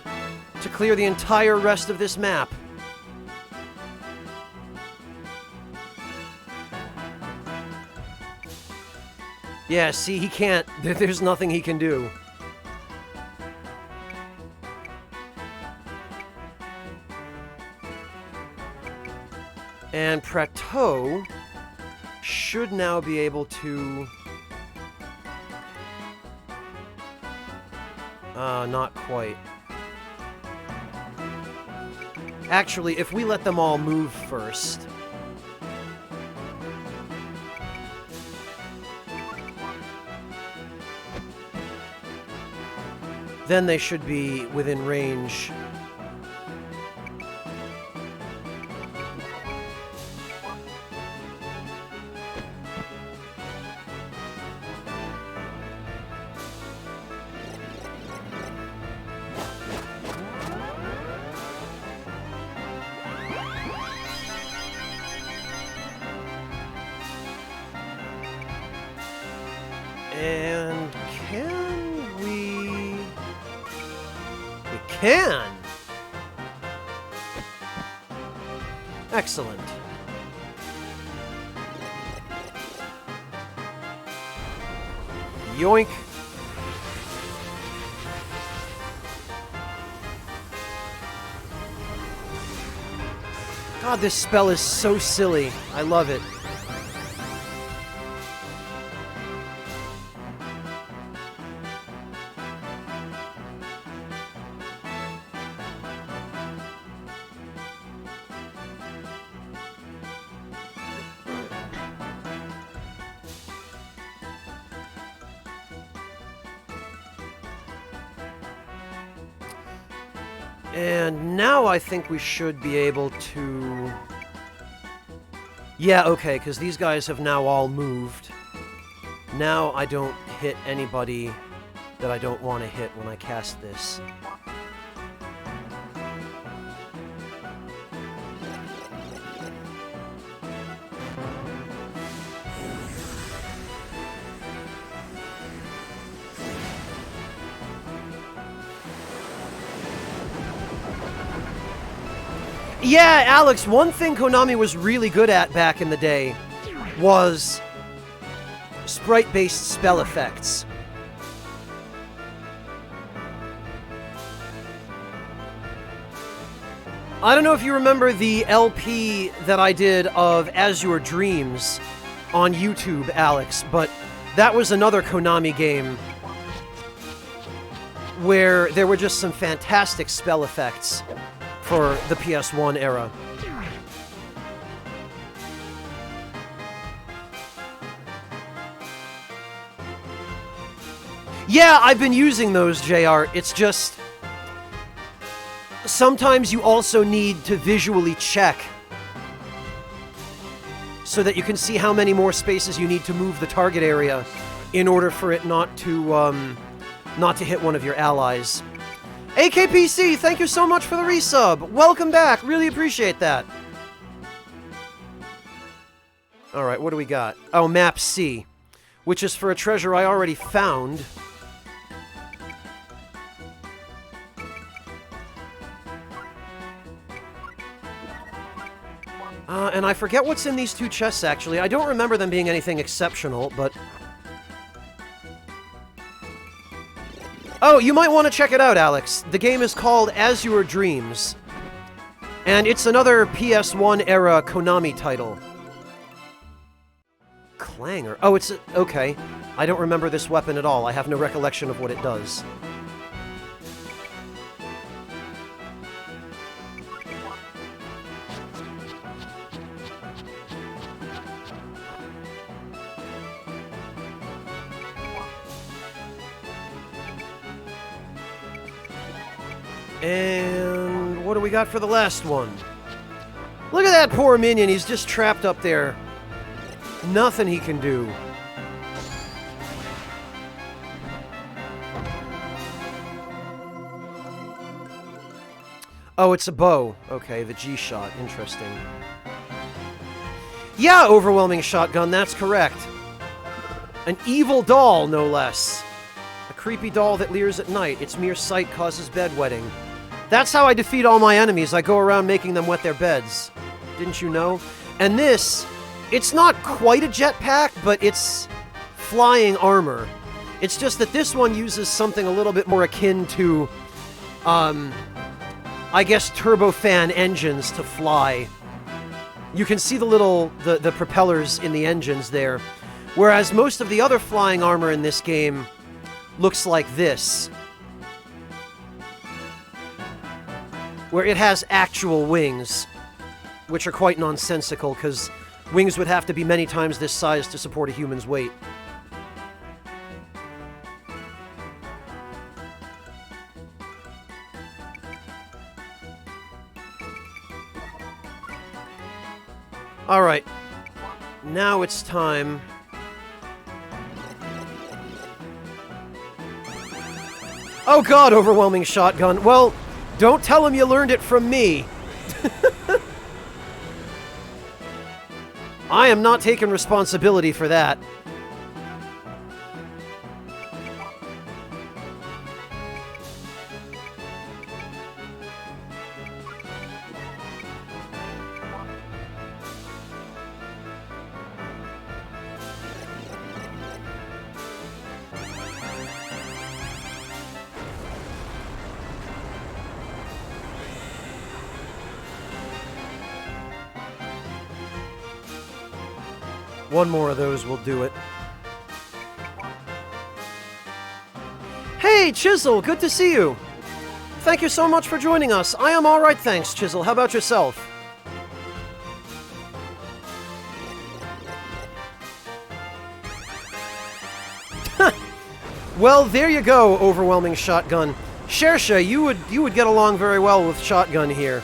to clear the entire rest of this map. Yeah, see, he can't. There's nothing he can do. And Prateau should now be able to... not quite. Actually, if we let them all move first... then they should be within range. And can we... We can! Excellent. Yoink. God, this spell is so silly. I love it. And now I think we should be able to... Yeah, okay, because these guys have now all moved. Now I don't hit anybody that I don't want to hit when I cast this. Yeah, Alex, one thing Konami was really good at back in the day was sprite-based spell effects. I don't know if you remember the LP that I did of As Your Dreams on YouTube, Alex, but that was another Konami game where there were just some fantastic spell effects for the PS1 era. Yeah, I've been using those, JR. It's just... sometimes you also need to visually check so that you can see how many more spaces you need to move the target area in order for it not to hit one of your allies. AKPC, thank you so much for the resub. Welcome back. Really appreciate that. All right, what do we got? Oh, map C, which is for a treasure I already found. And I forget what's in these 2 chests, actually. I don't remember them being anything exceptional, but... Oh, you might want to check it out, Alex. The game is called As Your Dreams. And it's another PS1 era Konami title. clanger. Oh, it's... okay. I don't remember this weapon at all. I have no recollection of what it does. And what do we got for the last one? Look at that poor minion. He's just trapped up there. Nothing he can do. Oh, it's a bow. Okay, the G-shot. Interesting. Yeah, overwhelming shotgun. That's correct. An evil doll, no less. A creepy doll that leers at night. Its mere sight causes bedwetting. That's how I defeat all my enemies. I go around making them wet their beds. Didn't you know? And this, it's not quite a jetpack, but it's flying armor. It's just that this one uses something a little bit more akin to, I guess, turbofan engines to fly. You can see the little, the propellers in the engines there. Whereas most of the other flying armor in this game looks like this, where it has actual wings, which are quite nonsensical, because wings would have to be many times this size to support a human's weight. Alright, now it's time. Oh god, overwhelming shotgun. Well, don't tell him you learned it from me. I am not taking responsibility for that. One more of those will do it. Hey, Chisel! Good to see you! Thank you so much for joining us. I am alright, thanks, Chisel. How about yourself? Well, there you go, overwhelming shotgun. Shersha, you would get along very well with shotgun here.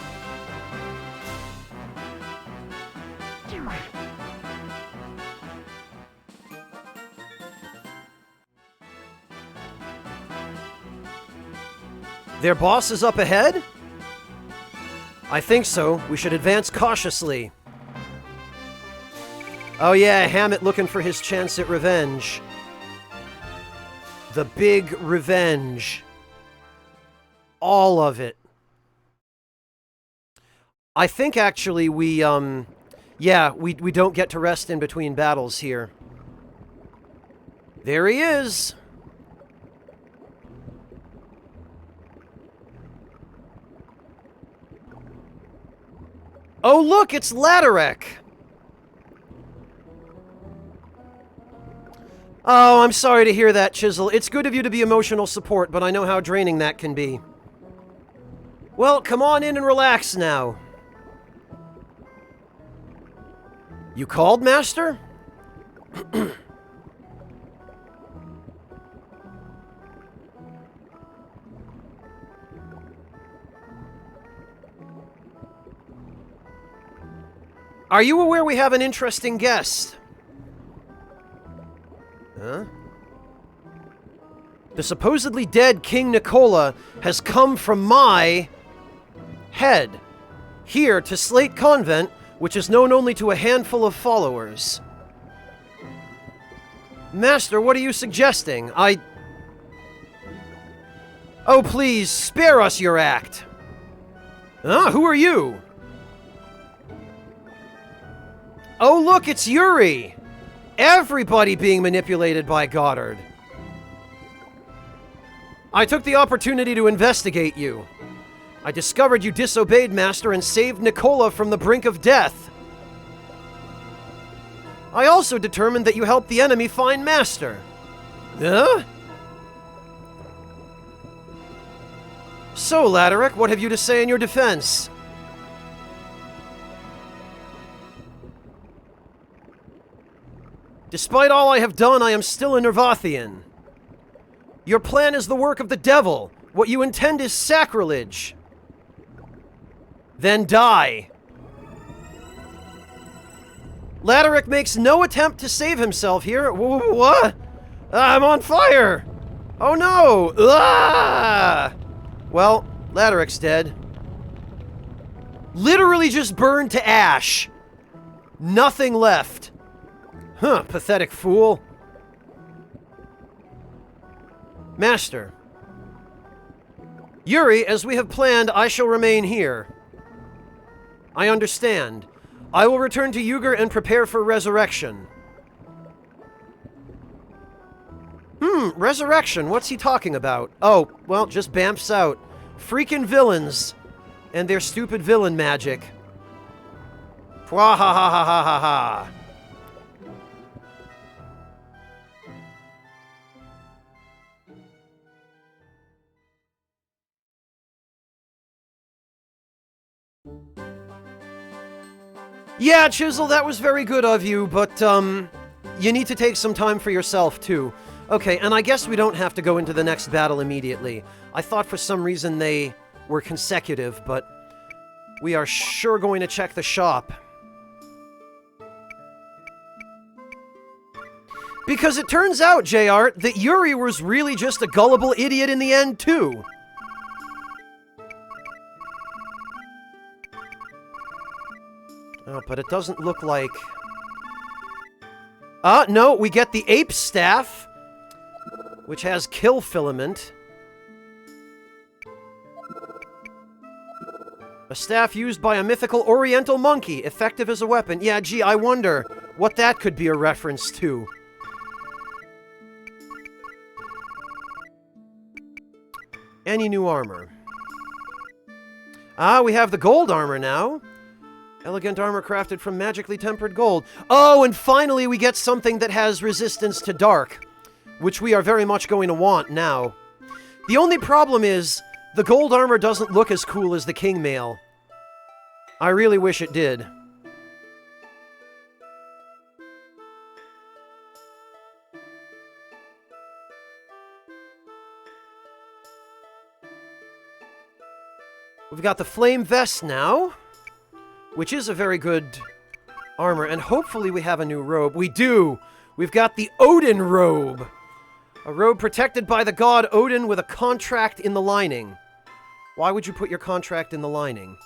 Their boss is up ahead? I think so. We should advance cautiously. Oh yeah, Hammett looking for his chance at revenge. The big revenge. All of it. I think actually we don't get to rest in between battles here. There he is. Oh, look, it's Latarek! Oh, I'm sorry to hear that, Chisel. It's good of you to be emotional support, but I know how draining that can be. Well, come on in and relax now. You called, Master? Are you aware we have an interesting guest? Huh? The supposedly dead King Nicola has come from my head here to Slate Convent, which is known only to a handful of followers. Master, what are you suggesting? Oh, please, spare us your act. Huh? Who are you? Oh, look, it's Yuri! Everybody being manipulated by Goddard. I took the opportunity to investigate you. I discovered you disobeyed Master and saved Nicola from the brink of death. I also determined that you helped the enemy find Master. Huh? So, Laderick, what have you to say in your defense? Despite all I have done, I am still a Nervathian. Your plan is the work of the devil. What you intend is sacrilege. Then die. Laderick makes no attempt to save himself here. What? I'm on fire! Oh no! Ah! Well, Laderick's dead. Literally just burned to ash. Nothing left. Huh, pathetic fool. Master. Yuri, as we have planned, I shall remain here. I understand. I will return to Yuger and prepare for resurrection. Resurrection, what's he talking about? Oh, well, just bamfs out. Freaking villains and their stupid villain magic. Pwa ha ha ha ha ha ha. Yeah, Chisel, that was very good of you, but, you need to take some time for yourself, too. Okay, and I guess we don't have to go into the next battle immediately. I thought for some reason they were consecutive, but we are sure going to check the shop. Because it turns out, JR, that Yuri was really just a gullible idiot in the end, too. Oh, but it doesn't look like... no, we get the Ape Staff, which has Kill Filament. A staff used by a mythical oriental monkey, effective as a weapon. Yeah, gee, I wonder what that could be a reference to. Any new armor? Ah, we have the gold armor now. Elegant armor crafted from magically tempered gold. Oh, and finally we get something that has resistance to dark, which we are very much going to want now. The only problem is, the gold armor doesn't look as cool as the King Mail. I really wish it did. We've got the Flame Vest now, which is a very good armor, and hopefully we have a new robe. We do! We've got the Odin robe! A robe protected by the god Odin with a contract in the lining. Why would you put your contract in the lining?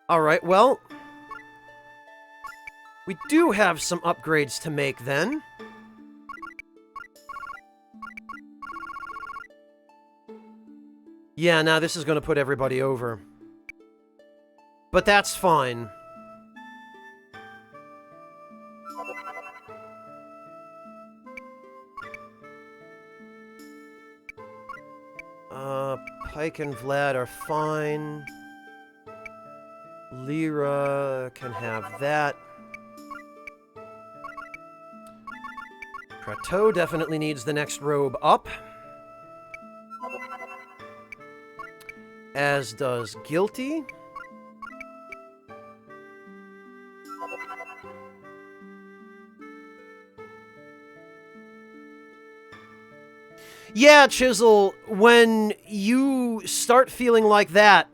Alright, well... we do have some upgrades to make, then. Yeah, now this is going to put everybody over. But that's fine. Pike and Vlad are fine. Lyra can have that. Prateau definitely needs the next robe up. As does Guilty. Yeah, Chisel, when you start feeling like that,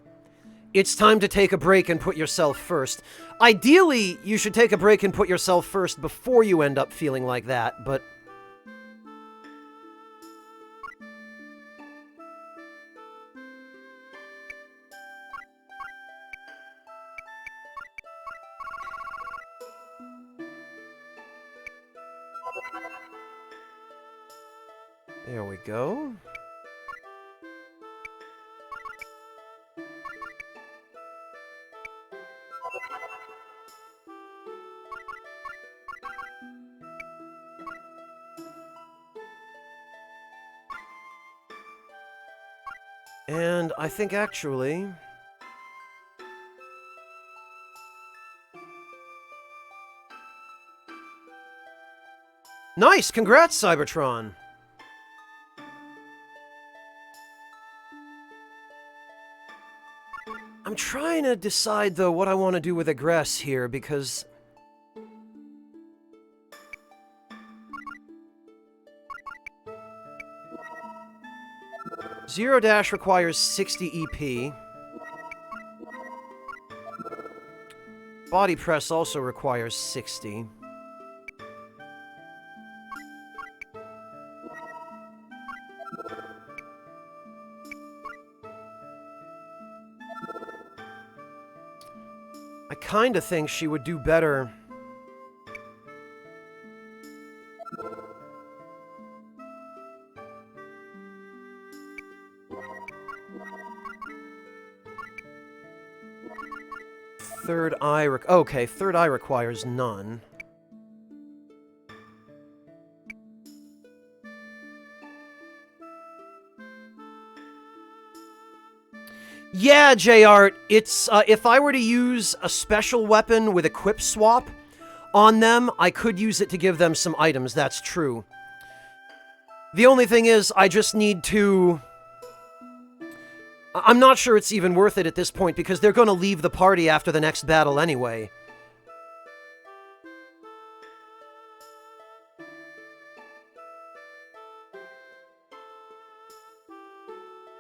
it's time to take a break and put yourself first. Ideally, you should take a break and put yourself first before you end up feeling like that, but... there we go. And I think actually... Nice! Congrats, Cybertron! I'm trying to decide, though, what I want to do with Egress here, because... Zero Dash requires 60 EP. Body Press also requires 60. I kinda think she would do better. Third Eye okay, Third Eye requires none. Yeah, JR, it's, if I were to use a special weapon with equip swap on them, I could use it to give them some items, that's true. The only thing is, I just need to... I'm not sure it's even worth it at this point, because they're gonna leave the party after the next battle anyway.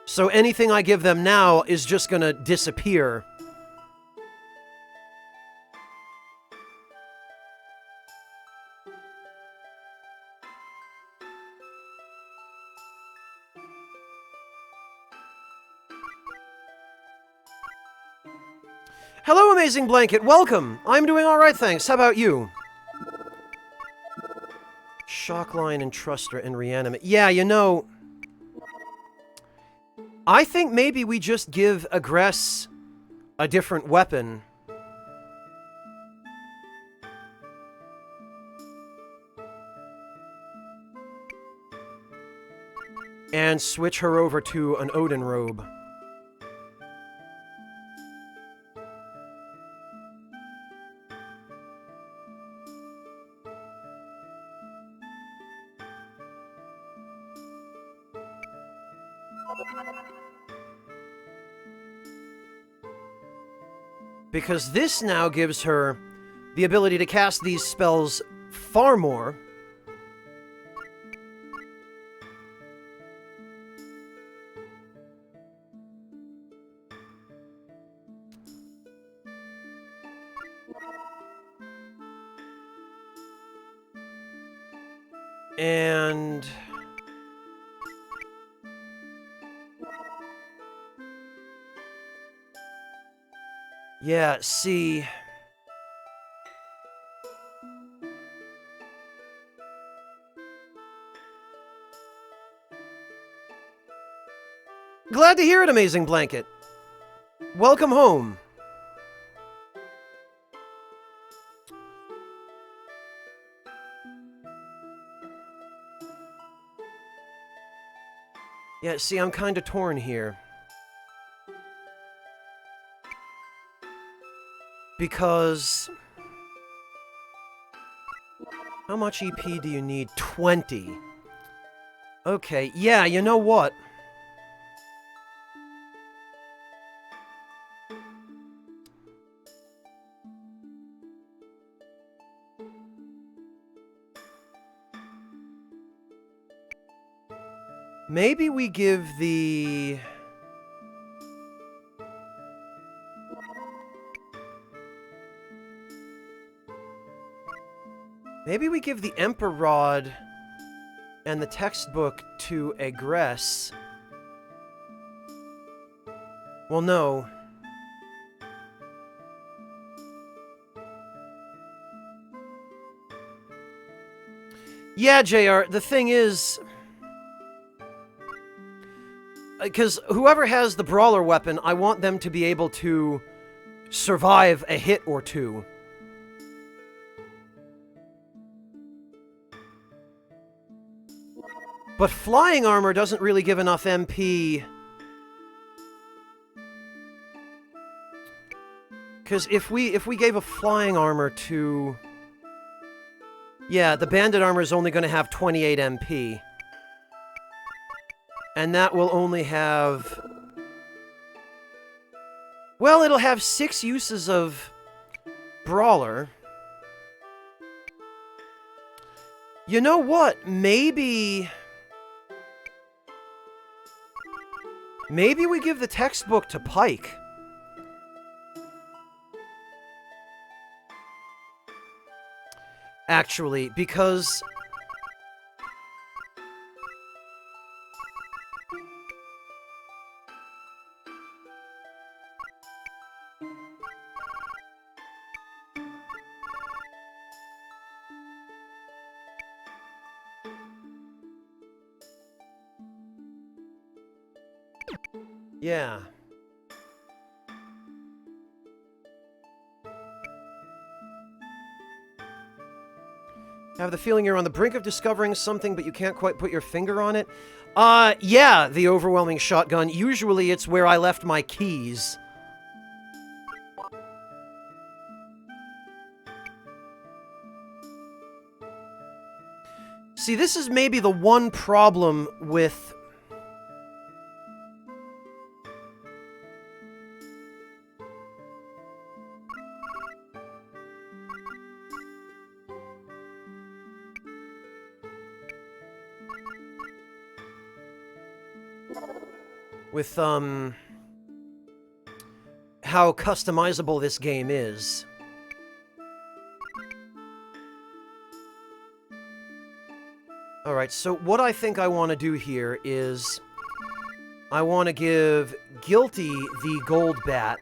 So anything I give them now is just gonna disappear. Hello, Amazing Blanket. Welcome. I'm doing all right, thanks. How about you? Shockline and Truster and Reanimate. Yeah, you know... I think maybe we just give Egress a different weapon. And switch her over to an Odin robe. Because this now gives her the ability to cast these spells far more. And... yeah, see... Glad to hear it, Amazing Blanket. Welcome home. Yeah, see, I'm kinda torn here. Because... how much EP do you need? 20. Okay, yeah, you know what? Maybe we give the... maybe we give the Emperor Rod and the textbook to Egress. Well, no. Yeah, JR, the thing is... because whoever has the brawler weapon, I want them to be able to survive a hit or two. But flying armor doesn't really give enough MP. Because if we gave a flying armor to... Yeah, the bandit armor is only going to have 28 MP. And that will only have... Well, it'll have 6 uses of Brawler. You know what? Maybe we give the textbook to Pike. Actually, because... Yeah. I have the feeling you're on the brink of discovering something, but you can't quite put your finger on it. Yeah, the overwhelming shotgun. Usually it's where I left my keys. See, this is maybe the one problem with... with, how customizable this game is. Alright, so what I think I want to do here is... I want to give Guilty the gold bat.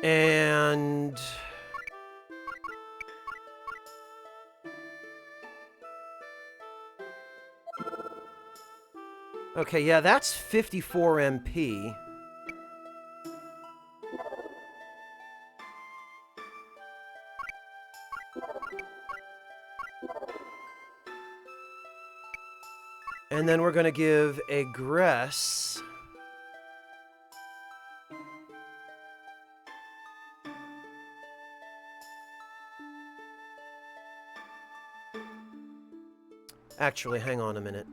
And... okay, yeah, that's 54 MP. And then we're going to give Egress... Actually, hang on a minute.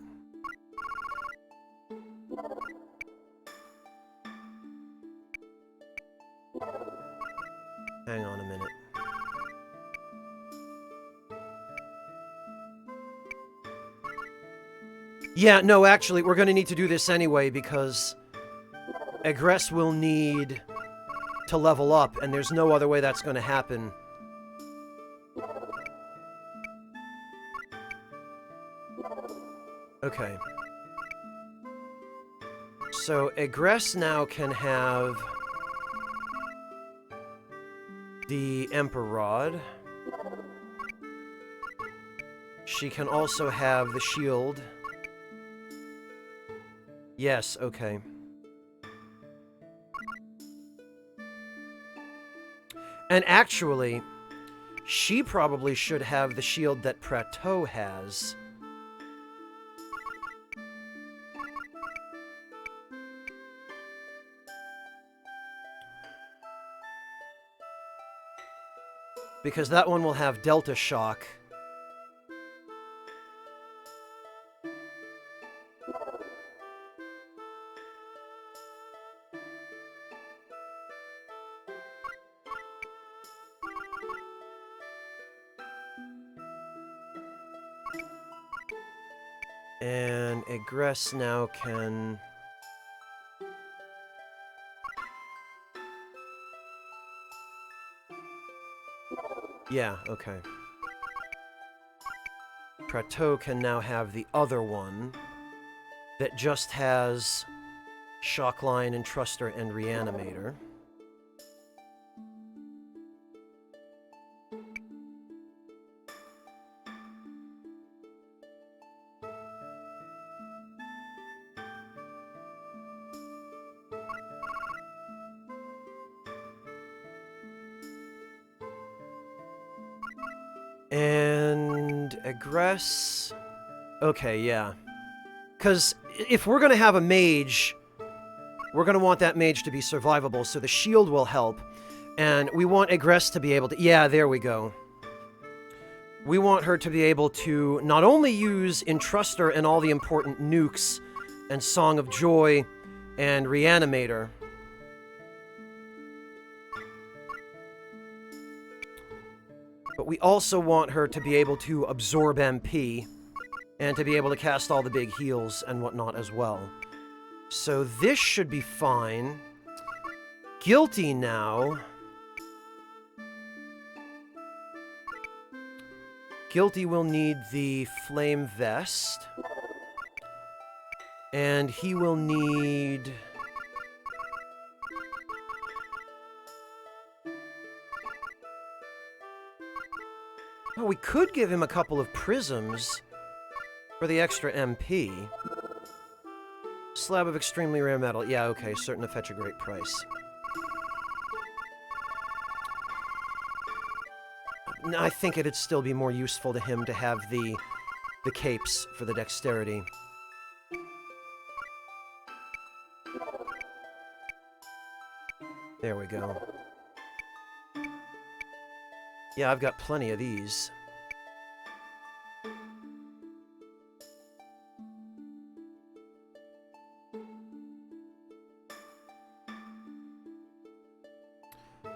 Hang on a minute. Yeah, no, actually, we're going to need to do this anyway, because Egress will need to level up, and there's no other way that's going to happen. Okay. So, Egress now can have the Emperor Rod. She can also have the shield. Yes, okay. And actually, she probably should have the shield that Prateau has. Because that one will have Delta Shock. And Egress now can... yeah, okay. Prateau can now have the other one that just has Shockline and Truster and Reanimator. And Egress... okay, yeah. Because if we're going to have a mage, we're going to want that mage to be survivable, so the shield will help. And we want Egress to be able to... Yeah, there we go. We want her to be able to not only use Entruster and all the important nukes and Song of Joy and Reanimator, but we also want her to be able to absorb MP and to be able to cast all the big heals and whatnot as well. So this should be fine. Guilty now. Guilty will need the Flame Vest. And he will need... Oh, we could give him a couple of prisms for the extra MP. Slab of extremely rare metal. Yeah, okay, certain to fetch a great price. I think it'd still be more useful to him to have the capes for the dexterity. There we go. Yeah, I've got plenty of these.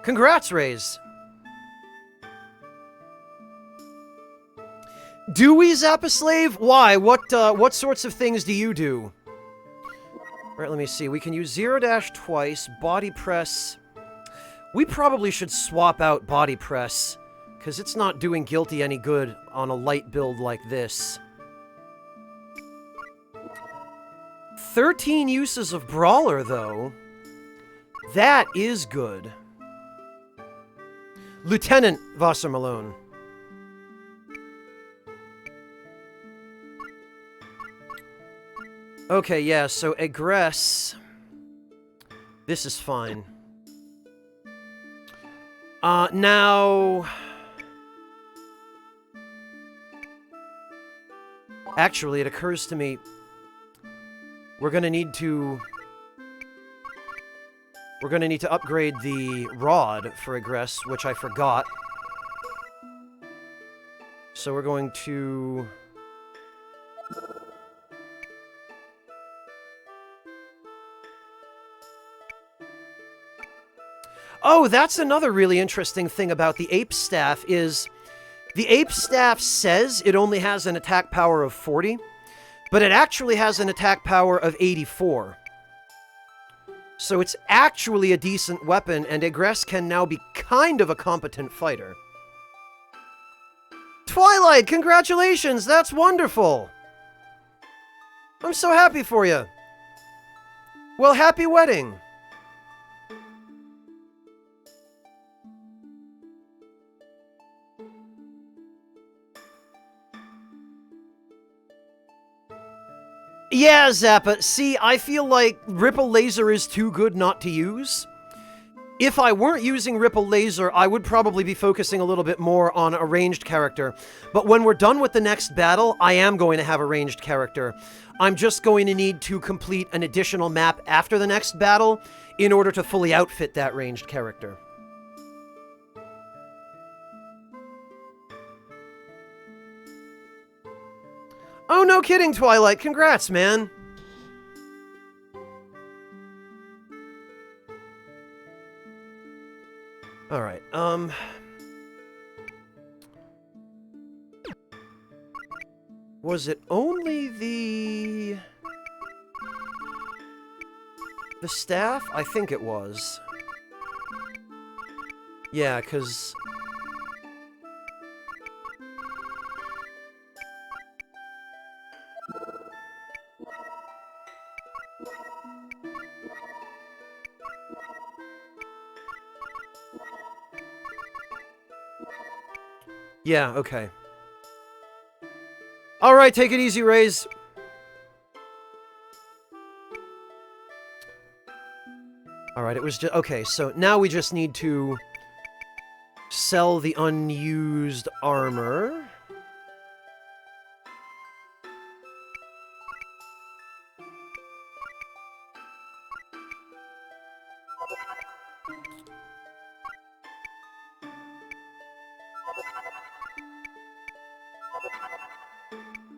Congrats, Raze! Do we zap a slave? Why? What sorts of things do you do? Alright, let me see. We can use Zero Dash twice, Body Press. We probably should swap out Body Press, because it's not doing Guilty any good on a light build like this. 13 uses of Brawler, though. That is good. Lieutenant Wassermalone. Okay, yeah, so Egress. This is fine. Now... Actually, it occurs to me... We're gonna need to upgrade the rod for Egress, which I forgot. So we're going to... Oh, that's another really interesting thing about the Ape Staff is... The Ape Staff says it only has an attack power of 40, but it actually has an attack power of 84. So it's actually a decent weapon, and Egress can now be kind of a competent fighter. Twilight, congratulations! That's wonderful! I'm so happy for you. Well, happy wedding! Yeah, Zappa. See, I feel like Ripple Laser is too good not to use. If I weren't using Ripple Laser, I would probably be focusing a little bit more on a ranged character. But when we're done with the next battle, I am going to have a ranged character. I'm just going to need to complete an additional map after the next battle in order to fully outfit that ranged character. Oh, no kidding, Twilight. Congrats, man. Alright, was it only the staff? I think it was. Yeah, 'cause... Yeah, okay. Alright, take it easy, Raze. Alright, it was just... Okay, so now we just need to sell the unused armor.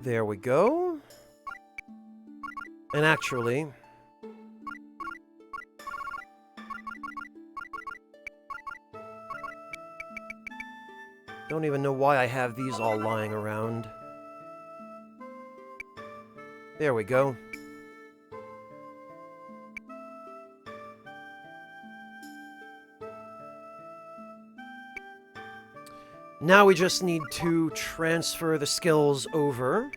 There we go. And actually... don't even know why I have these all lying around. There we go. Now we just need to transfer the skills over.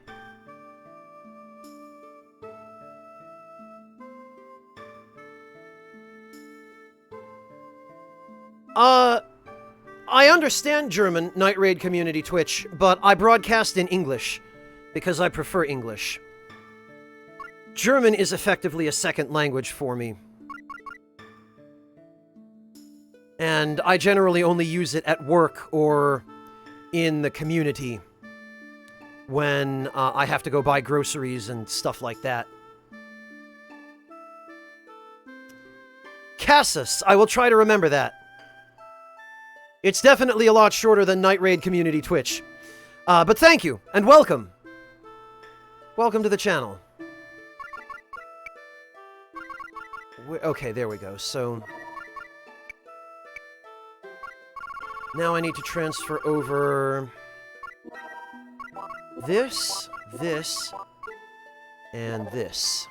I understand German, Night Raid Community Twitch, but I broadcast in English, because I prefer English. German is effectively a second language for me. And I generally only use it at work or in the community when I have to go buy groceries and stuff like that. Cassus, I will try to remember that. It's definitely a lot shorter than Night Raid Community Twitch. But thank you, and welcome. Welcome to the channel. Okay, there we go. So... now I need to transfer over... this, this, and this.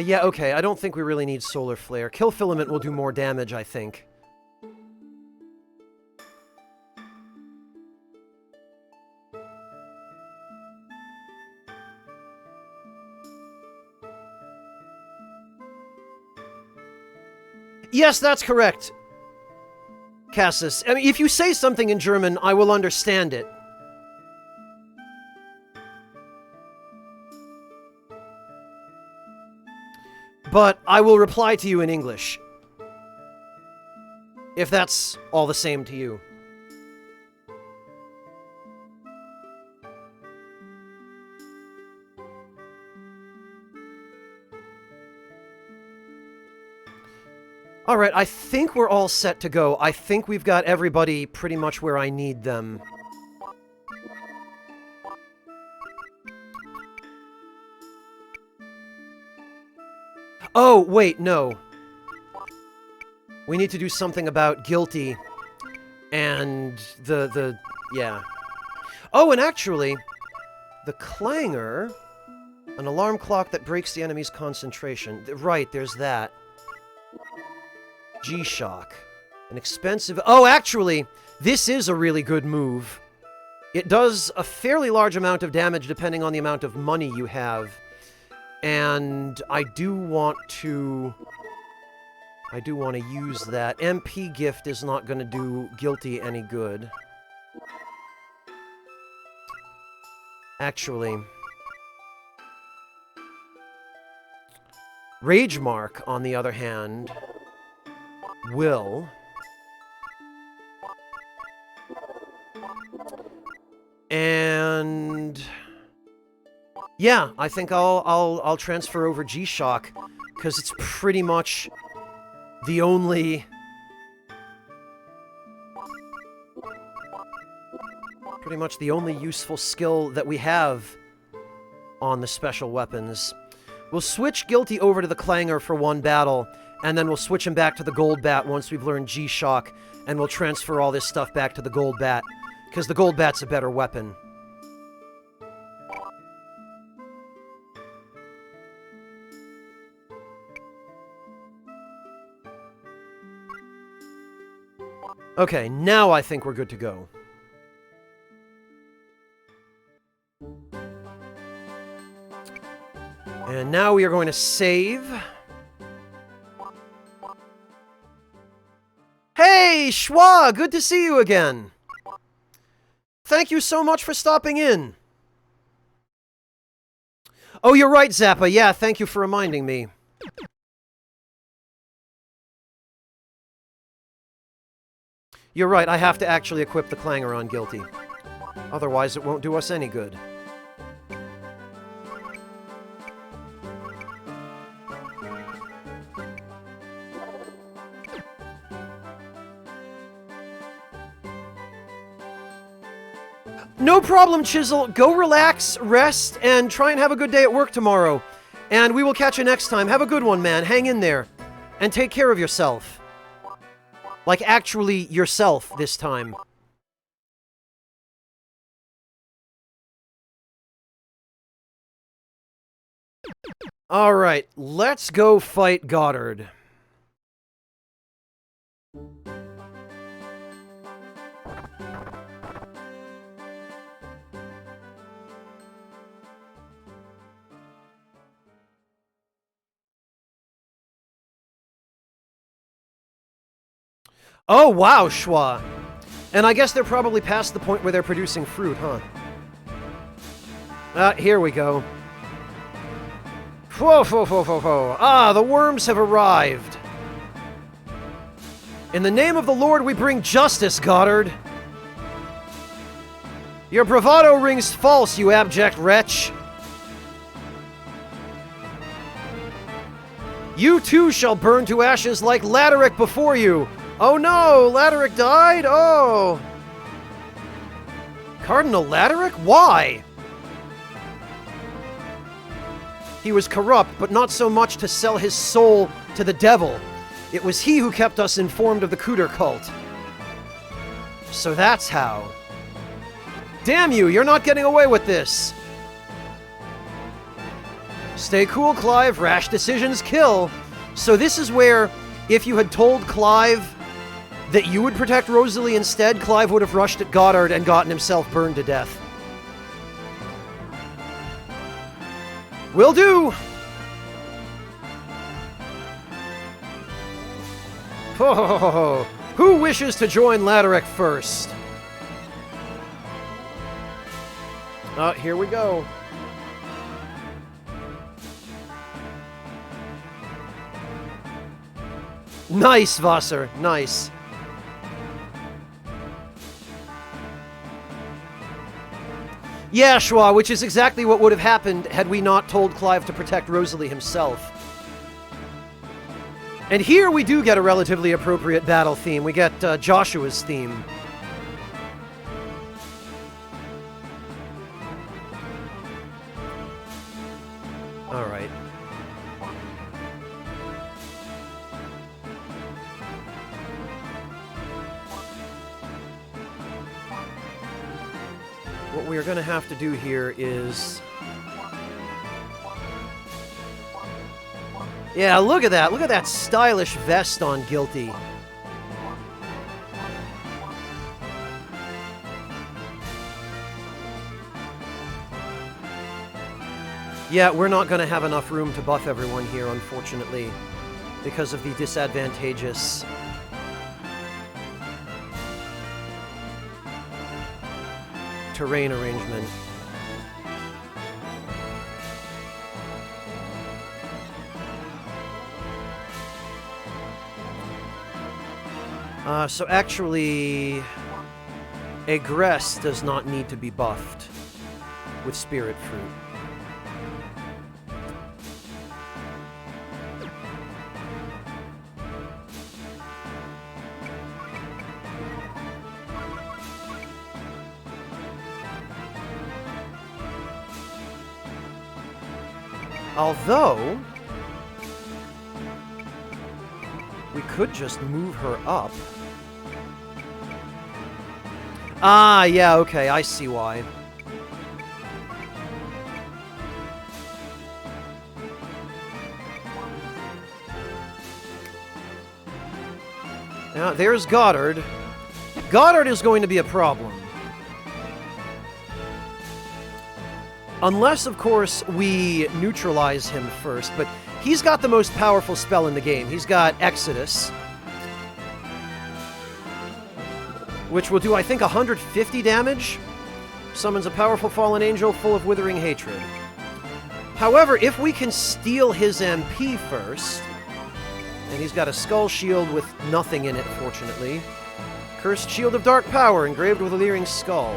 Yeah, okay, I don't think we really need Solar Flare. Kill Filament will do more damage, I think. Yes, that's correct, Cassus. I mean, if you say something in German, I will understand it. But I will reply to you in English. If that's all the same to you. Alright, I think we're all set to go. I think we've got everybody pretty much where I need them. Oh, wait, no. We need to do something about Guilty and yeah. Oh, and actually, the Clangor, an alarm clock that breaks the enemy's concentration. Right, there's that. G-Shock. An expensive... oh, actually, this is a really good move. It does a fairly large amount of damage depending on the amount of money you have. And I do want to use that. MP Gift is not going to do Guilty any good. Actually, Rage Mark, on the other hand, will... and... yeah, I think I'll transfer over G-Shock, because it's pretty much the only... useful skill that we have on the special weapons. We'll switch Guilty over to the Clangor for one battle, and then we'll switch him back to the Gold Bat once we've learned G-Shock, and we'll transfer all this stuff back to the Gold Bat, because the Gold Bat's a better weapon. Okay, now I think we're good to go. And now we are going to save. Hey, Schwa! Good to see you again! Thank you so much for stopping in! Oh, you're right, Zappa. Yeah, thank you for reminding me. You're right, I have to actually equip the clanger on Guilty. Otherwise, it won't do us any good. No problem, Chisel. Go relax, rest, and try and have a good day at work tomorrow. And we will catch you next time. Have a good one, man. Hang in there. And take care of yourself. Like, actually, yourself this time. Alright, let's go fight Goddard. Oh, wow, Schwa. And I guess they're probably past the point where they're producing fruit, huh? Here we go. Whoa, whoa, whoa, whoa, whoa. Ah, the worms have arrived. In the name of the Lord, we bring justice, Goddard. Your bravado rings false, you abject wretch. You too shall burn to ashes like Laderick before you. Oh no, Laderick died? Oh. Cardinal Laderick? Why? He was corrupt, but not so much to sell his soul to the devil. It was he who kept us informed of the Cooter cult. So that's how. Damn you, you're not getting away with this. Stay cool, Clive. Rash decisions kill. So this is where, if you had told Clive that you would protect Rosalie instead, Clive would have rushed at Goddard and gotten himself burned to death. Will do! Oh, who wishes to join Laderick first? Here we go. Nice, Vasser. Nice. Yeah, Schwa, which is exactly what would have happened had we not told Clive to protect Rosalie himself. And here we do get a relatively appropriate battle theme. We get Joshua's theme. Alright. What we're going to have to do here is... Yeah, look at that. Look at that stylish vest on Guilty. Yeah, we're not going to have enough room to buff everyone here, unfortunately, because of the disadvantageous... terrain arrangement. So actually, Egress does not need to be buffed with Spirit Fruit. Although, we could just move her up. Ah, yeah, okay, I see why. Now, there's Goddard. Goddard is going to be a problem. Unless, of course, we neutralize him first, but he's got the most powerful spell in the game. He's got Exodus, which will do, I think, 150 damage. Summons a powerful fallen angel full of withering hatred. However, if we can steal his MP first, and he's got a skull shield with nothing in it, fortunately. Cursed Shield of Dark Power, engraved with a leering skull.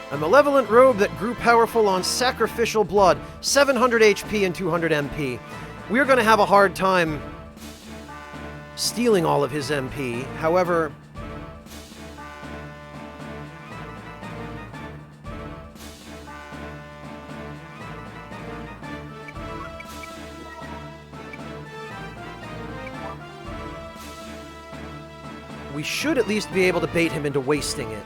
A malevolent robe that grew powerful on sacrificial blood. 700 HP and 200 MP. We're going to have a hard time stealing all of his MP. However... we should at least be able to bait him into wasting it.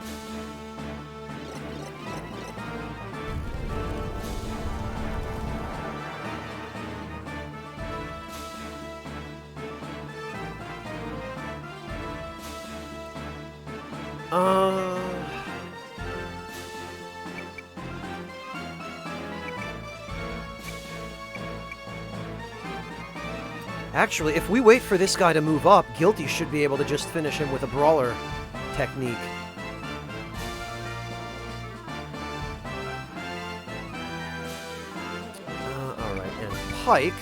Actually, if we wait for this guy to move up, Guilty should be able to just finish him with a brawler technique. Alright, and Pike.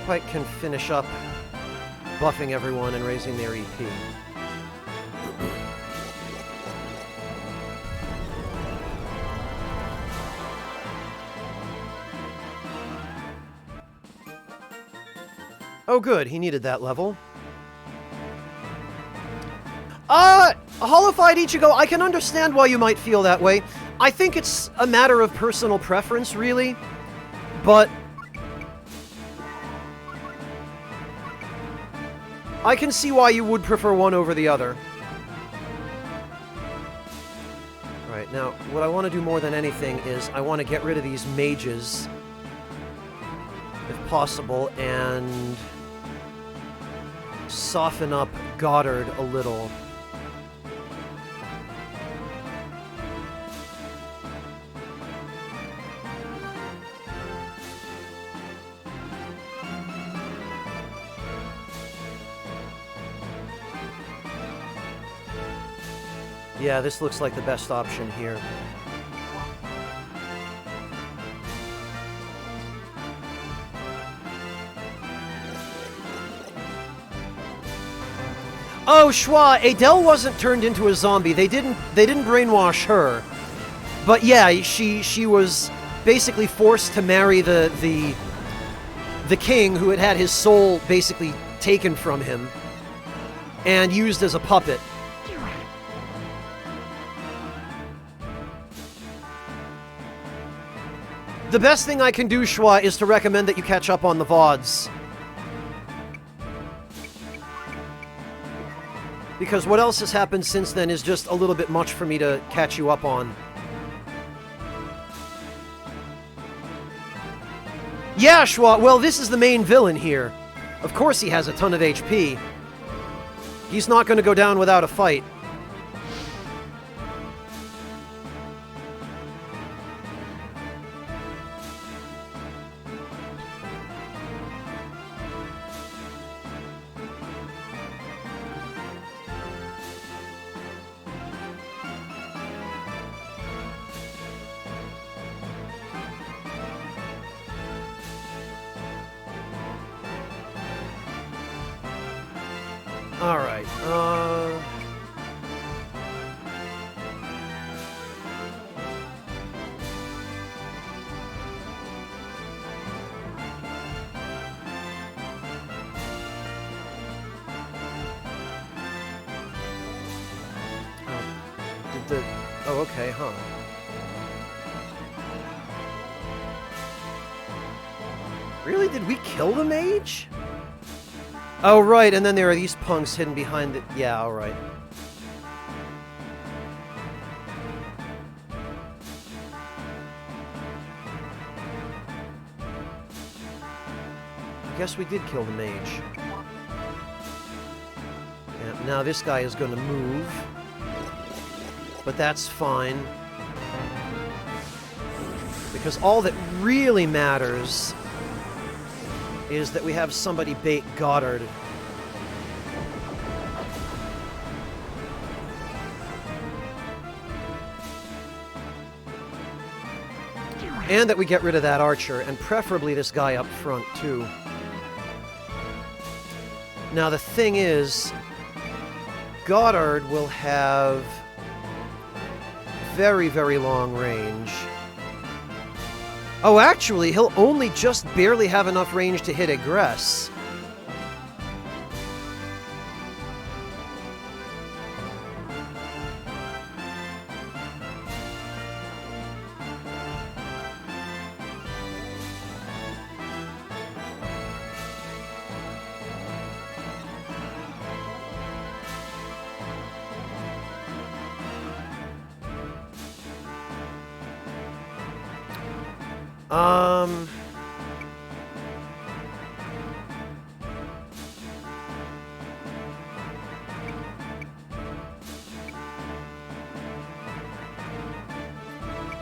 Pike can finish up buffing everyone and raising their EP. Oh good, he needed that level. Hollowified Ichigo, I can understand why you might feel that way. I think it's a matter of personal preference, really. But... I can see why you would prefer one over the other. Alright, now, what I want to do more than anything is I want to get rid of these mages, if possible, and soften up Goddard a little. Yeah, this looks like the best option here. Oh, Schwa, Adele wasn't turned into a zombie. They didn't brainwash her. But yeah, she was basically forced to marry the king who had his soul basically taken from him and used as a puppet. The best thing I can do, Schwa, is to recommend that you catch up on the VODs. Because what else has happened since then is just a little bit much for me to catch you up on. Yeah, Schwa, well, this is the main villain here. Of course he has a ton of HP. He's not going to go down without a fight. Alright, oh, okay, huh. Really? Did we kill the mage? Oh, right, and then there are these punks hidden behind it. Yeah, alright. I guess we did kill the mage. Yeah, now this guy is going to move. But that's fine. Because all that really matters is that we have somebody bait Goddard. And that we get rid of that archer, and preferably this guy up front, too. Now, the thing is, Goddard will have very, very long range. Oh, actually, he'll only just barely have enough range to hit Egress.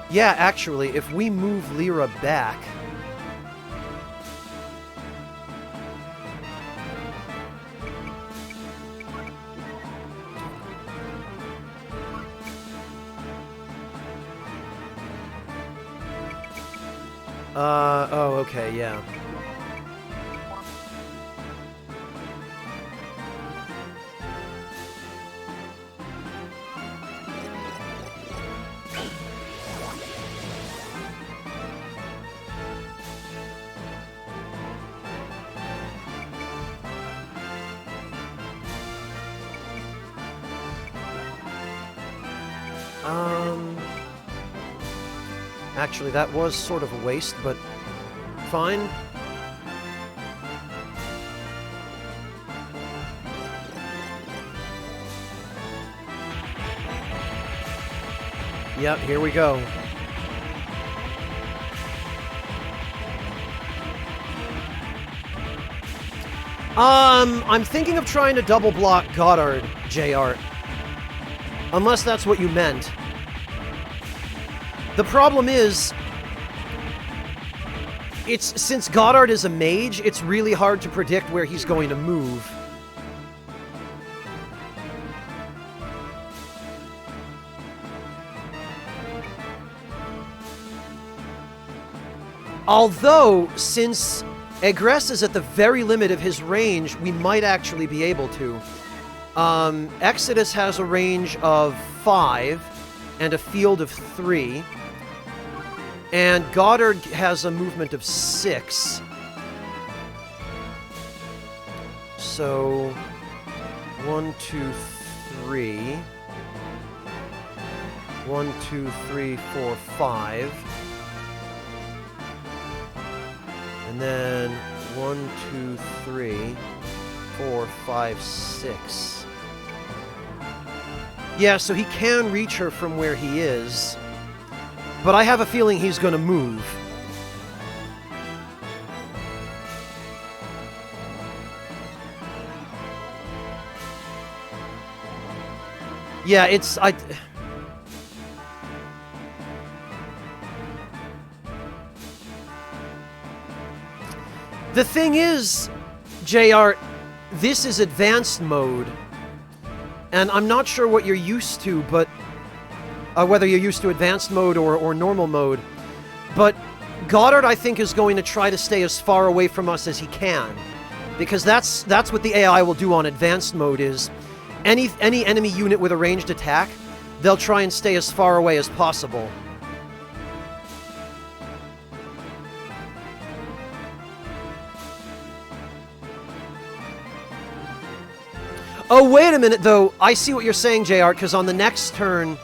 Yeah, actually, if we move Lyra back... oh, okay, yeah. Actually, that was sort of a waste, but fine. Yep, here we go. I'm thinking of trying to double block Goddard, JR. Unless that's what you meant. The problem is, since Goddard is a mage, it's really hard to predict where he's going to move. Although, since Egress is at the very limit of his range, we might actually be able to. Exodus has a range of 5 and a field of 3. And Goddard has a movement of 6. So, 1, 2, 3. 1, 2, 3, 4, 5. And then 1, 2, 3, 4, 5, 6. Yeah, so he can reach her from where he is. But I have a feeling he's going to move. Yeah, The thing is, JR, this is advanced mode. And I'm not sure what you're used to, but... whether you're used to advanced mode or normal mode. But Goddard, I think, is going to try to stay as far away from us as he can. Because that's what the AI will do on advanced mode is, any enemy unit with a ranged attack, they'll try and stay as far away as possible. Oh, wait a minute, though. I see what you're saying, JR, because on the next turn...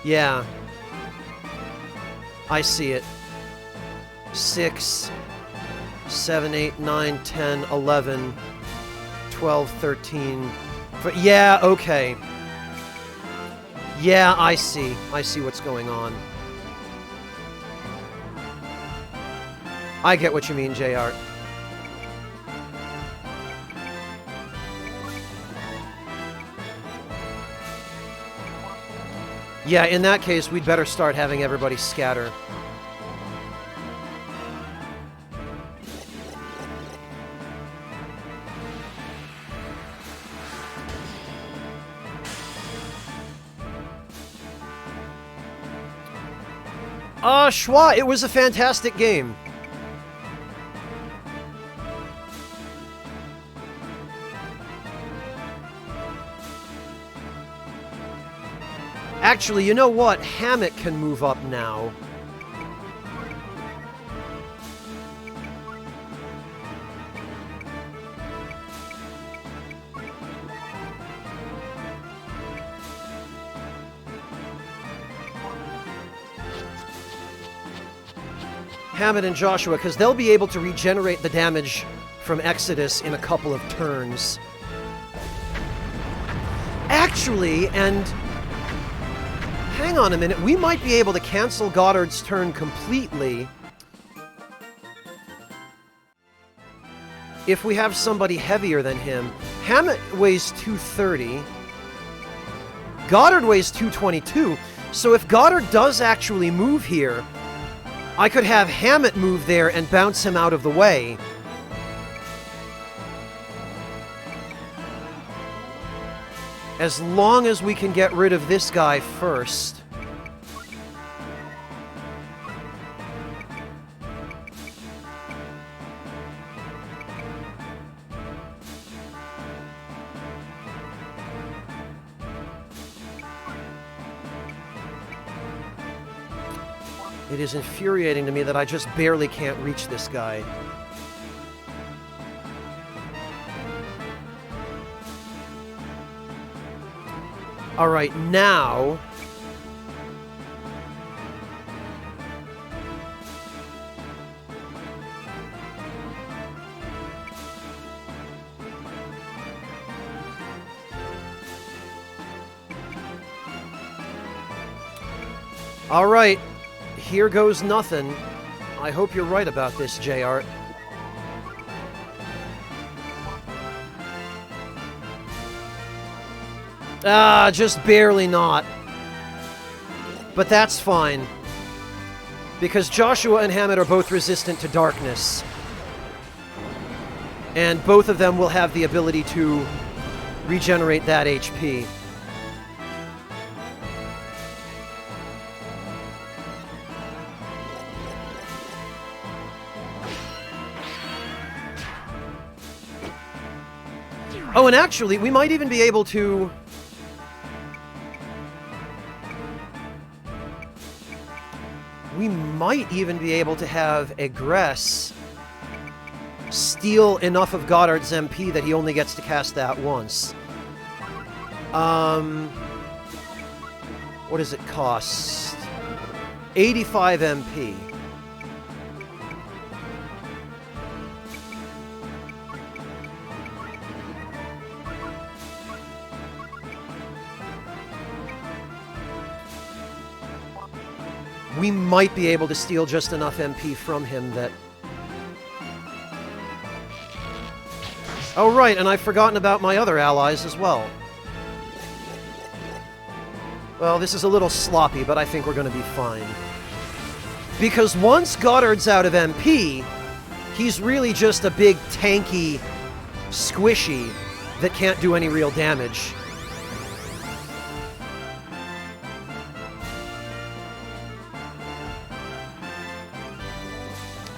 Yeah. I see it. 6, 7, 8, 9, 10, 11, 12, 13... Yeah, okay. Yeah, I see. I see what's going on. I get what you mean, JR. Yeah, in that case, we'd better start having everybody scatter. Schwa, it was a fantastic game. Actually, you know what? Hammett can move up now. Hammett and Joshua, because they'll be able to regenerate the damage from Exodus in a couple of turns. Actually, and hang on a minute, we might be able to cancel Goddard's turn completely if we have somebody heavier than him. Hammett weighs 230. Goddard weighs 222. So if Goddard does actually move here, I could have Hammett move there and bounce him out of the way. As long as we can get rid of this guy first. It is infuriating to me that I just barely can't reach this guy. All right, now... All right. Here goes nothing. I hope you're right about this, JR. Just barely not. But that's fine. Because Joshua and Hammett are both resistant to darkness. And both of them will have the ability to regenerate that HP. Oh, and actually, we might even be able to... We might even be able to have Egress steal enough of Goddard's MP that he only gets to cast that once. What does it cost? 85 MP. We might be able to steal just enough MP from him that... Oh, right, and I've forgotten about my other allies as well. Well, this is a little sloppy, but I think we're going to be fine. Because once Goddard's out of MP, he's really just a big, tanky squishy that can't do any real damage.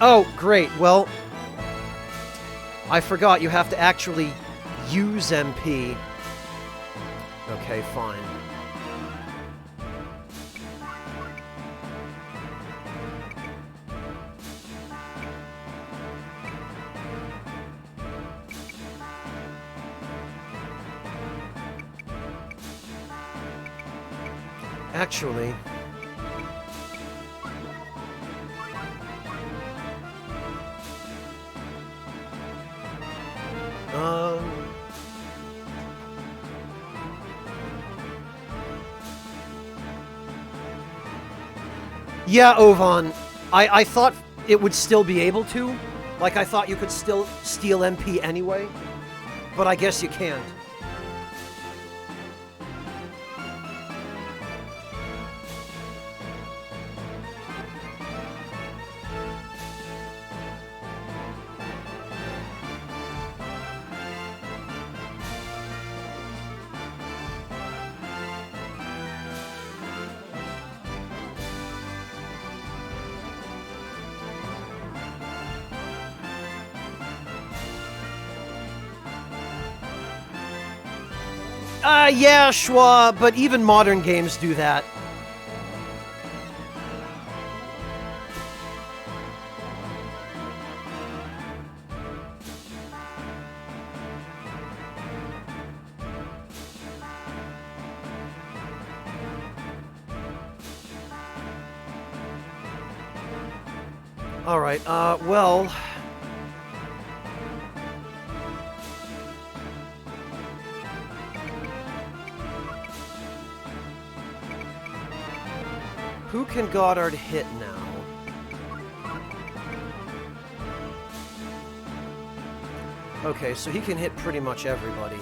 Oh, great. Well, I forgot you have to actually use MP. Okay, fine. Actually... Yeah, Ovan. I thought it would still be able to. Like, I thought you could still steal MP anyway. But I guess you can't. Yeah, Schwa, but even modern games do that. Alright, well... Who can Goddard hit now? Okay, so he can hit pretty much everybody.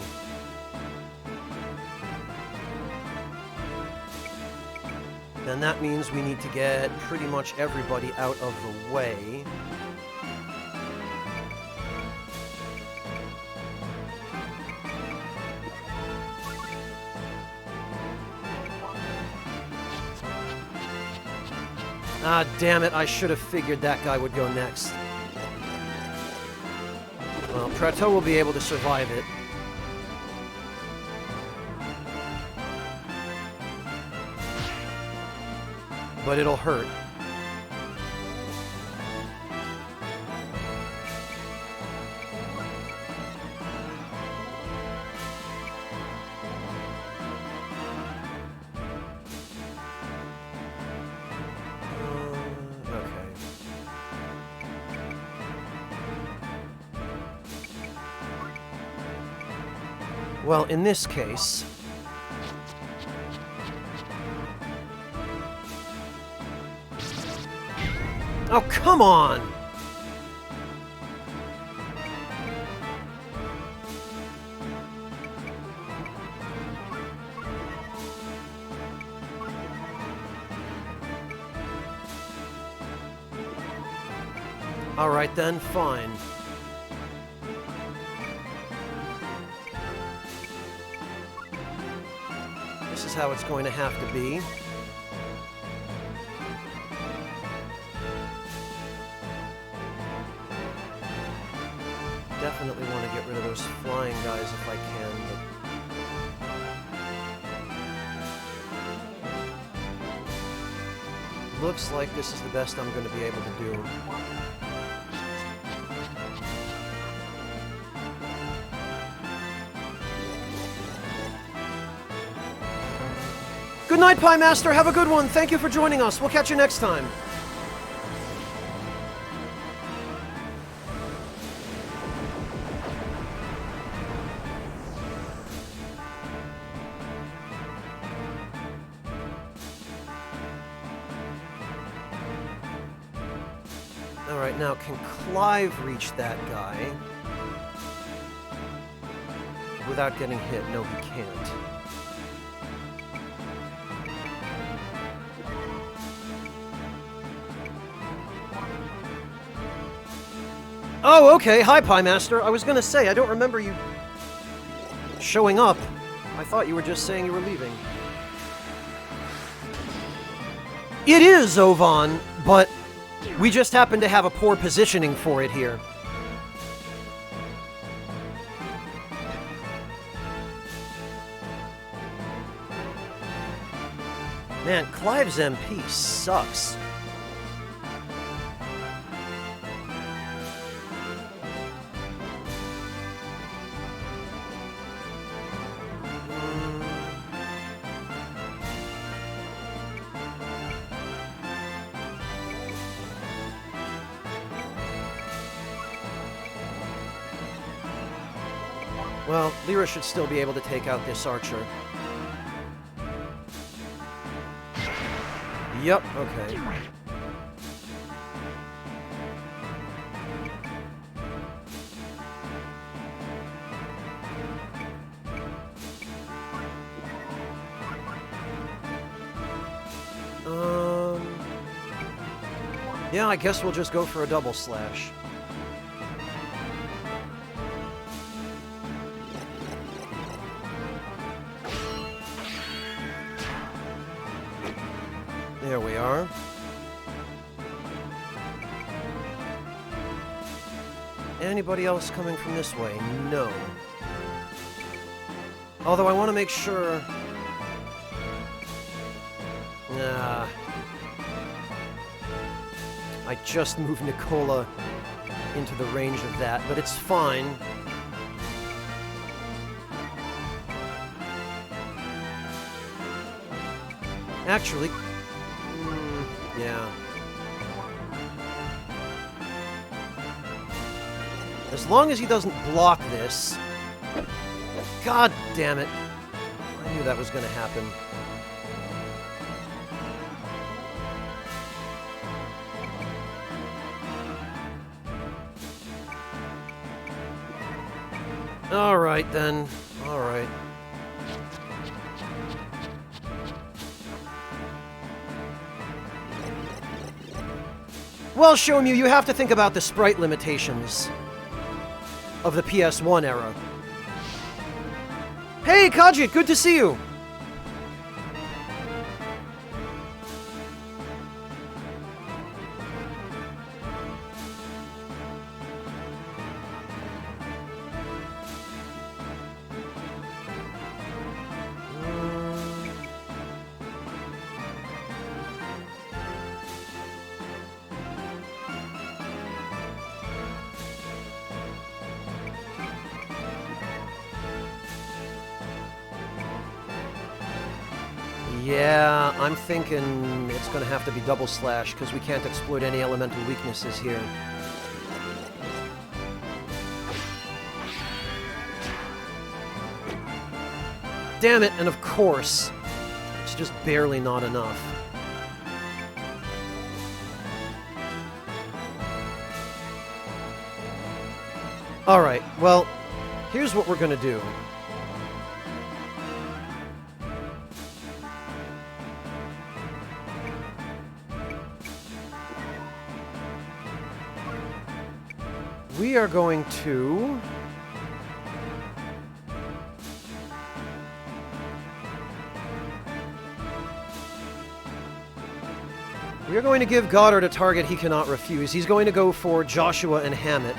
Then that means we need to get pretty much everybody out of the way. Ah, damn it, I should have figured that guy would go next. Well, Prato will be able to survive it. But it'll hurt. Well, in this case... Oh, come on! All right then, fine. This is how it's going to have to be. Definitely want to get rid of those flying guys if I can, but... Looks like this is the best I'm going to be able to do. Good night, Pie Master. Have a good one. Thank you for joining us. We'll catch you next time. Alright, now can Clive reach that guy without getting hit? No, he can't. Oh, okay. Hi, Pie Master. I was gonna say, I don't remember you showing up. I thought you were just saying you were leaving. It is, Ovan, but we just happen to have a poor positioning for it here. Man, Clive's MP sucks. Well, Lyra should still be able to take out this archer. Yep, okay. Yeah, I guess we'll just go for a double slash. There we are. Anybody else coming from this way? No. Although I want to make sure... Nah. I just moved Nicola into the range of that, but it's fine. Actually... yeah. As long as he doesn't block this... God damn it. I knew that was going to happen. Alright then. Alright. Well, Shomu, you have to think about the sprite limitations of the PS1 era. Hey, Kajit, good to see you! Yeah, I'm thinking it's going to have to be double slash, because we can't exploit any elemental weaknesses here. Damn it, and of course, it's just barely not enough. Alright, well, here's what we're going to do. We are going to... We are going to give Goddard a target he cannot refuse. He's going to go for Joshua and Hammett.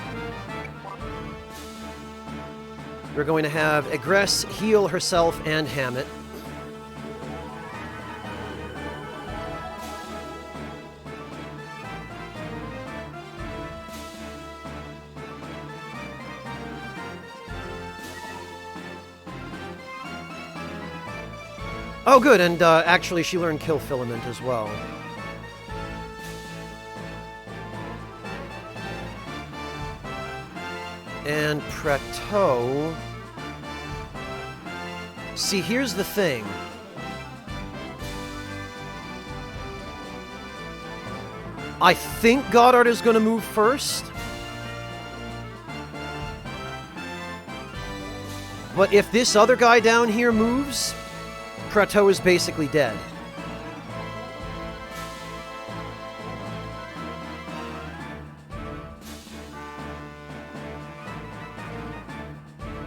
We're going to have Egress heal herself and Hammett. Oh, good, and actually she learned Kill Filament as well. And Preto... See, here's the thing. I think Goddard is going to move first. But if this other guy down here moves... Preto is basically dead.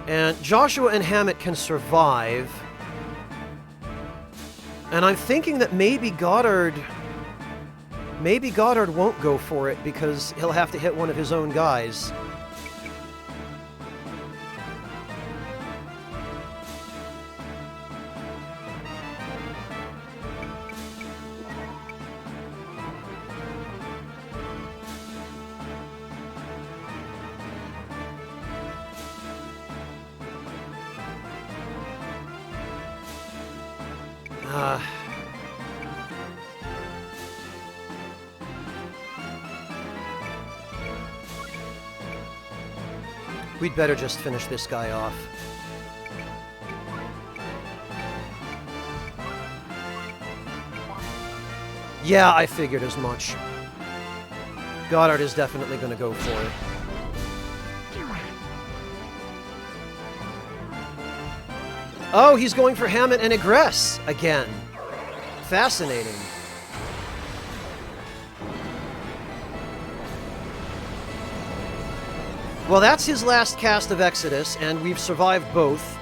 And Joshua and Hammett can survive. And I'm thinking that maybe Goddard won't go for it because he'll have to hit one of his own guys. We'd better just finish this guy off. Yeah, I figured as much. Goddard is definitely going to go for it. Oh, he's going for Hammett and Egress again. Fascinating. Well, that's his last cast of Exodus, and we've survived both.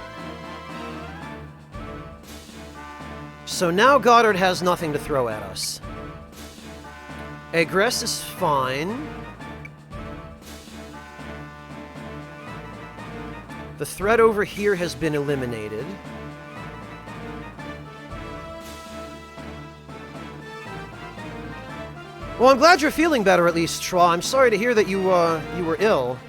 So now Goddard has nothing to throw at us. Egress is fine. The threat over here has been eliminated. Well, I'm glad you're feeling better, at least, Schwa. I'm sorry to hear that you were ill.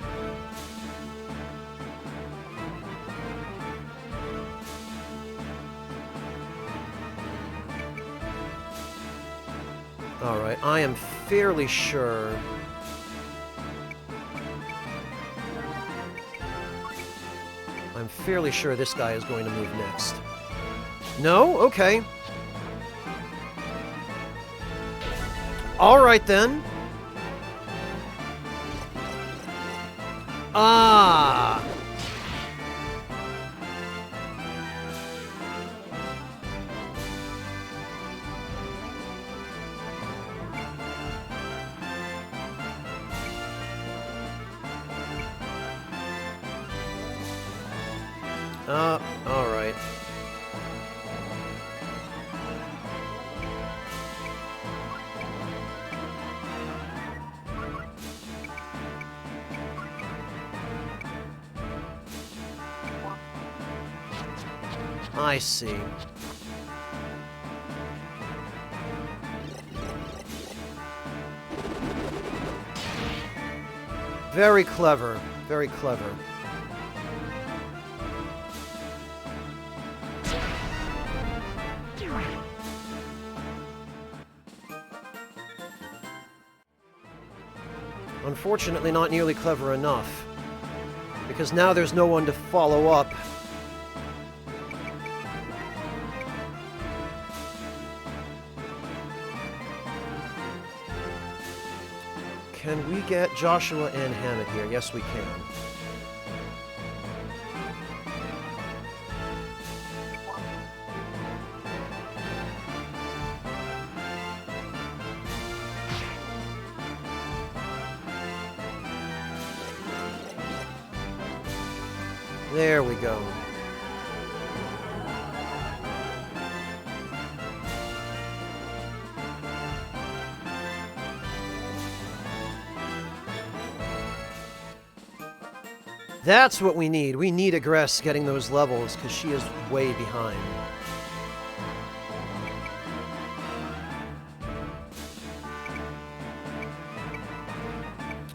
Alright, I am fairly sure... I'm fairly sure this guy is going to move next. No? Okay. Alright then. Ah! Alright. I see. Very clever. Very clever. Unfortunately, not nearly clever enough. Because now there's no one to follow up. Can we get Joshua and Hammett here? Yes, we can. There we go. That's what we need. We need Agress getting those levels, because she is way behind.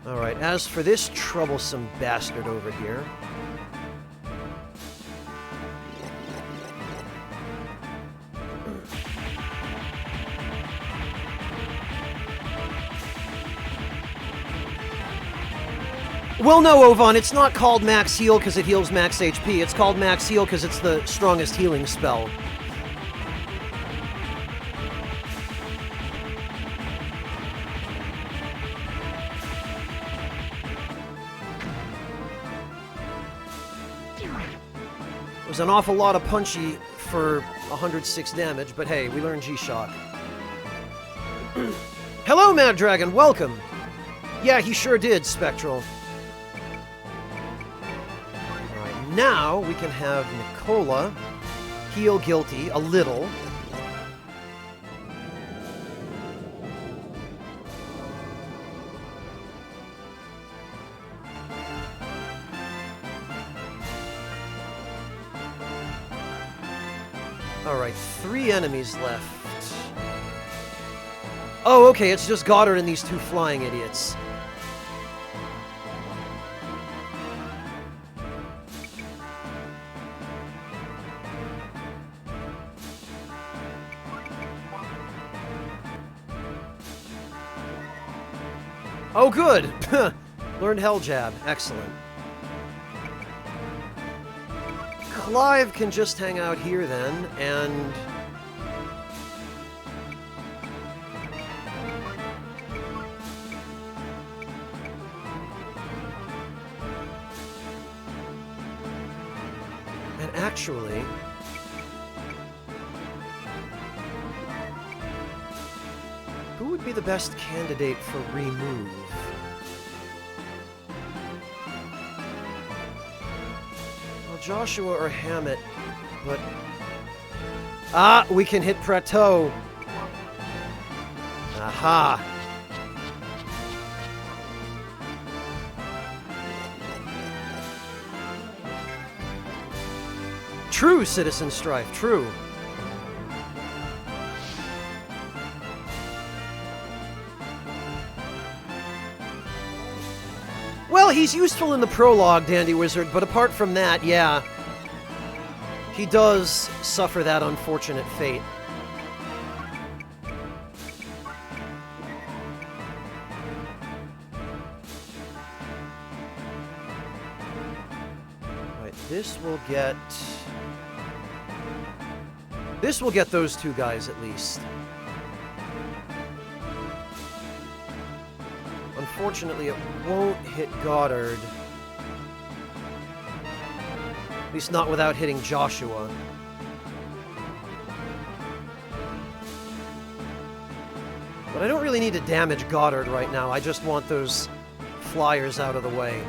Alright, as for this troublesome bastard over here... Well, no, Ovan, it's not called Max Heal because it heals max HP. It's called Max Heal because it's the strongest healing spell. It was an awful lot of punchy for 106 damage, but hey, we learned G-Shock. Hello, Mad Dragon, welcome! Yeah, he sure did, Spectral. Now we can have Nicola heal Guilty a little. Alright, 3 enemies left. Oh, okay, it's just Goddard and these 2 flying idiots. Oh, good! Learned Hell Jab. Excellent. Clive can just hang out here then, and... And actually... who would be the best candidate for remove? Well, Joshua or Hammett, but... Ah, we can hit Prateau. Aha. True, Citizen Strife, true. Well, he's useful in the prologue, Dandy Wizard, but apart from that, yeah. He does suffer that unfortunate fate. Right, this will get those two guys at least. Unfortunately, it won't hit Goddard. At least not without hitting Joshua. But I don't really need to damage Goddard right now. I just want those flyers out of the way.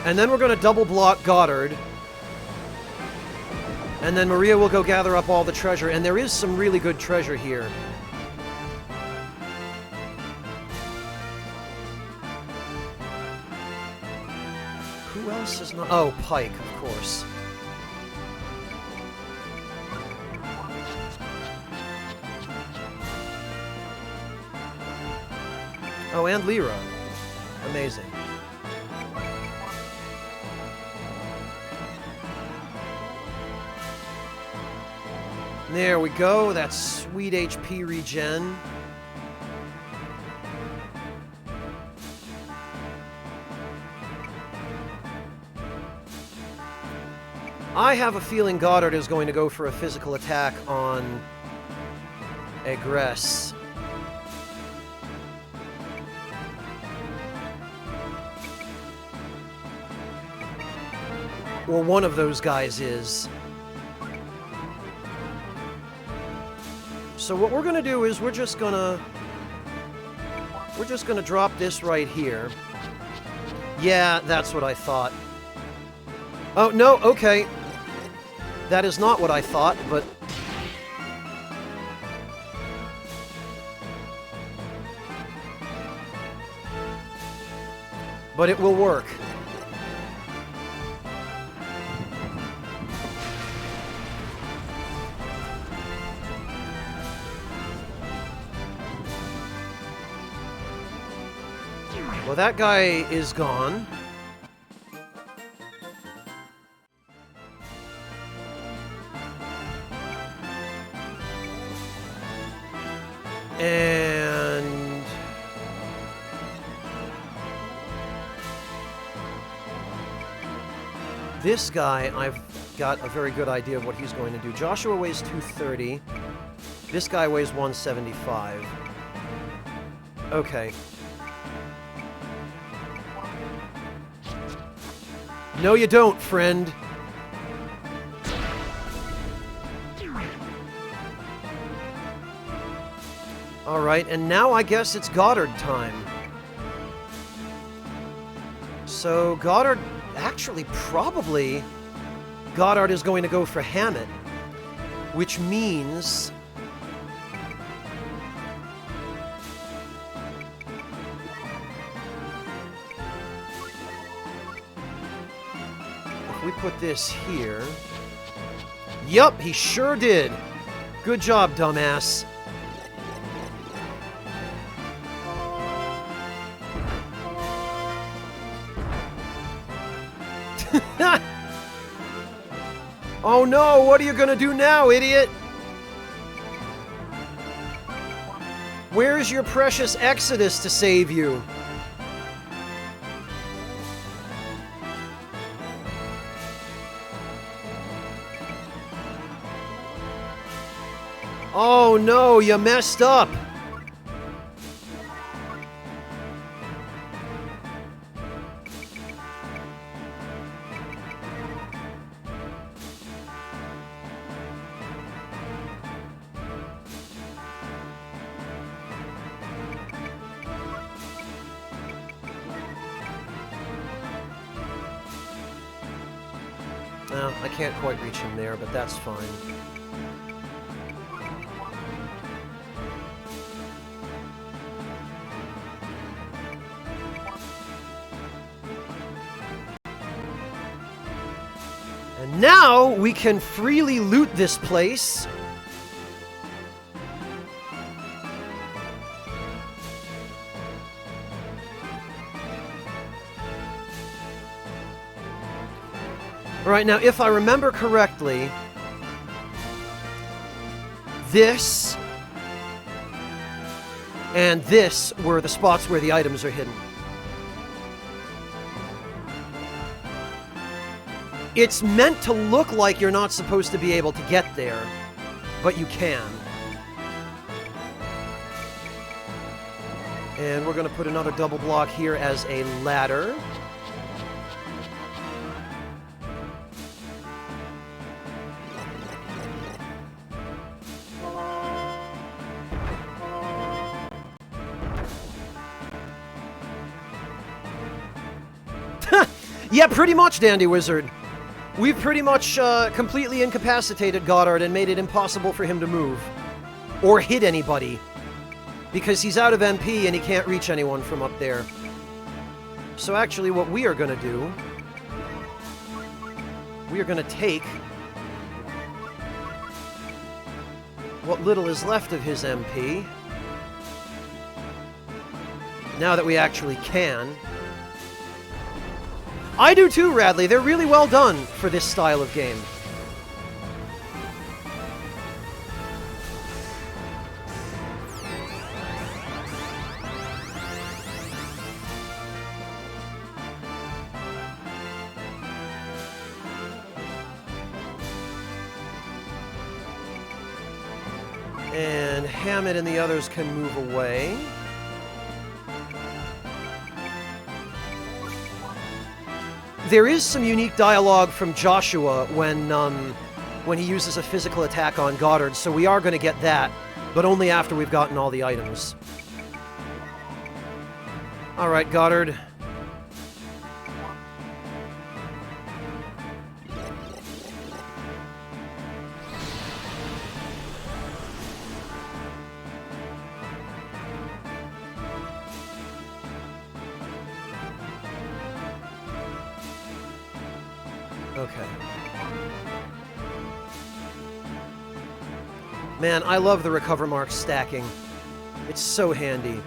And then we're going to double block Goddard. And then Maria will go gather up all the treasure. And there is some really good treasure here. Who else is not... Oh, Pike, of course. Oh, and Lyra. Amazing. There we go. That's sweet HP regen. I have a feeling Goddard is going to go for a physical attack on Egress. Or one of those guys is. So what we're going to do is we're just going to drop this right here. Yeah, that's what I thought. Oh, no, okay. That is not what I thought, but... But it will work. Well, that guy is gone. And... this guy, I've got a very good idea of what he's going to do. Joshua weighs 230. This guy weighs 175. Okay. No, you don't, friend. Alright, and now I guess it's Goddard time. So, Goddard... Actually, probably... Goddard is going to go for Hammett. Which means... we put this here. Yup, he sure did. Good job, dumbass. Oh no, what are you gonna do now, idiot? Where's your precious Exodus to save you? Oh no, you messed up! Well, I can't quite reach him there, but that's fine. And now we can freely loot this place. Alright, now if I remember correctly, this and this were the spots where the items are hidden. It's meant to look like you're not supposed to be able to get there, but you can. And we're going to put another double block here as a ladder. Yeah, pretty much, Dandy Wizard. We've pretty much completely incapacitated Goddard and made it impossible for him to move. Or hit anybody. Because he's out of MP and he can't reach anyone from up there. So actually what we are going to do... we are going to take... what little is left of his MP. Now that we actually can... I do too, Radley. They're really well done for this style of game. And Hammett and the others can move away. There is some unique dialogue from Joshua when he uses a physical attack on Goddard, so we are going to get that, but only after we've gotten all the items. Alright, Goddard. Okay. Man, I love the recover mark stacking. It's so handy.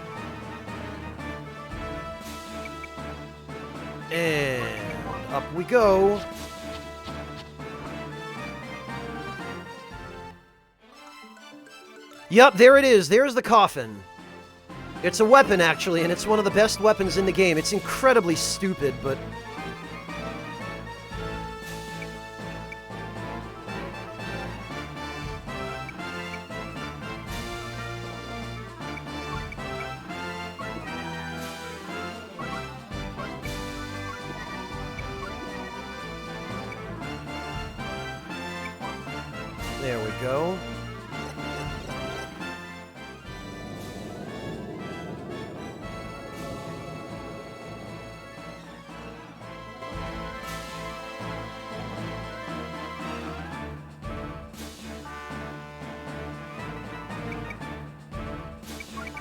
And up we go. Yep, there it is. There's the coffin. It's a weapon, actually, and it's one of the best weapons in the game. It's incredibly stupid, but... there we go.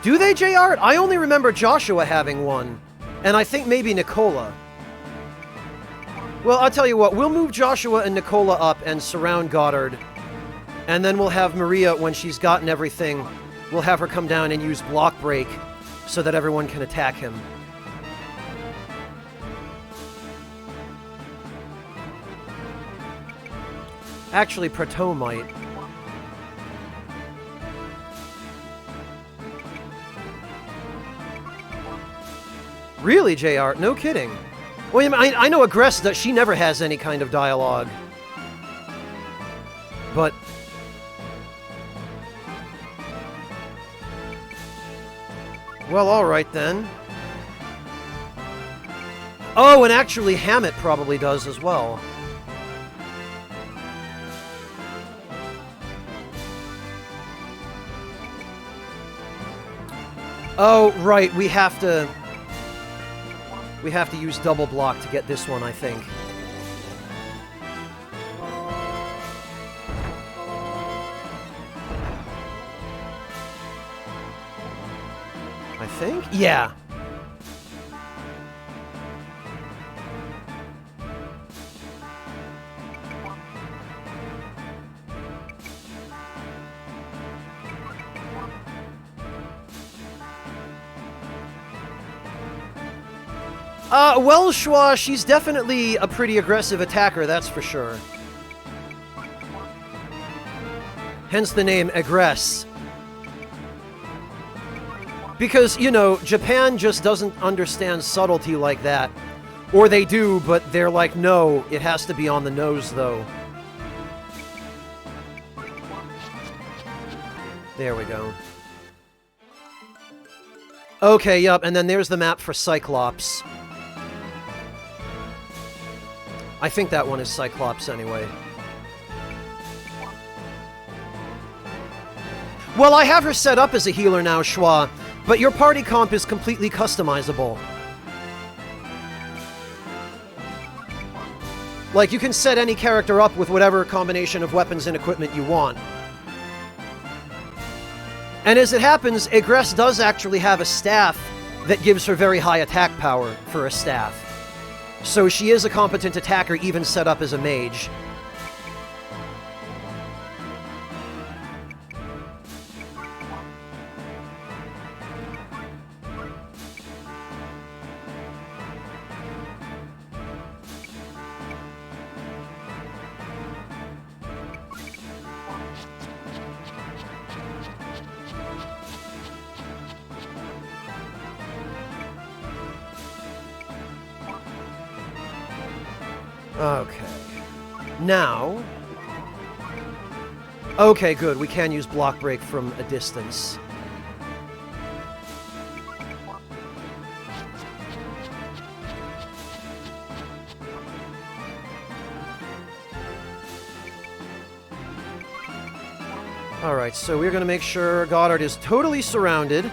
Do they, JR? I only remember Joshua having one. And I think maybe Nicola. Well, I'll tell you what. We'll move Joshua and Nicola up and surround Goddard. And then we'll have Maria, when she's gotten everything, we'll have her come down and use Block Break so that everyone can attack him. Actually, Prato might. Really, JR? No kidding. Well, I know Agresta, she never has any kind of dialogue. But... well, alright then. Oh, and actually Hammett probably does as well. Oh, right, we have to use double block to get this one, I think. I think? Yeah. Well, Schwa, she's definitely a pretty aggressive attacker, that's for sure. Hence the name Aggress. Because, you know, Japan just doesn't understand subtlety like that. Or they do, but they're like, no, it has to be on the nose, though. There we go. Okay, yup, and then there's the map for Cyclops. I think that one is Cyclops anyway. Well, I have her set up as a healer now, Schwa, but your party comp is completely customizable. Like, you can set any character up with whatever combination of weapons and equipment you want. And as it happens, Aggress does actually have a staff that gives her very high attack power for a staff. So she is a competent attacker, even set up as a mage. Okay. Now... Okay, good. We can use block break from a distance. Alright, so we're gonna make sure Goddard is totally surrounded.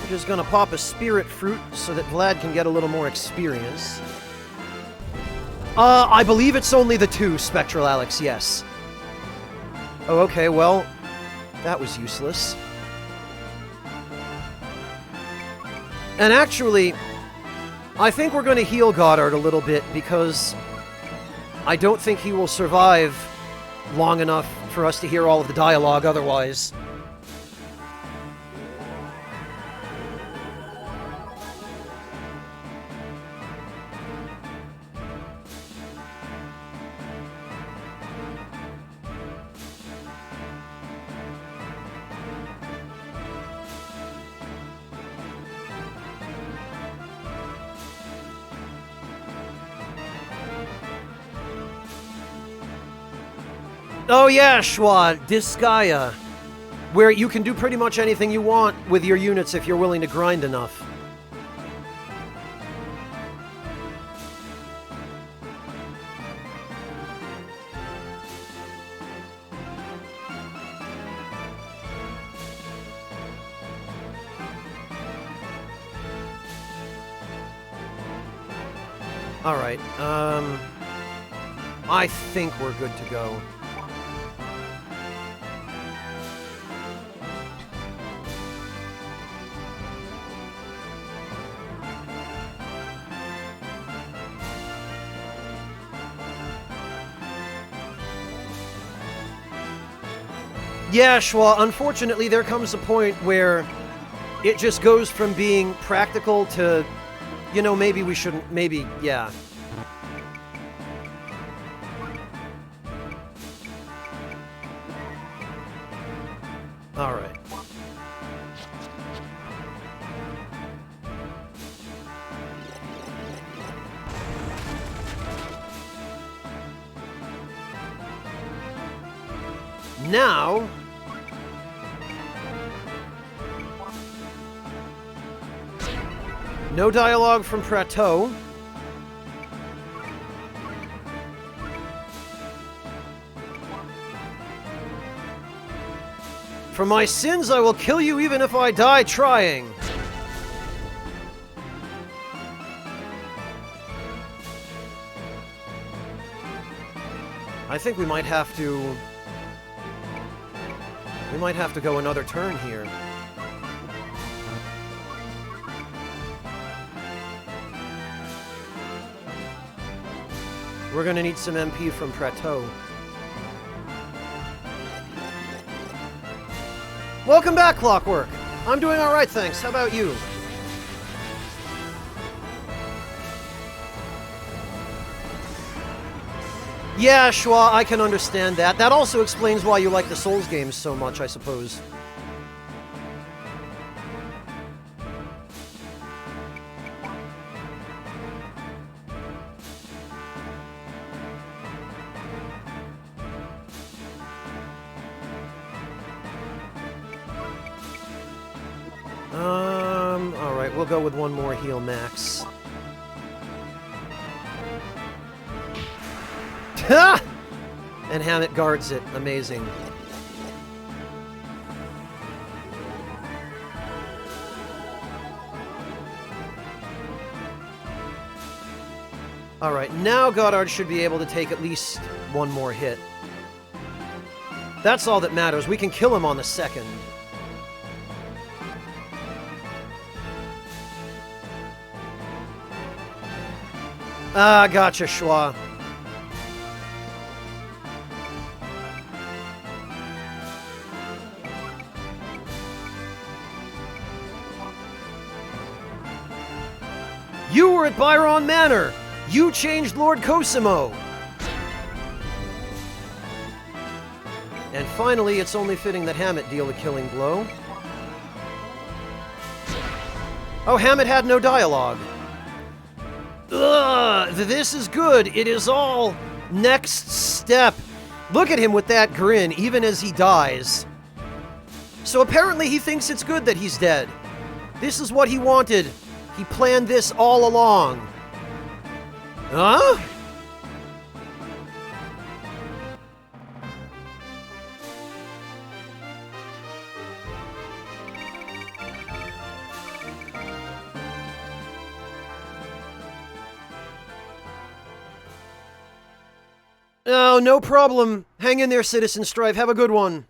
We're just gonna pop a spirit fruit so that Vlad can get a little more experience. I believe it's only the 2, Spectral Alex, yes. Oh, okay, well, that was useless. And actually, I think we're gonna heal Goddard a little bit because I don't think he will survive long enough for us to hear all of the dialogue otherwise. Oh yeah, Schwa, Disgaea, where you can do pretty much anything you want with your units if you're willing to grind enough. Alright, I think we're good to go. Yeah, Schwa, unfortunately there comes a point where it just goes from being practical to, you know, maybe we shouldn't, maybe, yeah. Alright. Now... no dialogue from Prateau. For my sins, I will kill you even if I die trying. I think we might have to... we might have to go another turn here. We're gonna need some MP from Prateau. Welcome back, Clockwork. I'm doing all right, thanks. How about you? Yeah, Schwa, I can understand that. That also explains why you like the Souls games so much, I suppose. Alright, we'll go with one more heal max. Ha! And Hammett guards it. Amazing. Alright, now Goddard should be able to take at least one more hit. That's all that matters. We can kill him on the second. Ah, gotcha, Schwa. You were at Byron Manor! You changed Lord Cosimo! And finally, it's only fitting that Hammett deal a killing blow. Oh, Hammett had no dialogue. Ugh, this is good. It is all next step. Look at him with that grin, even as he dies. So apparently he thinks it's good that he's dead. This is what he wanted. He planned this all along. Huh? Oh, no problem. Hang in there, Citizen Strife. Have a good one.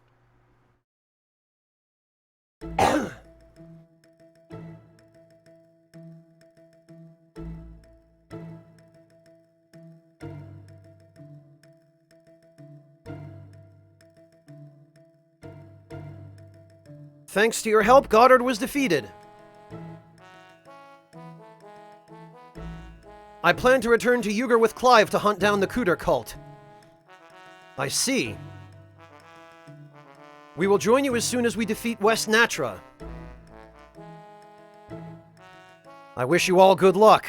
Thanks to your help, Goddard was defeated. I plan to return to Yuger with Clive to hunt down the Cooter cult. I see. We will join you as soon as we defeat West Natra. I wish you all good luck.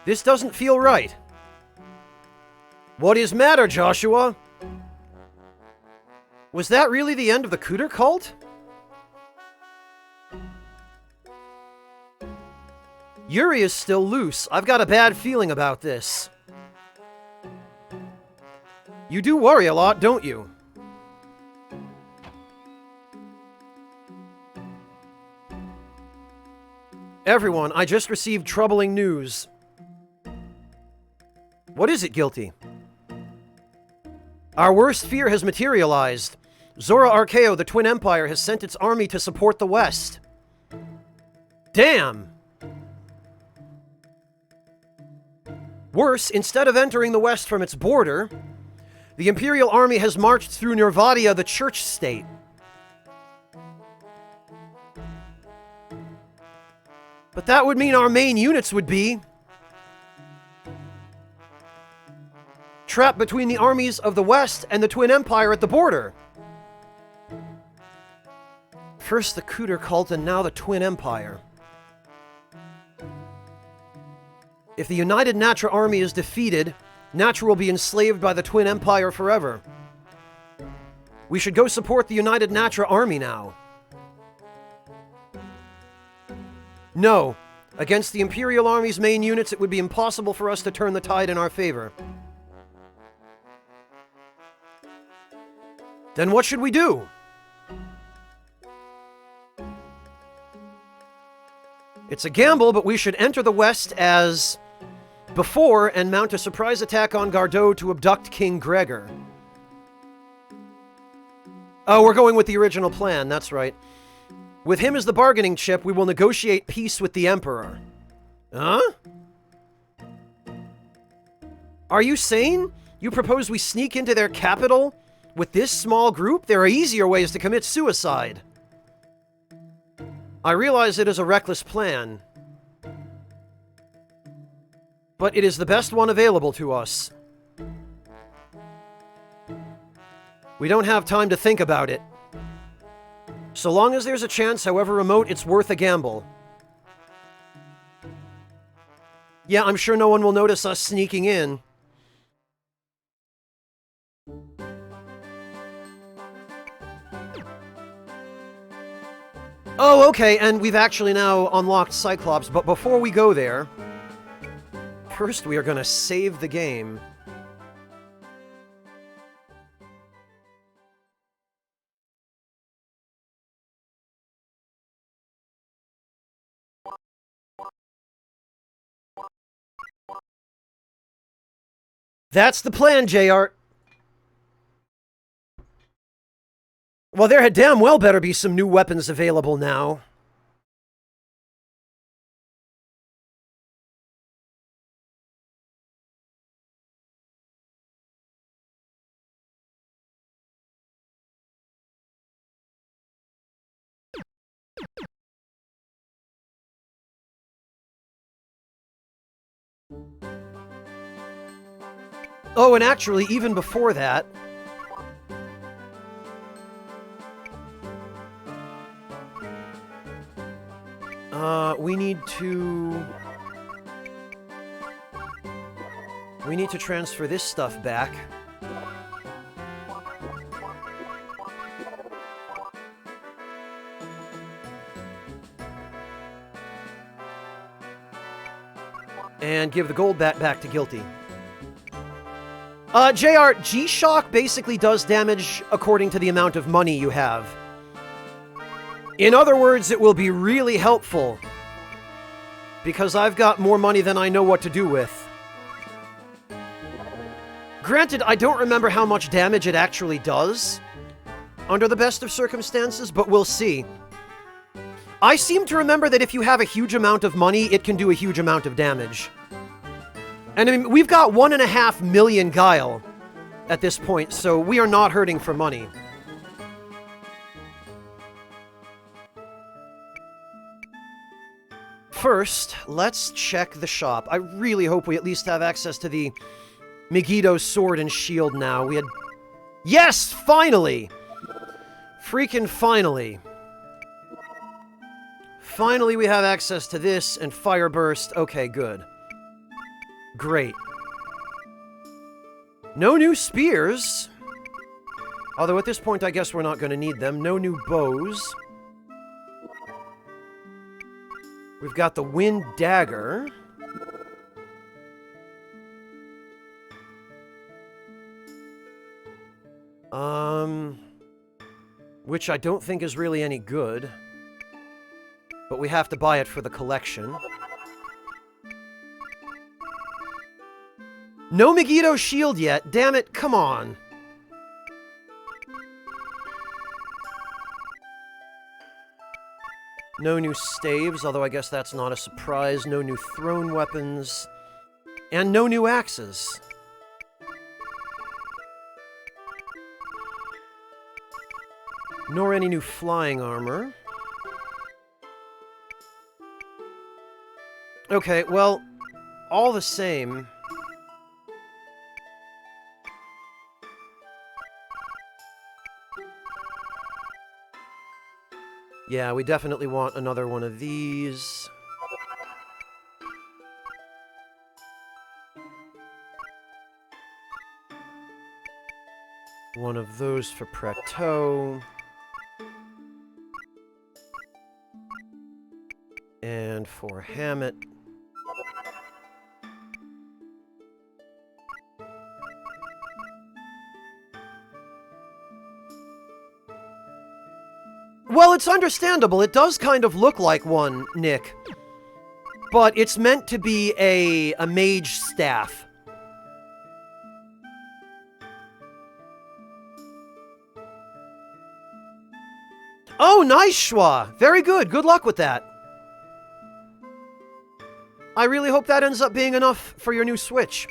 This doesn't feel right. What is matter, Joshua? Was that really the end of the Cooter cult? Yuri is still loose. I've got a bad feeling about this. You do worry a lot, don't you? Everyone, I just received troubling news. What is it, Guilty? Our worst fear has materialized. Zora Archaeo, the Twin Empire, has sent its army to support the West. Damn! Worse, instead of entering the West from its border, the Imperial Army has marched through Nervadia, the church state. But that would mean our main units would be trapped between the armies of the West and the Twin Empire at the border. First the Cooter cult and now the Twin Empire. If the United Natra army is defeated, Natra will be enslaved by the Twin Empire forever. We should go support the United Natra army now. No. Against the Imperial Army's main units, it would be impossible for us to turn the tide in our favor. Then what should we do? It's a gamble, but we should enter the West as before and mount a surprise attack on Gardeau to abduct King Gregor. Oh, we're going with the original plan, that's right. With him as the bargaining chip, we will negotiate peace with the Emperor. Huh? Are you sane? You propose we sneak into their capital? With this small group, there are easier ways to commit suicide. I realize it is a reckless plan, but it is the best one available to us. We don't have time to think about it. So long as there's a chance, however remote, it's worth a gamble. Yeah, I'm sure no one will notice us sneaking in. Oh, okay, and we've actually now unlocked Cyclops, but before we go there, first we are going to save the game. That's the plan, JR. Well, there had damn well better be some new weapons available now. Oh, and actually, even before that... we need to transfer this stuff back. And give the gold back to Guilty. JR, G-Shock basically does damage according to the amount of money you have. In other words, it will be really helpful, because I've got more money than I know what to do with. Granted, I don't remember how much damage it actually does, under the best of circumstances, but we'll see. I seem to remember that if you have a huge amount of money, it can do a huge amount of damage. And I mean, we've got 1.5 million Guile at this point, so we are not hurting for money. First, let's check the shop. I really hope we at least have access to the Megiddo's sword and shield now. We had... Yes! Finally! Freaking finally. Finally we have access to this and Fire Burst. Okay, good. Great. No new spears. Although at this point I guess we're not going to need them. No new bows. We've got the Wind Dagger. Which I don't think is really any good. But we have to buy it for the collection. No Megiddo shield yet. Damn it, come on. No new staves, although I guess that's not a surprise. No new thrown weapons. And no new axes. Nor any new flying armor. Okay, well, all the same... Yeah, we definitely want another one of these. One of those for Prateau. And for Hammett. Well, it's understandable. It does kind of look like one, Nick. But it's meant to be a mage staff. Oh, nice, Schwa! Very good. Good luck with that. I really hope that ends up being enough for your new Switch.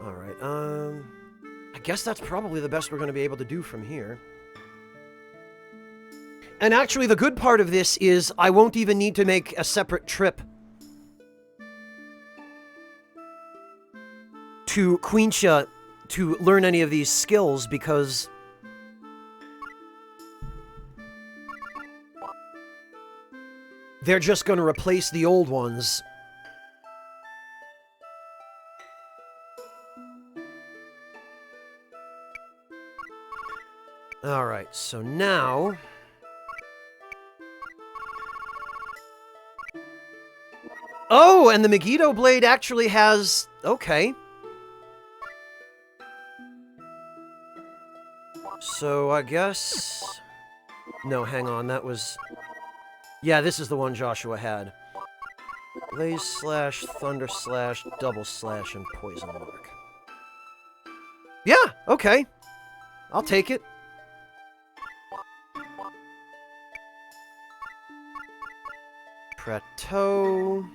Alright, I guess that's probably the best we're going to be able to do from here. And actually, the good part of this is I won't even need to make a separate trip to Quincha to learn any of these skills, because they're just going to replace the old ones. Alright, so now... Oh, and the Megiddo Blade actually has... Okay. So, I guess... No, hang on, that was... Yeah, this is the one Joshua had. Blaze Slash, Thunder Slash, Double Slash, and Poison Mark. Yeah, okay. I'll take it. Prateau...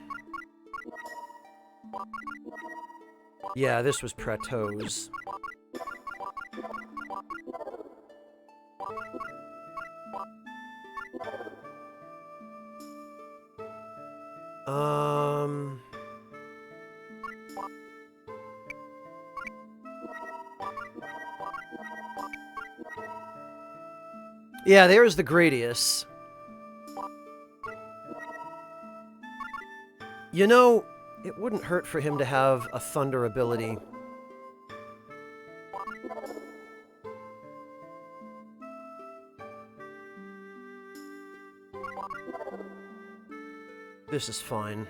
Yeah, this was Prateau's. Yeah, there's the Gradius. You know, it wouldn't hurt for him to have a Thunder ability. This is fine.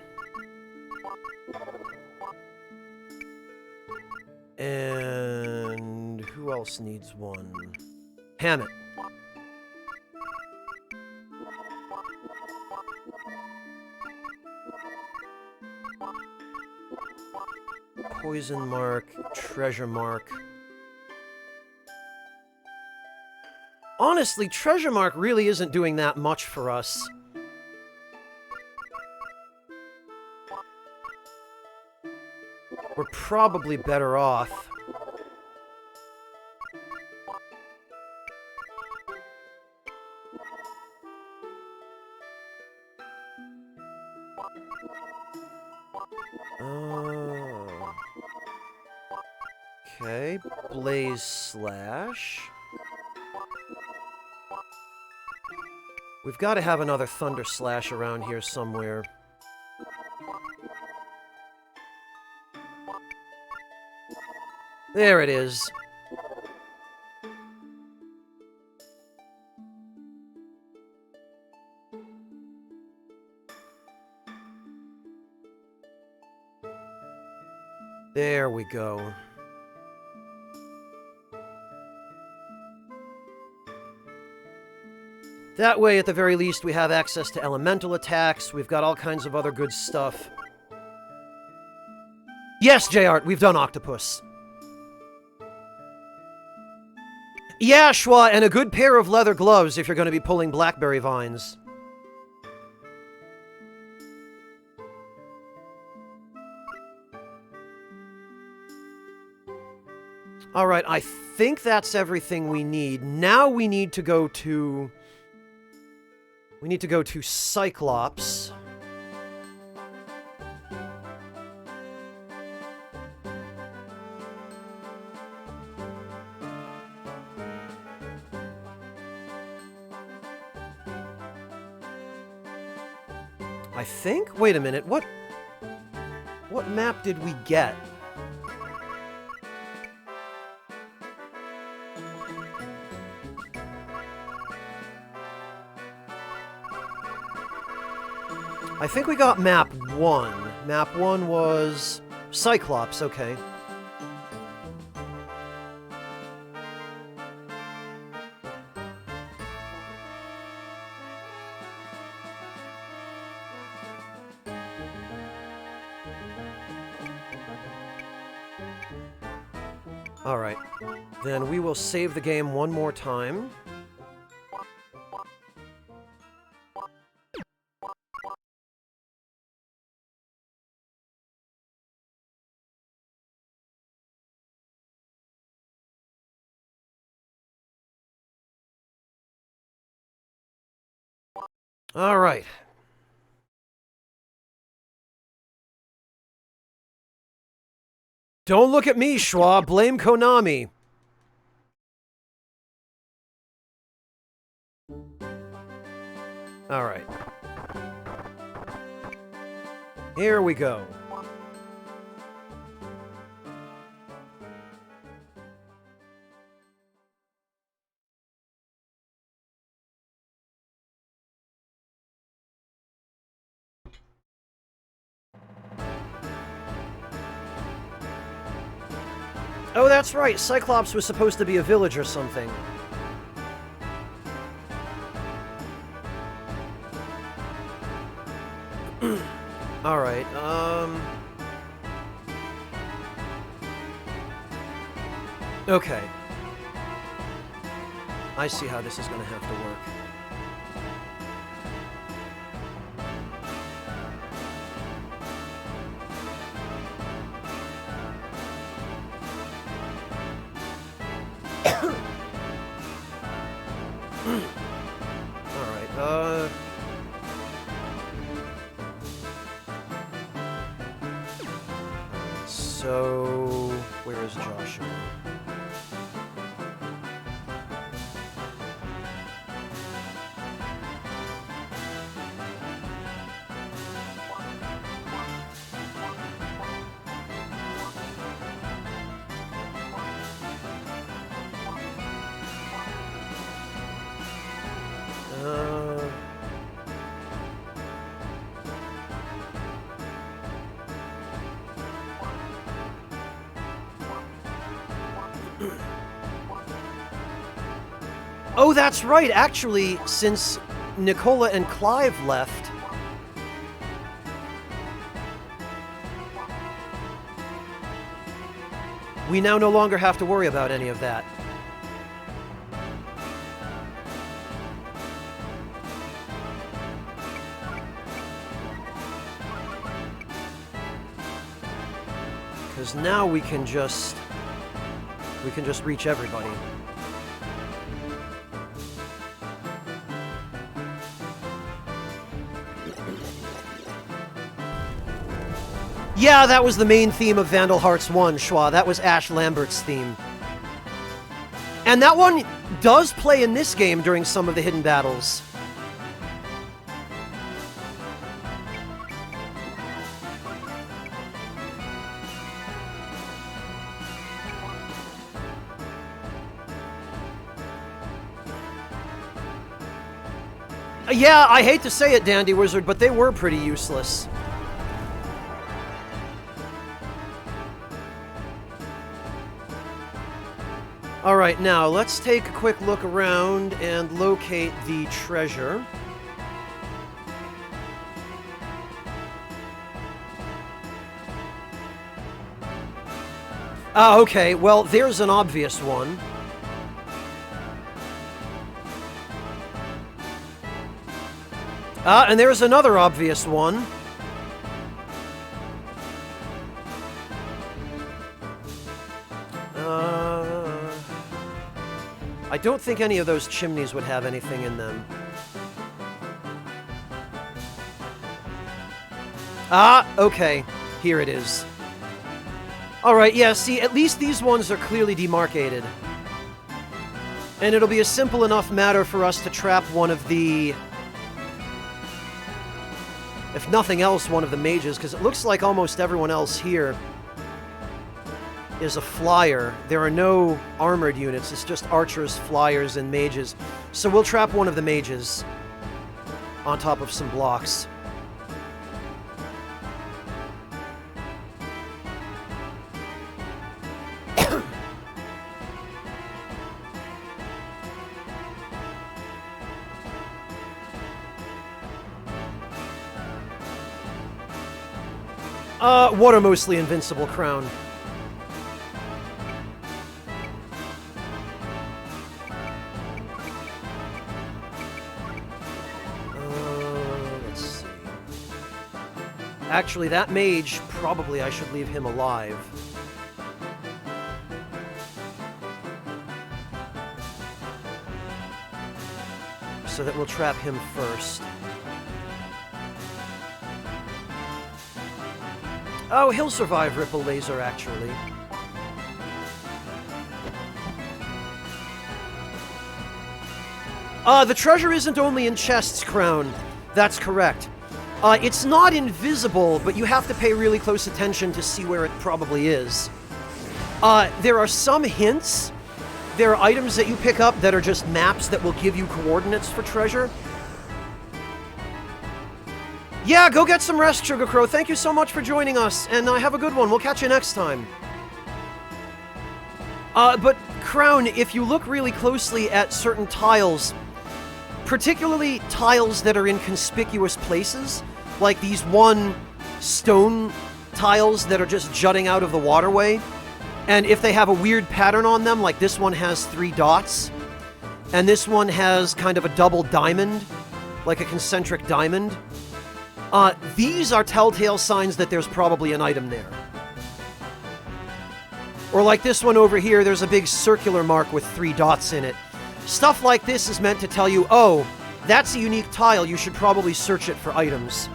And who else needs one? Hammett. Poison Mark, Treasure Mark. Honestly, Treasure Mark really isn't doing that much for us. We're probably better off. Okay, Blaze Slash. We've got to have another Thunder Slash around here somewhere. There it is. There we go. That way, at the very least, we have access to elemental attacks. We've got all kinds of other good stuff. Yes, J-Art, we've done Octopus. Yeah, Schwa, and a good pair of leather gloves if you're going to be pulling blackberry vines. Alright, I think that's everything we need. Now we need to go to... We need to go to Cyclops. I think? Wait a minute, what map did we get? I think we got map 1. Map 1 was Cyclops, okay. Alright. Then we will save the game one more time. Alright. Don't look at me, Schwa. Blame Konami. Alright. Here we go. Oh, that's right. Cyclops was supposed to be a village or something. Alright, okay. I see how this is gonna have to work. Alright, so... where is Joshua? Oh, that's right. Actually, since Nicola and Clive left, we now no longer have to worry about any of that. Because now we can just reach everybody. Yeah, that was the main theme of Vandal Hearts 1, Schwa. That was Ash Lambert's theme. And that one does play in this game during some of the hidden battles. Yeah, I hate to say it, Dandy Wizard, but they were pretty useless. Alright, now let's take a quick look around and locate the treasure. Ah, okay, well, there's an obvious one. Ah, and there's another obvious one. I don't think any of those chimneys would have anything in them. Ah, okay. Here it is. Alright, yeah, see, at least these ones are clearly demarcated. And it'll be a simple enough matter for us to trap one of the... if nothing else, one of the mages, because it looks like almost everyone else here is a flyer. There are no armored units, it's just archers, flyers, and mages. So we'll trap one of the mages on top of some blocks. What a mostly invincible crown. Actually, that mage, probably I should leave him alive. So that we'll trap him first. Oh, he'll survive Ripple Laser, actually. The treasure isn't only in chests, Crown. That's correct. It's not invisible, but you have to pay really close attention to see where it probably is. There are some hints. There are items that you pick up that are just maps that will give you coordinates for treasure. Yeah, go get some rest, Sugar Crow. Thank you so much for joining us, and have a good one. We'll catch you next time. But, Crown, if you look really closely at certain tiles, particularly tiles that are in conspicuous places, like these one stone tiles that are just jutting out of the waterway, and if they have a weird pattern on them, like this one has 3 dots, and this one has kind of a double diamond, like a concentric diamond, these are telltale signs that there's probably an item there. Or like this one over here, there's a big circular mark with 3 dots in it. Stuff like this is meant to tell you, oh, that's a unique tile, you should probably search it for items.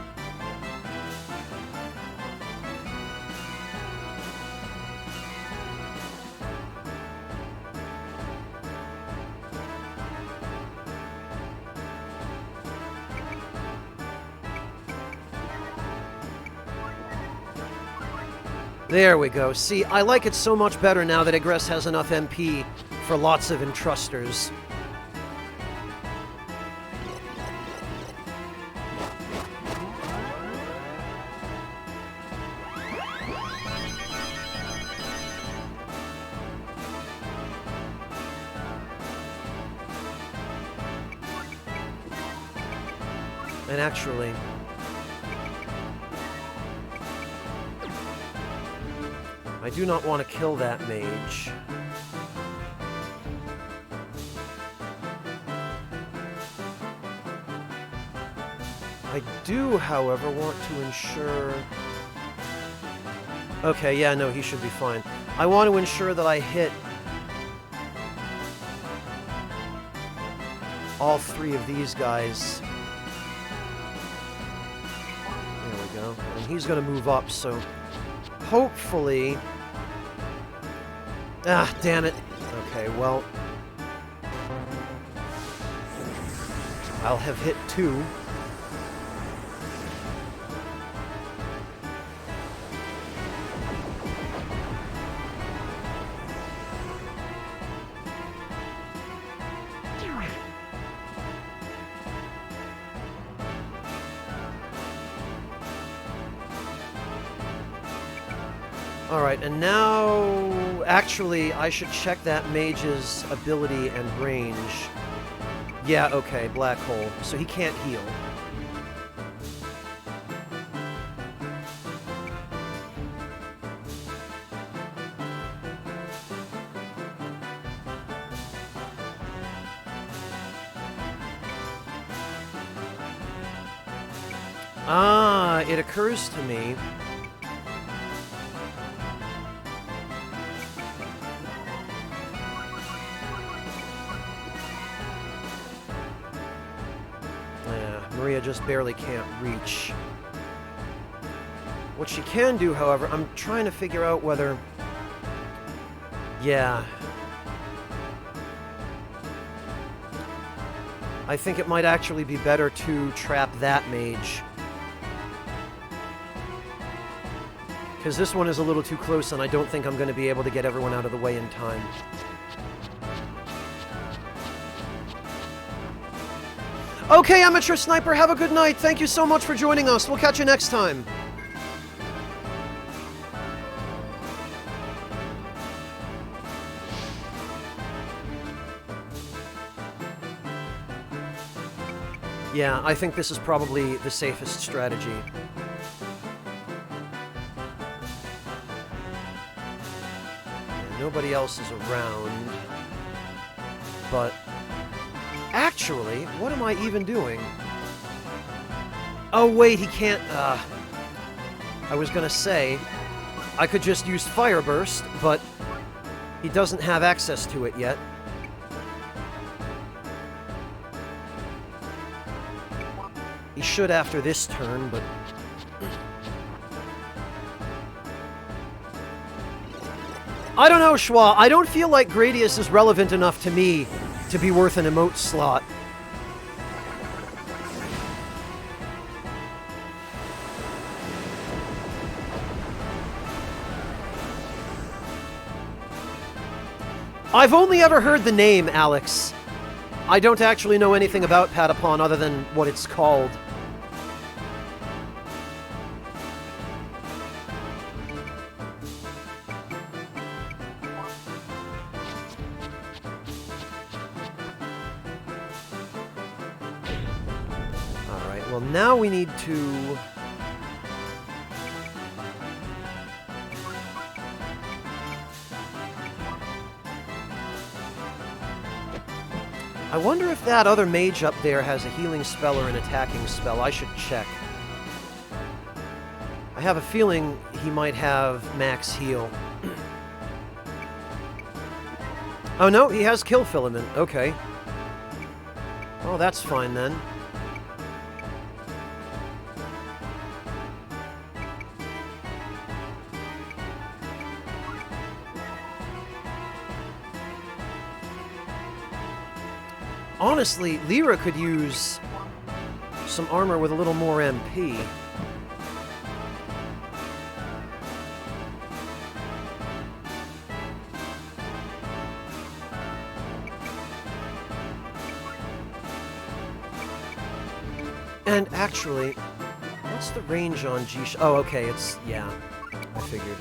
There we go. See, I like it so much better now that Egress has enough MP for lots of entrusters. And actually, I do not want to kill that mage. I do, however, want to ensure... Okay, yeah, no, he should be fine. I want to ensure that I hit all 3 of these guys. There we go. And he's going to move up, so hopefully... Ah, damn it. Okay, well... I'll have hit 2. Alright, and now... Actually, I should check that mage's ability and range. Yeah, okay, black hole. So he can't heal. Ah, it occurs to me... Maria just barely can't reach. What she can do, however, I'm trying to figure out whether... Yeah. I think it might actually be better to trap that mage. Because this one is a little too close, and I don't think I'm going to be able to get everyone out of the way in time. Okay, Amateur Sniper, have a good night. Thank you so much for joining us. We'll catch you next time. Yeah, I think this is probably the safest strategy. Nobody else is around. But... Actually, what am I even doing? Oh, wait, he can't... I was gonna say, I could just use Fire Burst, but he doesn't have access to it yet. He should after this turn, but... I don't know, Schwa. I don't feel like Gradius is relevant enough to me to be worth an emote slot. I've only ever heard the name, Alex. I don't actually know anything about Patapon other than what it's called. Alright, well now we need to... I wonder if that other mage up there has a healing spell or an attacking spell. I should check. I have a feeling he might have max heal. Oh no, he has Kill Filament. Okay. Oh, that's fine then. Honestly, Lyra could use some armor with a little more MP. And actually, what's the range on G? Oh, okay, it's... yeah, I figured.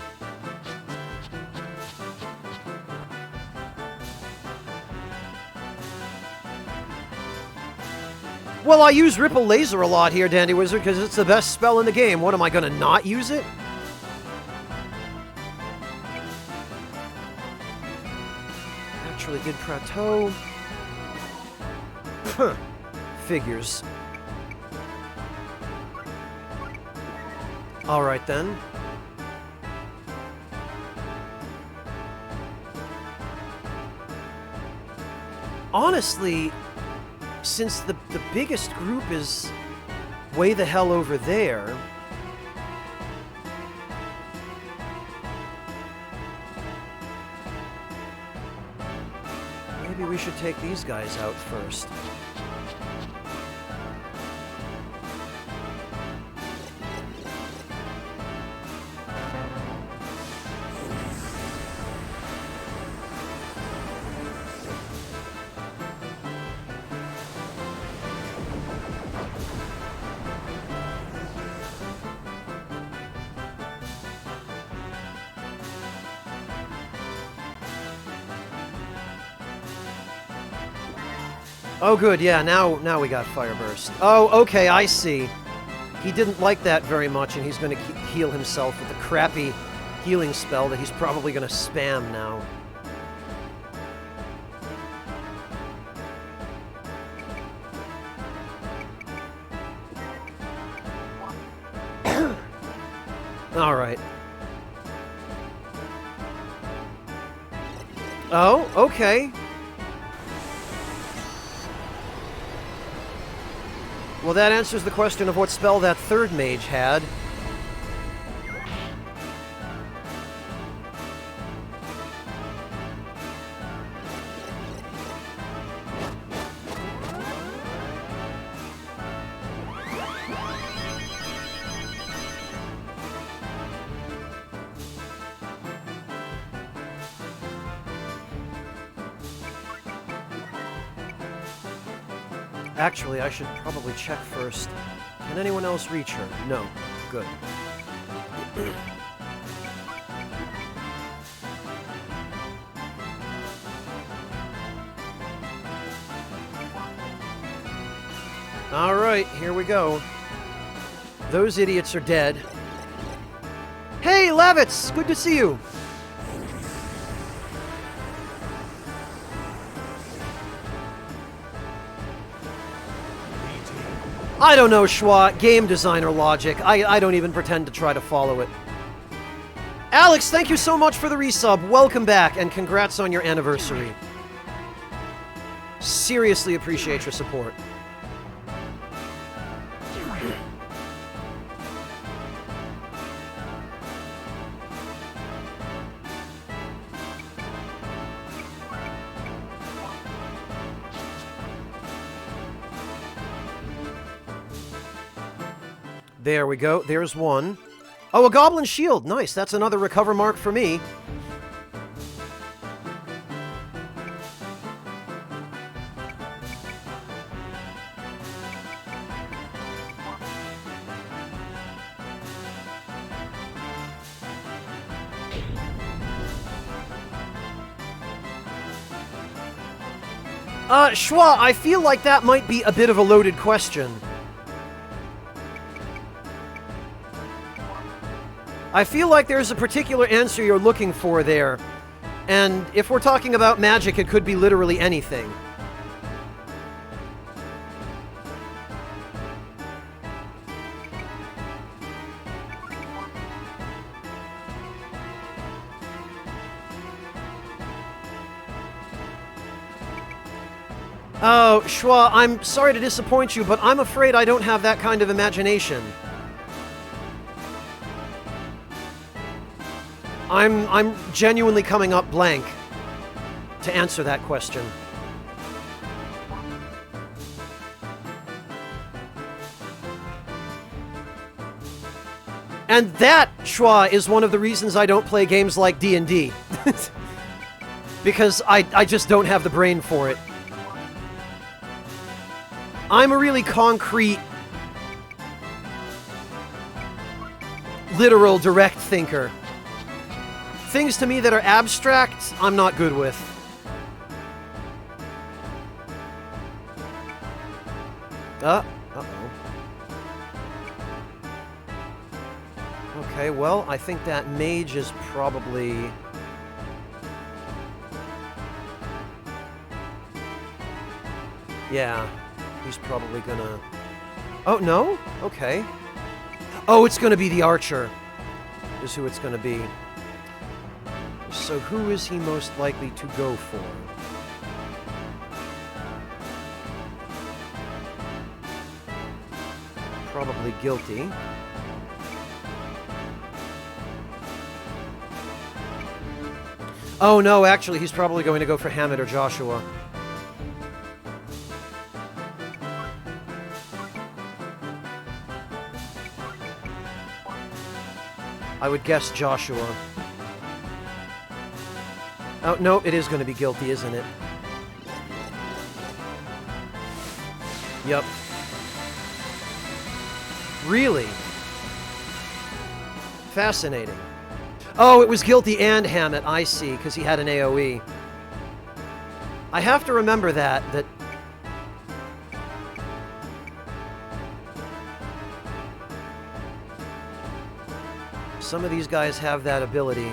Well, I use Ripple Laser a lot here, Dandy Wizard, because it's the best spell in the game. What, am I going to not use it? Actually, did Prateau... Figures. Alright then. Honestly... since the biggest group is way the hell over there, maybe we should take these guys out first. Oh good, yeah, now we got Fire Burst. Oh, okay, I see. He didn't like that very much, and he's going to heal himself with a crappy healing spell that he's probably going to spam now. Alright. Oh, okay. Well, that answers the question of what spell that third mage had. Actually, I should probably check first. Can anyone else reach her? No. Good. Alright, here we go. Those idiots are dead. Hey, Lavitz! Good to see you! I don't know, Schwa. Game designer logic. I don't even pretend to try to follow it. Alex, thank you so much for the resub. Welcome back, and congrats on your anniversary. Seriously appreciate your support. There we go. There's one. Oh, a goblin shield. Nice. That's another recover mark for me. Schwa, I feel like that might be a bit of a loaded question. I feel like there's a particular answer you're looking for there. And if we're talking about magic, it could be literally anything. Oh, Schwa, I'm sorry to disappoint you, but I'm afraid I don't have that kind of imagination. I'm genuinely coming up blank to answer that question. And that, Schwa, is one of the reasons I don't play games like D&D. Because I just don't have the brain for it. I'm a really concrete, literal, direct thinker. Things to me that are abstract, I'm not good with. Uh-oh. Okay, well, I think that mage is probably... Yeah, he's probably gonna... Oh, no? Okay. Oh, it's gonna be the archer, is who it's gonna be. So who is he most likely to go for? Probably guilty. Oh no, actually, he's probably going to go for Hammett or Joshua. I would guess Joshua. Oh, no, it is going to be guilty, isn't it? Yep. Really? Fascinating. Oh, it was guilty and Hammett, I see, because he had an AoE. I have to remember that some of these guys have that ability.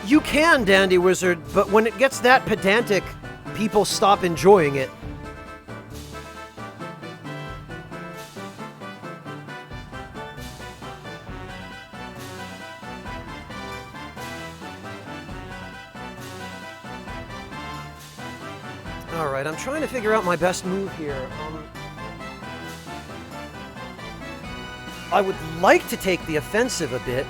You can, Dandy Wizard, but when it gets that pedantic, people stop enjoying it. Alright, I'm trying to figure out my best move here. I would like to take the offensive a bit,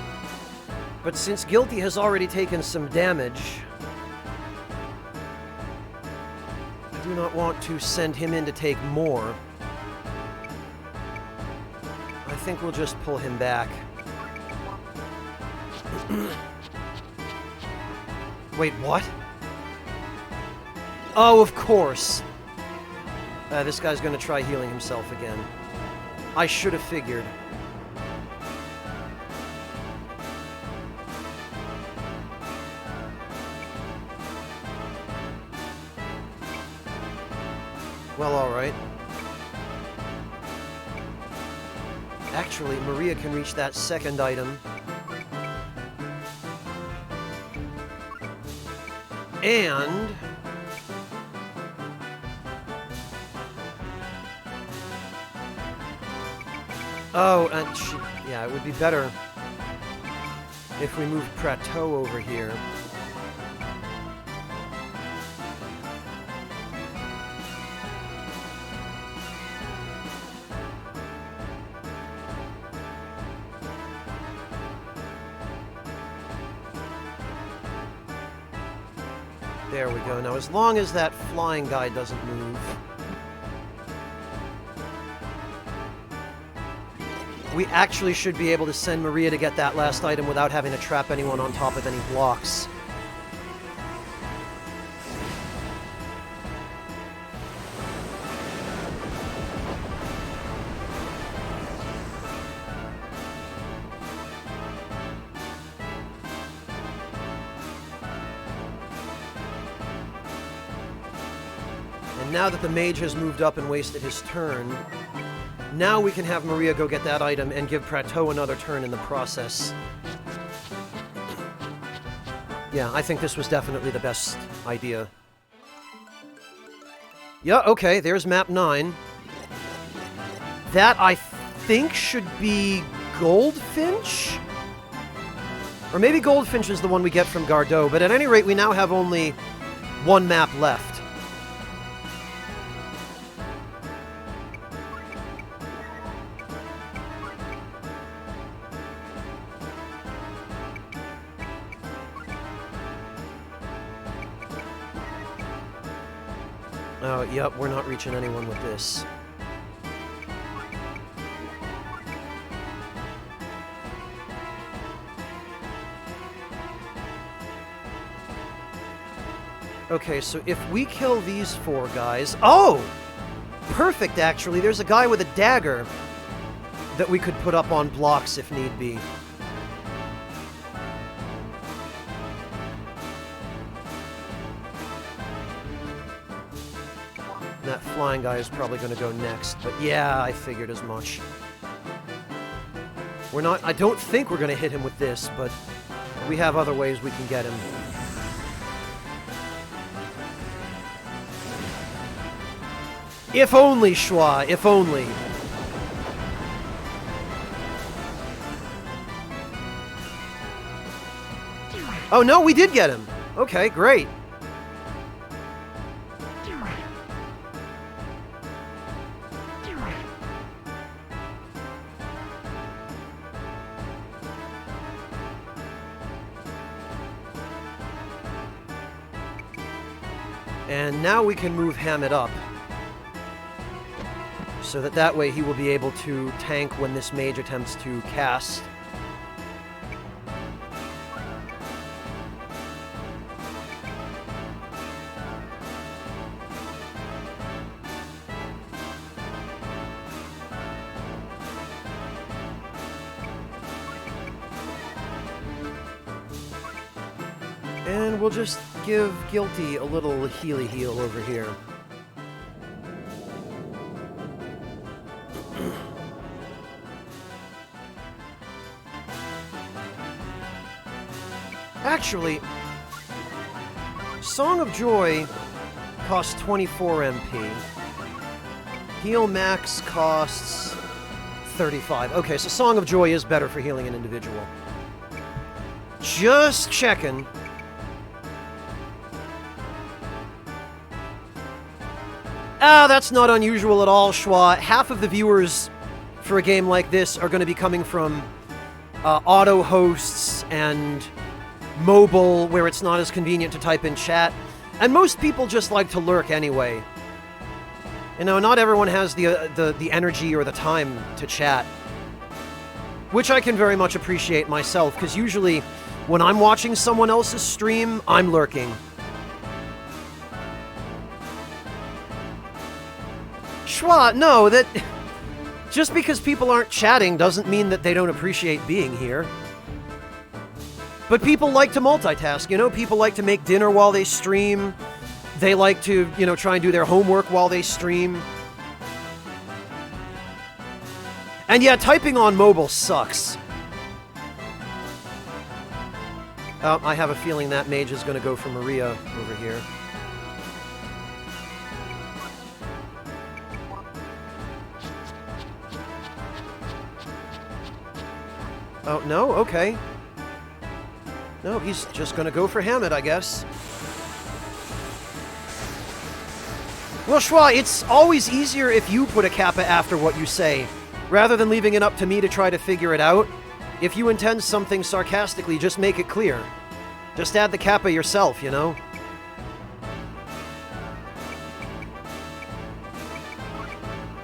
but since Guilty has already taken some damage, I do not want to send him in to take more. I think we'll just pull him back. Wait, what? Oh, of course. This guy's gonna try healing himself again. I should have figured. Well, alright. Actually, Maria can reach that second item. And... oh, and she... yeah, it would be better if we moved Prateau over here. There we go. Now, as long as that flying guy doesn't move, we actually should be able to send Maria to get that last item without having to trap anyone on top of any blocks. And now that the mage has moved up and wasted his turn, now we can have Maria go get that item and give Prateau another turn in the process. Yeah, I think this was definitely the best idea. Yeah, okay, there's map 9. That, I think, should be Goldfinch? Or maybe Goldfinch is the one we get from Gardeau, but at any rate, we now have only one map left. Oh, yep, we're not reaching anyone with this. Okay, so if we kill these 4 guys... oh! Perfect, actually. There's a guy with a dagger that we could put up on blocks if need be. That flying guy is probably going to go next, but yeah, I figured as much. We're not... I don't think we're going to hit him with this, but we have other ways we can get him. If only, Schwa, if only. Oh no, we did get him! Okay, great. And now we can move Hammett up. So that way he will be able to tank when this mage attempts to cast. And we'll just give Guilty a little healy heal over here. Actually, Song of Joy costs 24 MP. Heal Max costs 35. Okay, so Song of Joy is better for healing an individual. Just checking. Ah, that's not unusual at all, Schwa. Half of the viewers for a game like this are going to be coming from auto hosts and mobile, where it's not as convenient to type in chat. And most people just like to lurk anyway. You know, not everyone has the energy or the time to chat. Which I can very much appreciate myself, because usually when I'm watching someone else's stream, I'm lurking. Schwa, no, that... just because people aren't chatting doesn't mean that they don't appreciate being here. But people like to multitask, you know? People like to make dinner while they stream. They like to, you know, try and do their homework while they stream. And yeah, typing on mobile sucks. I have a feeling that mage is going to go for Maria over here. Oh, no? Okay. No, he's just going to go for Hammett, I guess. Well, Schwa, it's always easier if you put a kappa after what you say, rather than leaving it up to me to try to figure it out. If you intend something sarcastically, just make it clear. Just add the kappa yourself, you know?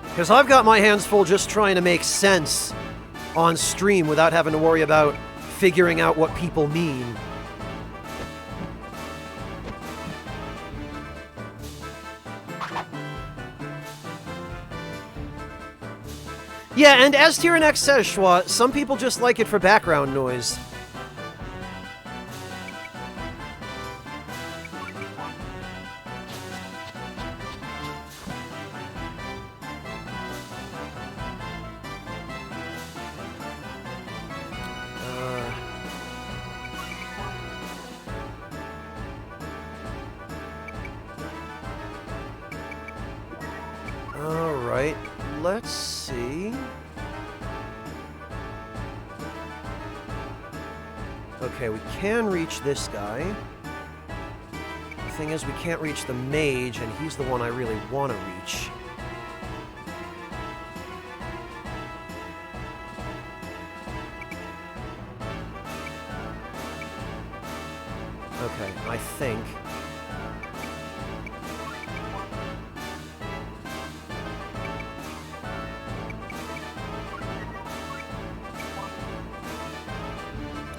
Because I've got my hands full just trying to make sense on stream without having to worry about figuring out what people mean. Yeah, and as Tyrannex says, Schwa, some people just like it for background noise. Alright, let's see. Okay, we can reach this guy. The thing is, we can't reach the mage, and he's the one I really want to reach. Okay, I think.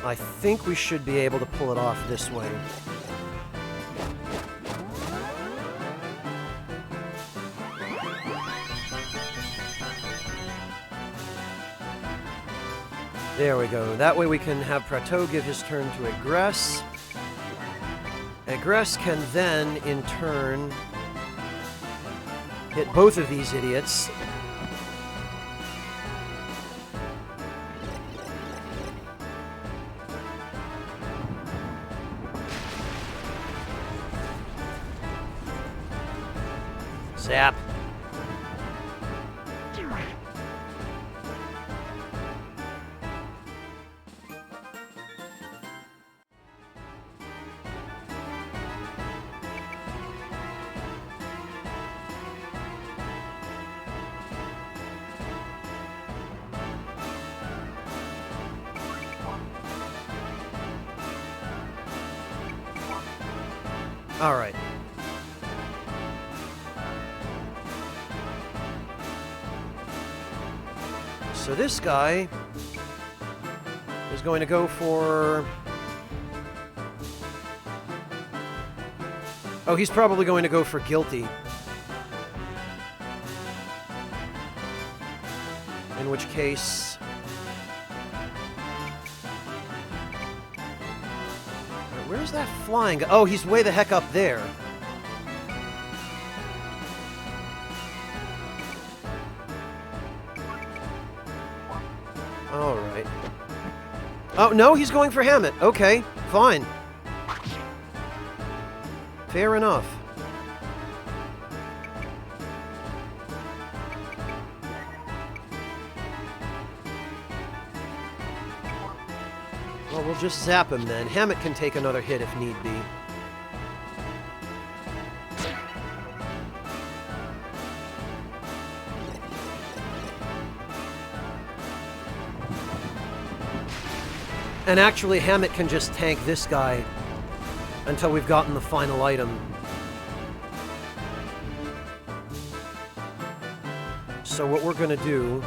I think we should be able to pull it off this way. There we go. That way we can have Prateau give his turn to Egress. Egress can then, in turn, hit both of these idiots. Zap. All right. So this guy is going to go for... Oh, he's probably going to go for guilty. In which case... Where's that flying guy? Oh, he's way the heck up there. Alright. Oh, no, he's going for Hammett. Okay, fine. Fair enough. Well, we'll just zap him then. Hammett can take another hit if need be. And actually, Hammett can just tank this guy until we've gotten the final item. So what we're going to do...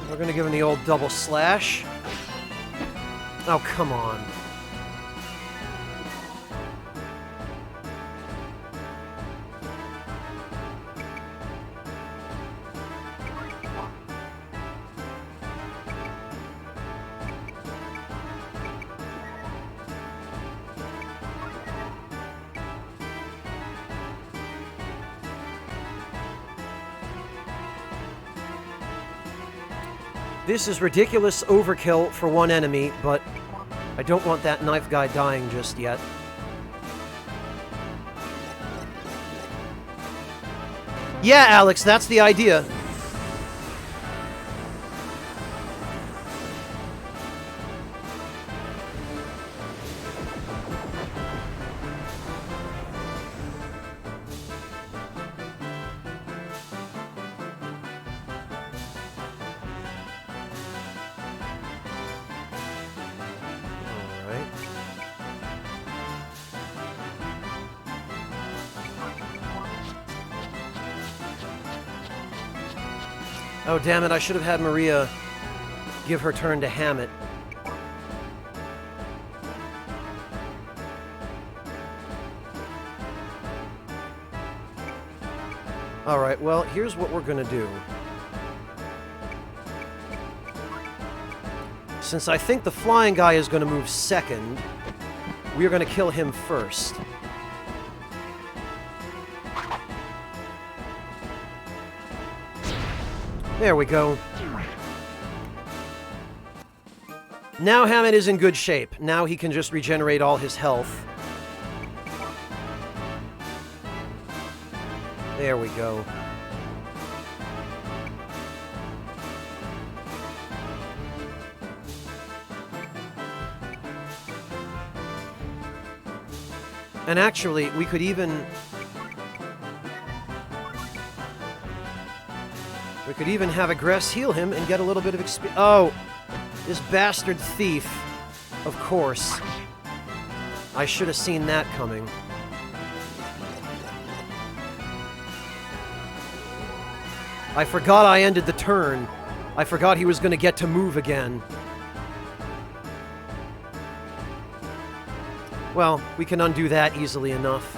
We're going to give him the old double slash. Oh, come on. This is ridiculous overkill for one enemy, but I don't want that knife guy dying just yet. Yeah, Alex, that's the idea. Oh, damn it, I should have had Maria give her turn to Hammett. Alright, well, here's what we're gonna do. Since I think the flying guy is gonna move second, we're gonna kill him first. There we go. Now Hammett is in good shape. Now he can just regenerate all his health. There we go. And actually, we could even... We could even have Aggress heal him and get a little bit of XP. Oh! This bastard thief. Of course. I should have seen that coming. I forgot I ended the turn. I forgot he was going to get to move again. Well, we can undo that easily enough.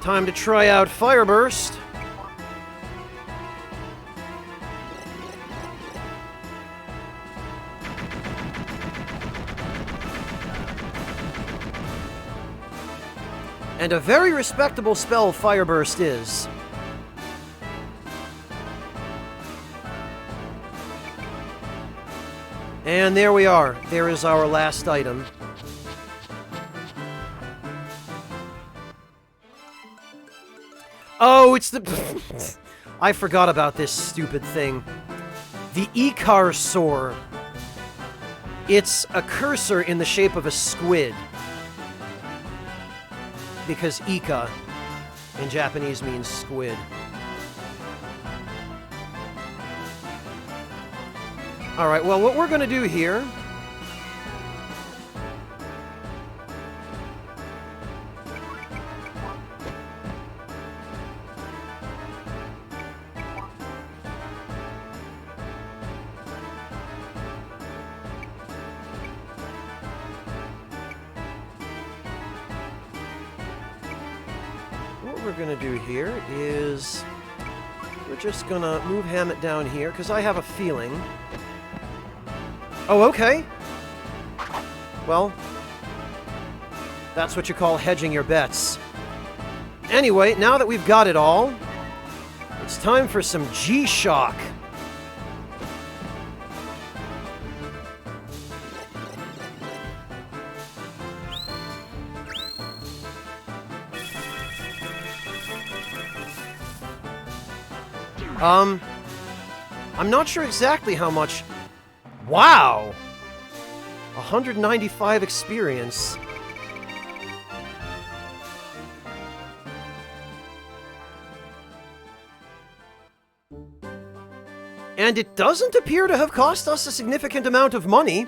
Time to try out Fireburst. And a very respectable spell Fireburst is. And there we are. There is our last item. Oh, it's the... I forgot about this stupid thing. The Icar-Sor. It's a cursor in the shape of a squid. Because Ika in Japanese means squid. Alright, well, what we're going to do here... What we're going to do here is... We're just going to move Hammett down here, because I have a feeling... Oh, okay. Well, that's what you call hedging your bets. Anyway, now that we've got it all, it's time for some G-Shock. I'm not sure exactly how much... Wow! 195 experience. And it doesn't appear to have cost us a significant amount of money.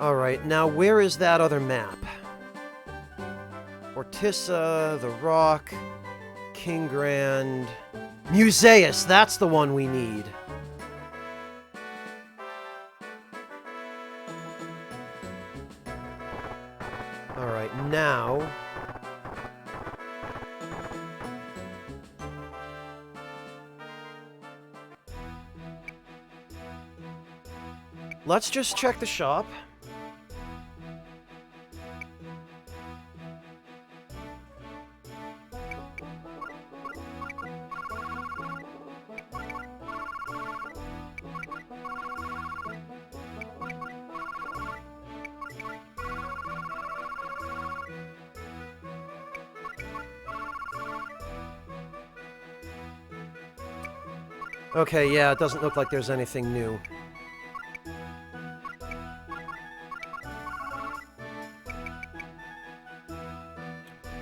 Alright, now where is that other map? Ortissa, The Rock, King Grand... Musaeus, that's the one we need. Alright, now... Let's just check the shop. Okay, yeah, it doesn't look like there's anything new.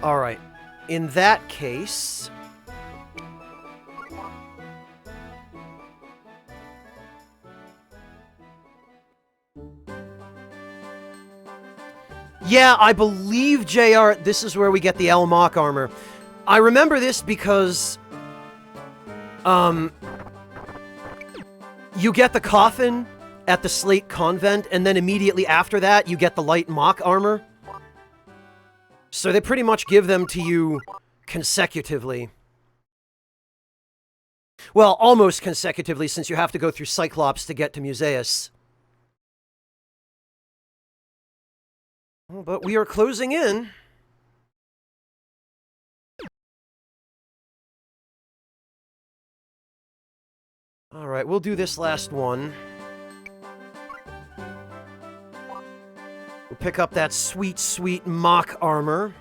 Alright. In that case... Yeah, I believe, JR, this is where we get the El Mach armor. I remember this because... you get the coffin at the Slate Convent, and then immediately after that, you get the light Mach armor. So they pretty much give them to you consecutively. Well, almost consecutively, since you have to go through Cyclops to get to Musaeus. But we are closing in. Alright, we'll do this last one. We'll pick up that sweet, sweet Mach armor.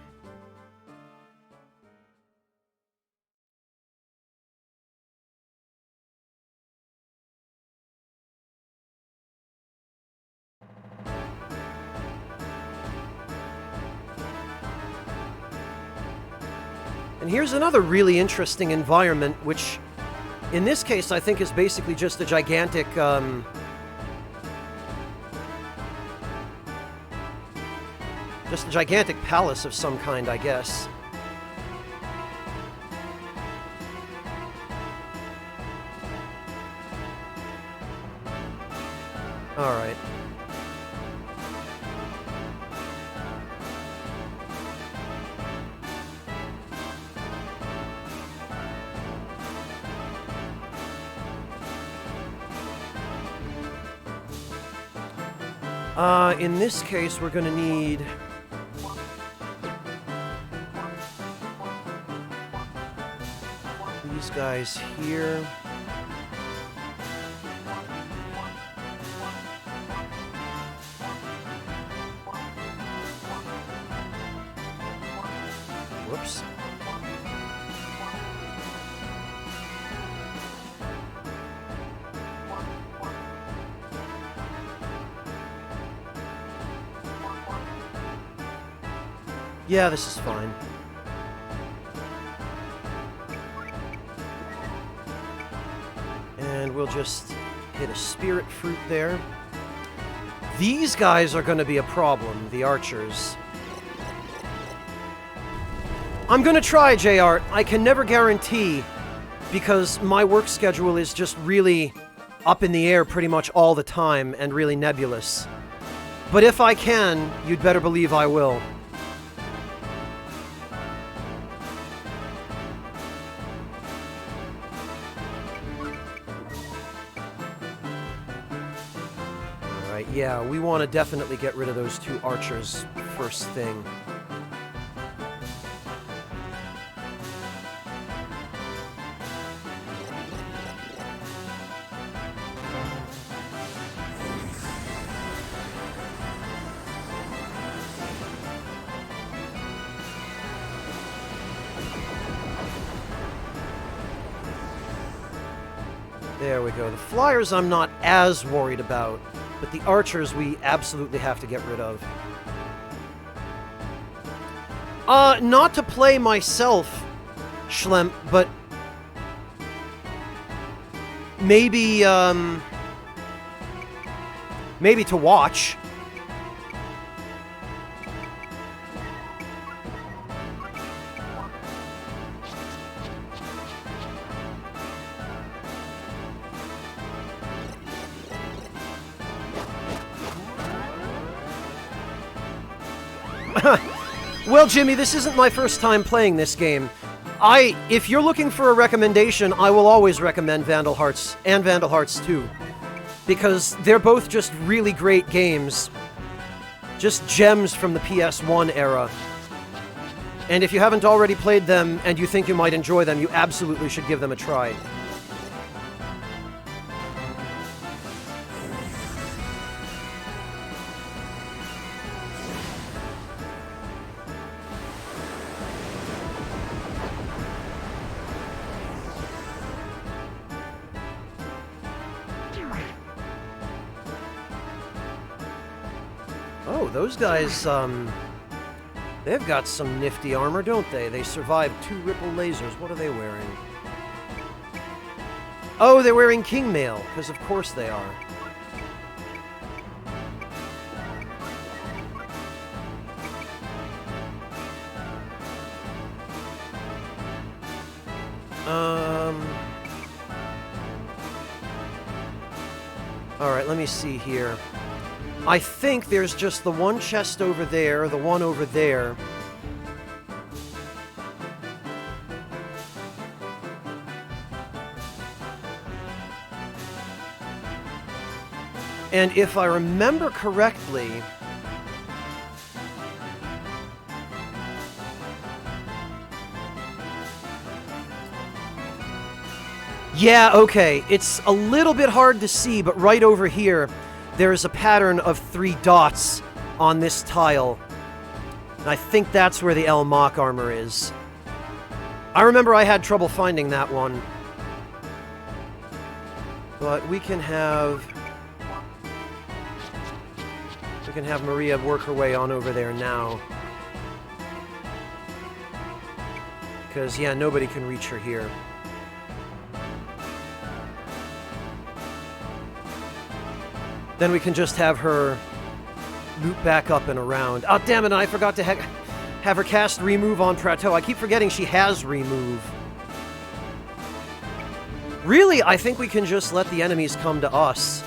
And here's another really interesting environment, which, in this case, I think is basically just a gigantic, just a gigantic palace of some kind, I guess. Alright. In this case, we're gonna need... these guys here. Whoops. Yeah, this is fine. And we'll just hit a spirit fruit there. These guys are going to be a problem, the archers. I'm going to try, JR. I can never guarantee, because my work schedule is just really up in the air pretty much all the time and really nebulous. But if I can, you'd better believe I will. Yeah, we want to definitely get rid of those two archers first thing. There we go. The flyers I'm not as worried about. But the archers we absolutely have to get rid of. Not to play myself, Schlemp, but maybe, maybe to watch. Well, Jimmy, this isn't my first time playing this game. If you're looking for a recommendation, I will always recommend Vandal Hearts and Vandal Hearts 2. Because they're both just really great games. Just gems from the PS1 era. And if you haven't already played them and you think you might enjoy them, you absolutely should give them a try. Oh, those guys, they've got some nifty armor, don't they? They survived 2 ripple lasers. What are they wearing? Oh, they're wearing king mail, because of course they are. Alright, let me see here. I think there's just the one chest over there, the one over there. And if I remember correctly... Yeah, okay. It's a little bit hard to see, but right over here, there's a pattern of 3 dots on this tile. And I think that's where the El Mach armor is. I remember I had trouble finding that one. But we can have Maria work her way on over there now. Because, yeah, nobody can reach her here. Then we can just have her loop back up and around. Oh, damn it, I forgot to have her cast Remove on Prateau. I keep forgetting she has Remove. Really, I think we can just let the enemies come to us.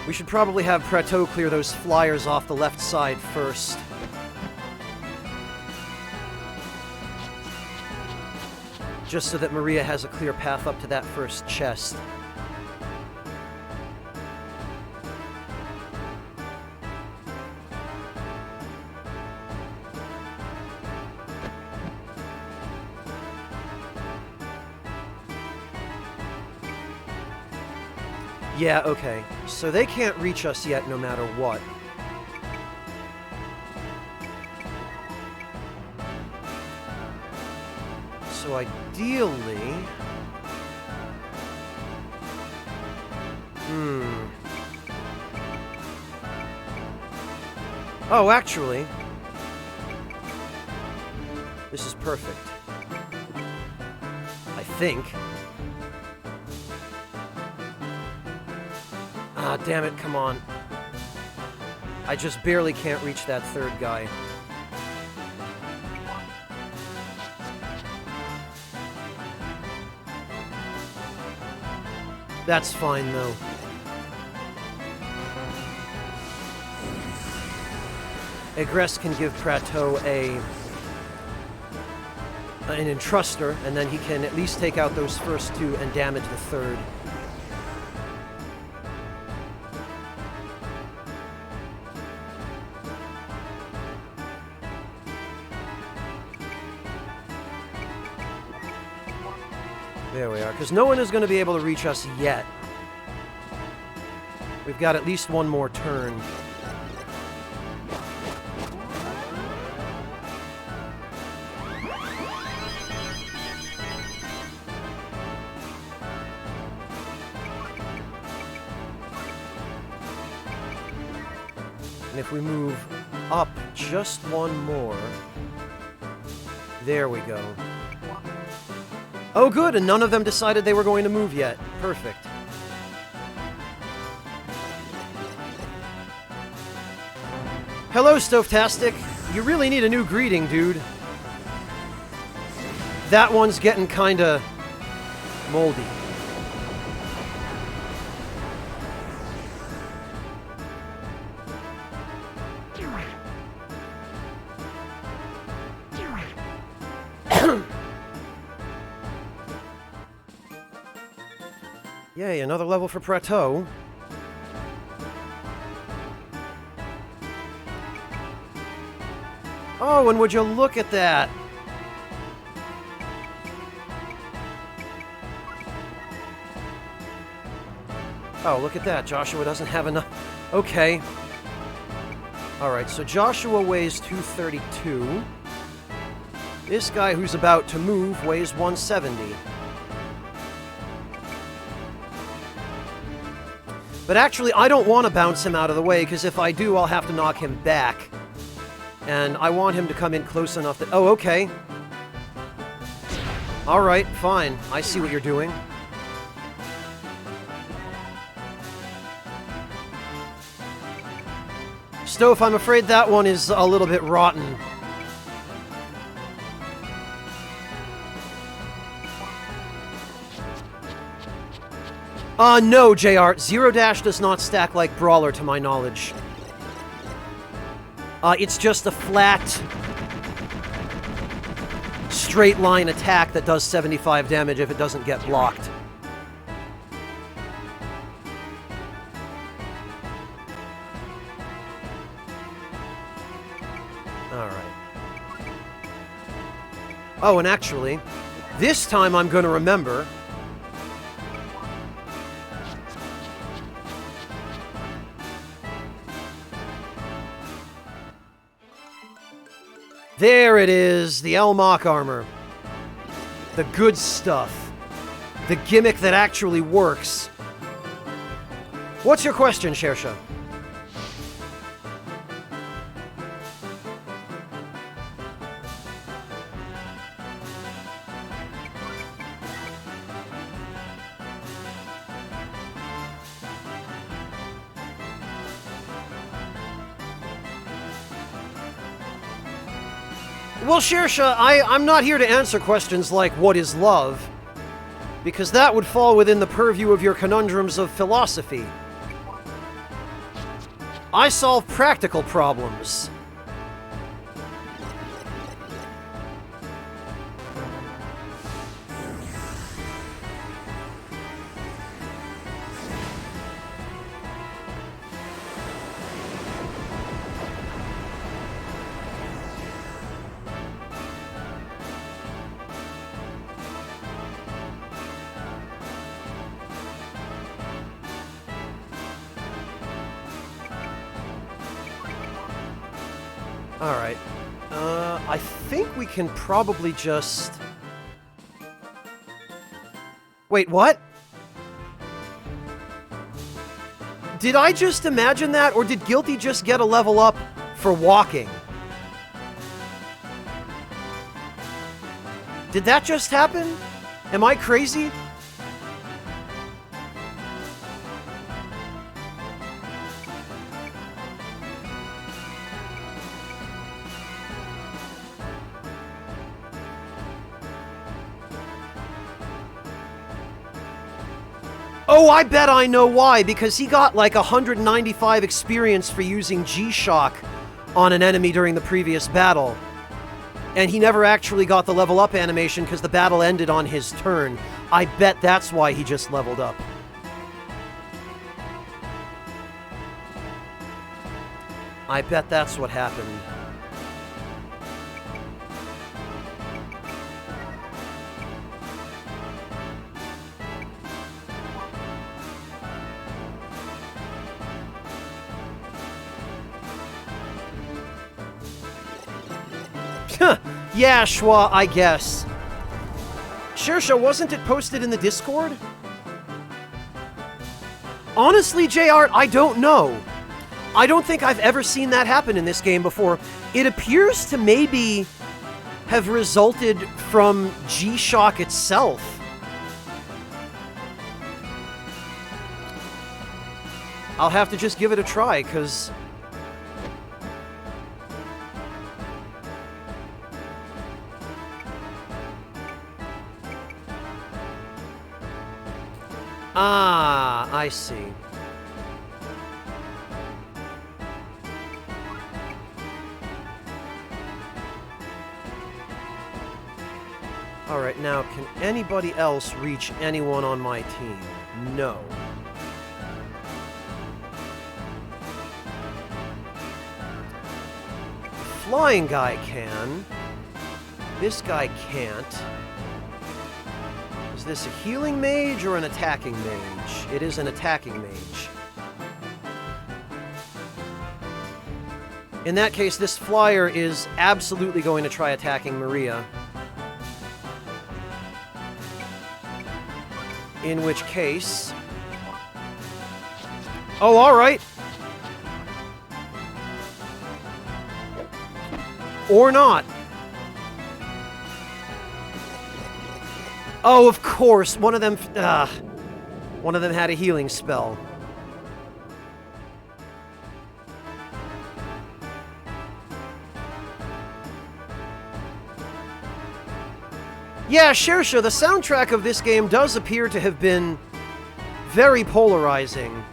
We should probably have Prateau clear those flyers off the left side first. Just so that Maria has a clear path up to that first chest. Yeah, okay. So they can't reach us yet no matter what. So ideally... Oh, actually... This is perfect. I think. Ah, damn it, come on. I just barely can't reach that third guy. That's fine, though. Egress can give Prateau an Entruster, and then he can at least take out those first 2 and damage the third. There we are, because no one is going to be able to reach us yet. We've got at least one more turn. And if we move up just one more... There we go. Oh, good, and none of them decided they were going to move yet. Perfect. Hello, Stovetastic. You really need a new greeting, dude. That one's getting kinda moldy. Yay, another level for Prateau. Oh, and would you look at that? Oh, look at that. Joshua doesn't have enough. Okay. Alright, so Joshua weighs 232. This guy who's about to move weighs 170. But actually, I don't want to bounce him out of the way, because if I do, I'll have to knock him back. And I want him to come in close enough that... Oh, okay. Alright, fine. I see what you're doing. Stove, I'm afraid that one is a little bit rotten. No, JR. Zero Dash does not stack like Brawler, to my knowledge. It's just a flat, straight line attack that does 75 damage if it doesn't get blocked. Alright. Oh, and actually, this time I'm going to remember... There it is, the Elmok armor. The good stuff. The gimmick that actually works. What's your question, Shersha? Well, Shersha, I'm not here to answer questions like, what is love? Because that would fall within the purview of your conundrums of philosophy. I solve practical problems. Alright. I think we can probably just... Wait, what? Did I just imagine that, or did Guilty just get a level up for walking? Did that just happen? Am I crazy? Oh, I bet I know why, because he got like 195 experience for using G-Shock on an enemy during the previous battle. And he never actually got the level up animation because the battle ended on his turn. I bet that's why he just leveled up. I bet that's what happened. Yeah, Schwa, I guess. Shersha, wasn't it posted in the Discord? Honestly, JR, I don't know. I don't think I've ever seen that happen in this game before. It appears to maybe have resulted from G-Shock itself. I'll have to just give it a try, because... Ah, I see. Alright, now, can anybody else reach anyone on my team? No. The flying guy can. This guy can't. Is this a healing mage or an attacking mage? It is an attacking mage. In that case, this flyer is absolutely going to try attacking Maria. In which case... Oh, alright! Or not. Oh, of course, one of them had a healing spell. Yeah, Shersha, the soundtrack of this game does appear to have been very polarizing.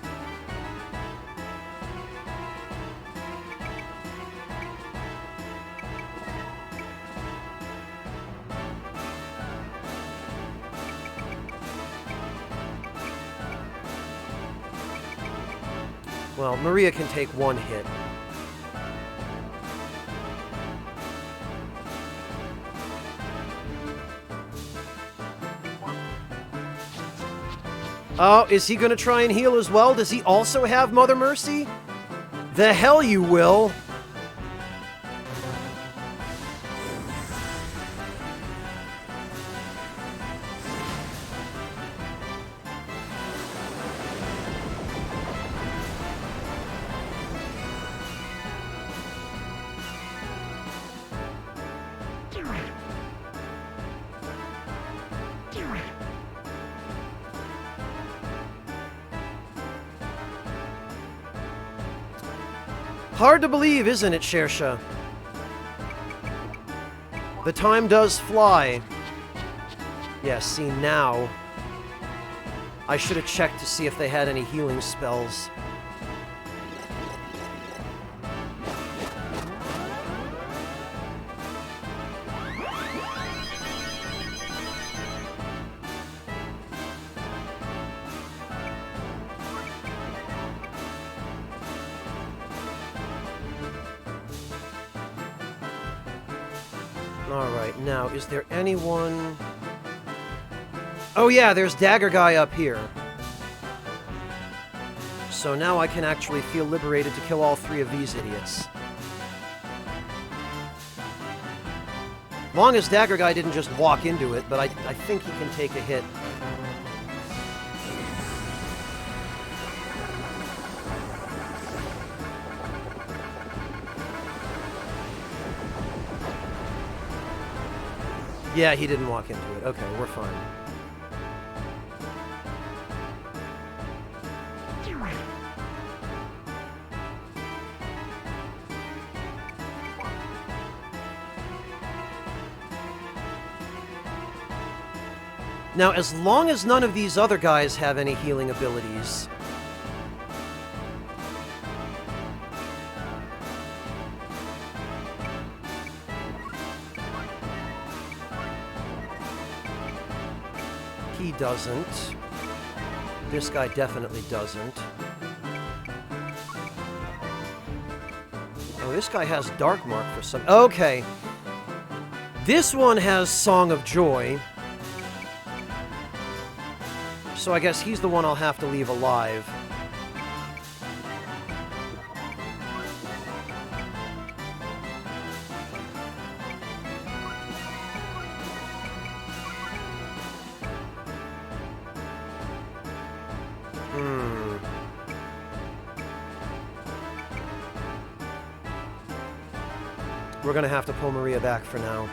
Well, Maria can take one hit. Oh, is he going to try and heal as well? Does he also have Mother Mercy? The hell you will. Hard to believe, isn't it, Shersha? The time does fly. Yeah, see, now... I should have checked to see if they had any healing spells. Alright, now, is there anyone... Oh yeah, there's Dagger Guy up here. So now I can actually feel liberated to kill all three of these idiots. Long as Dagger Guy didn't just walk into it, but I think he can take a hit. Yeah, he didn't walk into it. Okay, we're fine. Now, as long as none of these other guys have any healing abilities... He doesn't. This guy definitely doesn't. Oh, this guy has Dark Mark for some... Okay. This one has Song of Joy. So I guess he's the one I'll have to leave alive. We're gonna have to pull Maria back for now.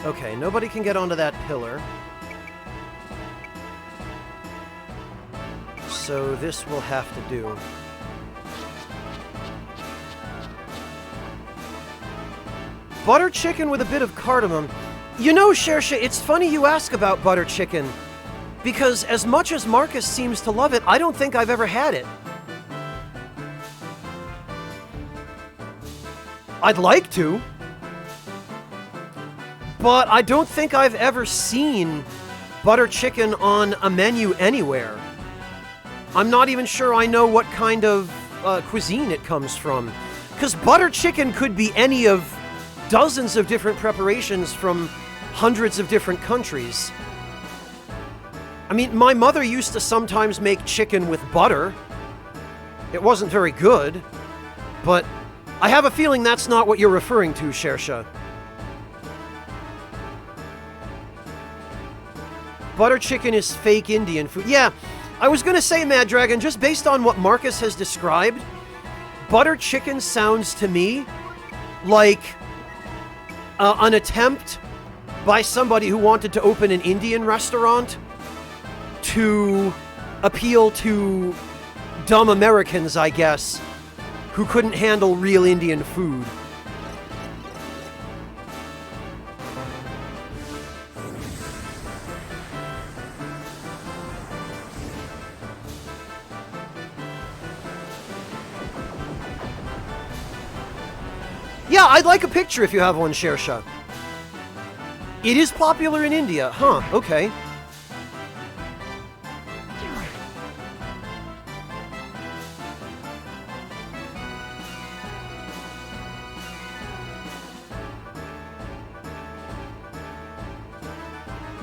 Okay, nobody can get onto that pillar. So this will have to do. Butter chicken with a bit of cardamom. You know, Shersha, it's funny you ask about butter chicken, because as much as Marcus seems to love it, I don't think I've ever had it. I'd like to, but I don't think I've ever seen butter chicken on a menu anywhere. I'm not even sure I know what kind of cuisine it comes from, because butter chicken could be any of dozens of different preparations from hundreds of different countries. I mean, my mother used to sometimes make chicken with butter. It wasn't very good, but I have a feeling that's not what you're referring to, Shersha. Butter chicken is fake Indian food. Yeah, I was gonna say, Mad Dragon, just based on what Marcus has described, butter chicken sounds to me like an attempt by somebody who wanted to open an Indian restaurant to appeal to dumb Americans, I guess, who couldn't handle real Indian food. Yeah, I'd like a picture if you have one, Shersha. It is popular in India. Huh, okay.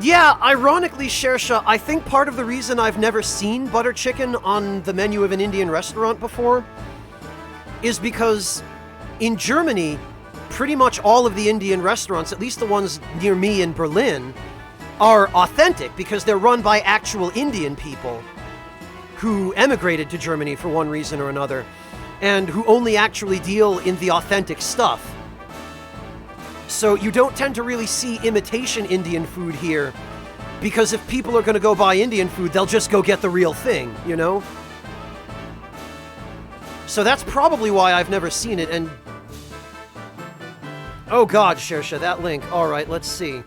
Yeah, ironically, Shersha, I think part of the reason I've never seen butter chicken on the menu of an Indian restaurant before is because in Germany, pretty much all of the Indian restaurants, at least the ones near me in Berlin, are authentic because they're run by actual Indian people who emigrated to Germany for one reason or another, and who only actually deal in the authentic stuff. So you don't tend to really see imitation Indian food here, because if people are going to go buy Indian food, they'll just go get the real thing, you know? So that's probably why I've never seen it, and... Oh god, Shersha, that link. Alright, let's see.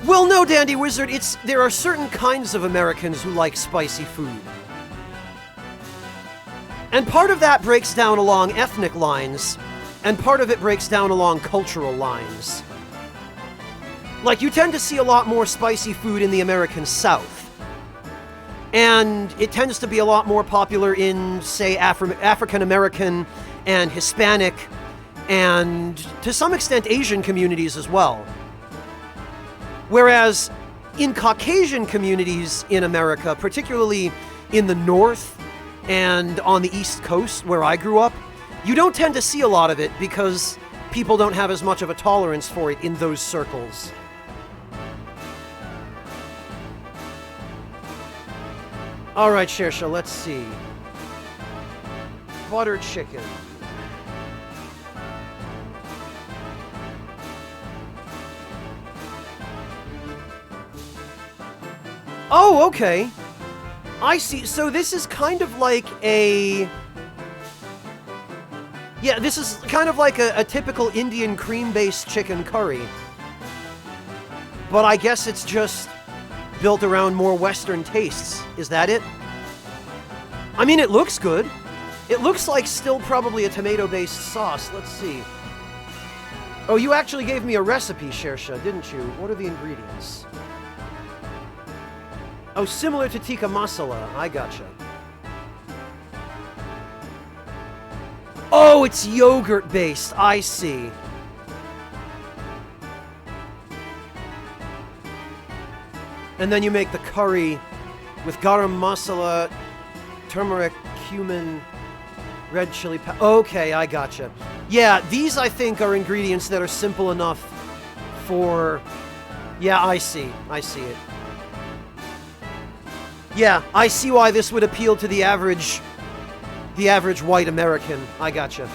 Well, no, Dandy Wizard, there are certain kinds of Americans who like spicy food. And part of that breaks down along ethnic lines, and part of it breaks down along cultural lines. Like, you tend to see a lot more spicy food in the American South. And it tends to be a lot more popular in, say, African American and Hispanic, and to some extent Asian communities as well. Whereas in Caucasian communities in America, particularly in the North and on the East Coast where I grew up, you don't tend to see a lot of it because people don't have as much of a tolerance for it in those circles. Alright, Shersha, let's see. Butter chicken. Oh, okay. I see. So this is kind of like a... Yeah, this is kind of like a typical Indian cream-based chicken curry. But I guess it's just built around more Western tastes. Is that it? I mean, it looks good. It looks like still probably a tomato-based sauce. Let's see. Oh, you actually gave me a recipe, Shersha, didn't you? What are the ingredients? Oh, similar to tikka masala. I gotcha. Oh, it's yogurt-based. I see. And then you make the curry with garam masala, turmeric, cumin, red chili pepper. Okay, I gotcha. Yeah, these I think are ingredients that are simple enough for... Yeah, I see. I see it. Yeah, I see why this would appeal to the average white American. I gotcha.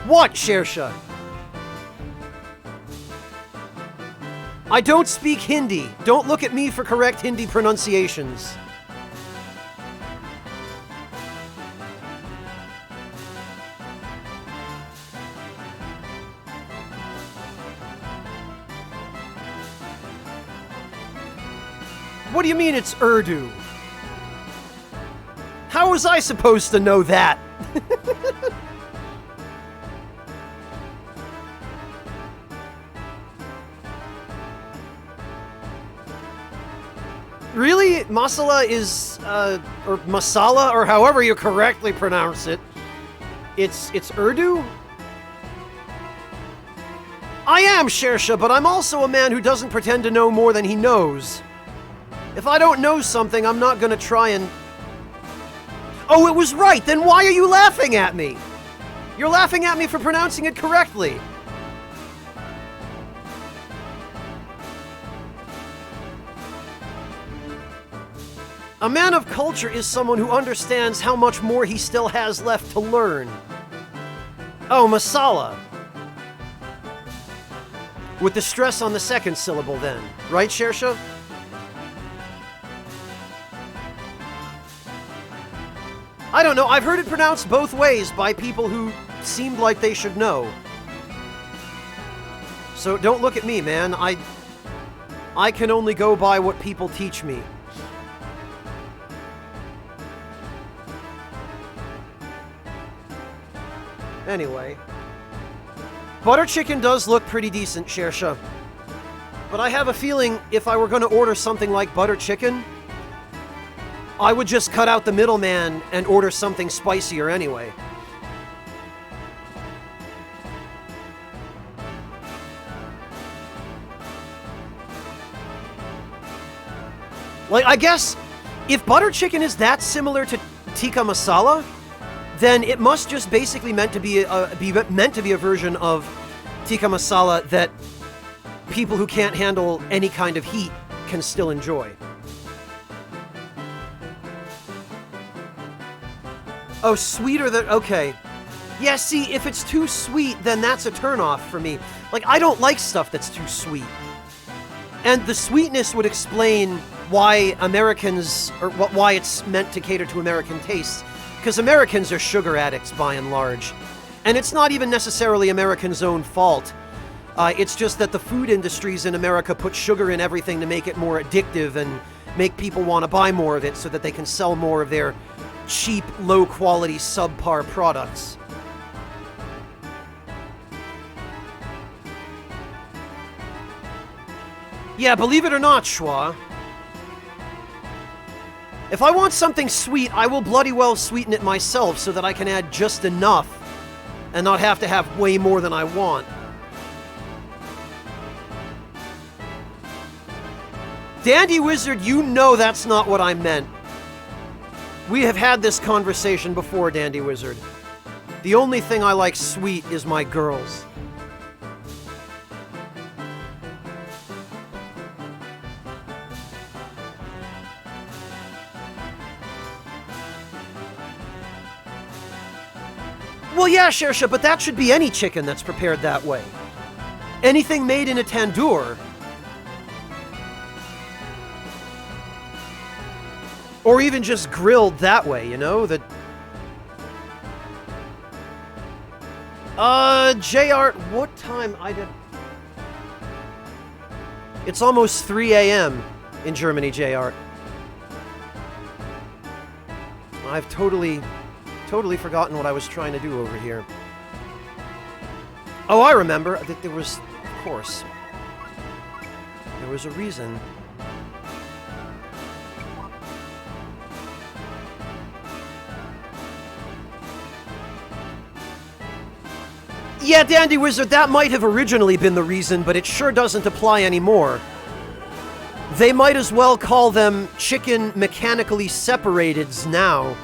What, Shersha? I don't speak Hindi. Don't look at me for correct Hindi pronunciations. What do you mean it's Urdu? How was I supposed to know that? Really? Masala is, or masala, or however you correctly pronounce it, It's Urdu? I am, Shersha, but I'm also a man who doesn't pretend to know more than he knows. If I don't know something, I'm not gonna try and... Oh, it was right! Then why are you laughing at me? You're laughing at me for pronouncing it correctly. A man of culture is someone who understands how much more he still has left to learn. Oh, masala. With the stress on the second syllable then. Right, Shersha? I don't know. I've heard it pronounced both ways by people who seemed like they should know. So don't look at me, man. I can only go by what people teach me. Anyway. Butter chicken does look pretty decent, Shersha. But I have a feeling if I were going to order something like butter chicken, I would just cut out the middleman and order something spicier anyway. Like, I guess, if butter chicken is that similar to tikka masala, then it must just basically meant to be a version of tikka masala that people who can't handle any kind of heat can still enjoy. Oh, sweeter than... Okay. Yeah, see, if it's too sweet, then that's a turnoff for me. Like, I don't like stuff that's too sweet. And the sweetness would explain why Americans... or why it's meant to cater to American tastes. Because Americans are sugar addicts, by and large. And it's not even necessarily Americans' own fault. It's just that the food industries in America put sugar in everything to make it more addictive and make people want to buy more of it so that they can sell more of their cheap, low-quality, subpar products. Yeah, believe it or not, Schwa. If I want something sweet, I will bloody well sweeten it myself so that I can add just enough and not have to have way more than I want. Dandy Wizard, you know that's not what I meant. We have had this conversation before, Dandy Wizard. The only thing I like sweet is my girls. Well, yeah, Shersha, but that should be any chicken that's prepared that way. Anything made in a tandoor. Or even just grilled that way, you know? JR, what time? It's almost 3 a.m. in Germany, JR. I've totally forgotten what I was trying to do over here. Oh, I remember. There was, of course, there was a reason. Yeah, Dandy Wizard, that might have originally been the reason, but it sure doesn't apply anymore. They might as well call them chicken mechanically separateds now.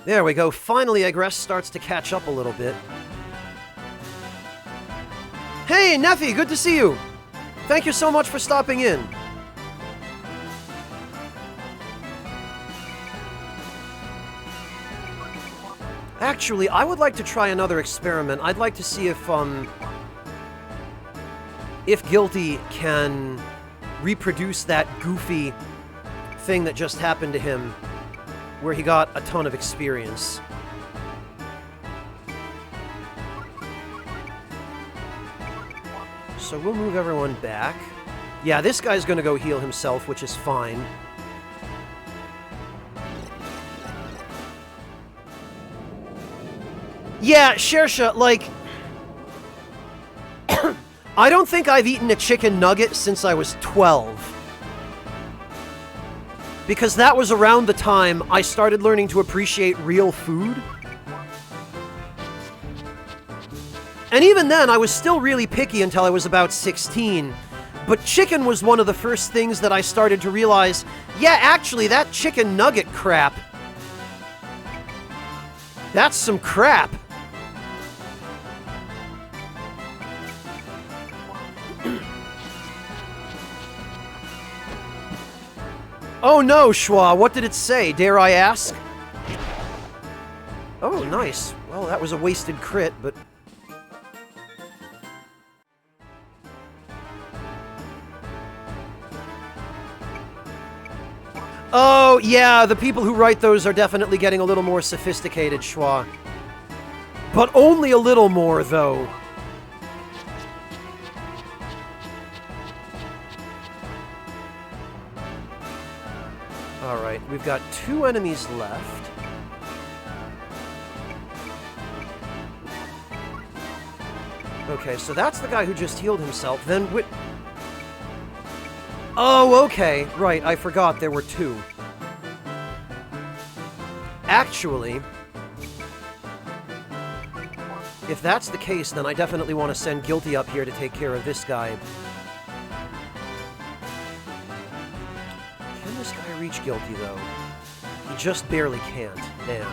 There we go. Finally, Egress starts to catch up a little bit. Hey, Neffy, good to see you. Thank you so much for stopping in. Actually, I would like to try another experiment. I'd like to see if Guilty can reproduce that goofy thing that just happened to him, where he got a ton of experience. So we'll move everyone back. Yeah, this guy's gonna go heal himself, which is fine. Yeah, Shersha, like... I don't think I've eaten a chicken nugget since I was 12. Because that was around the time I started learning to appreciate real food. And even then, I was still really picky until I was about 16. But chicken was one of the first things that I started to realize, yeah, actually, that chicken nugget crap, that's some crap. Oh no, Schwa, what did it say? Dare I ask? Oh, nice. Well, that was a wasted crit, but... Oh, yeah, the people who write those are definitely getting a little more sophisticated, Schwa. But only a little more, though. Alright, we've got 2 enemies left. Okay, so that's the guy who just healed himself. Then oh, okay. Right, I forgot there were 2. Actually, if that's the case, then I definitely want to send Guilty up here to take care of this guy. Can this guy reach Guilty, though? He just barely can't. Damn.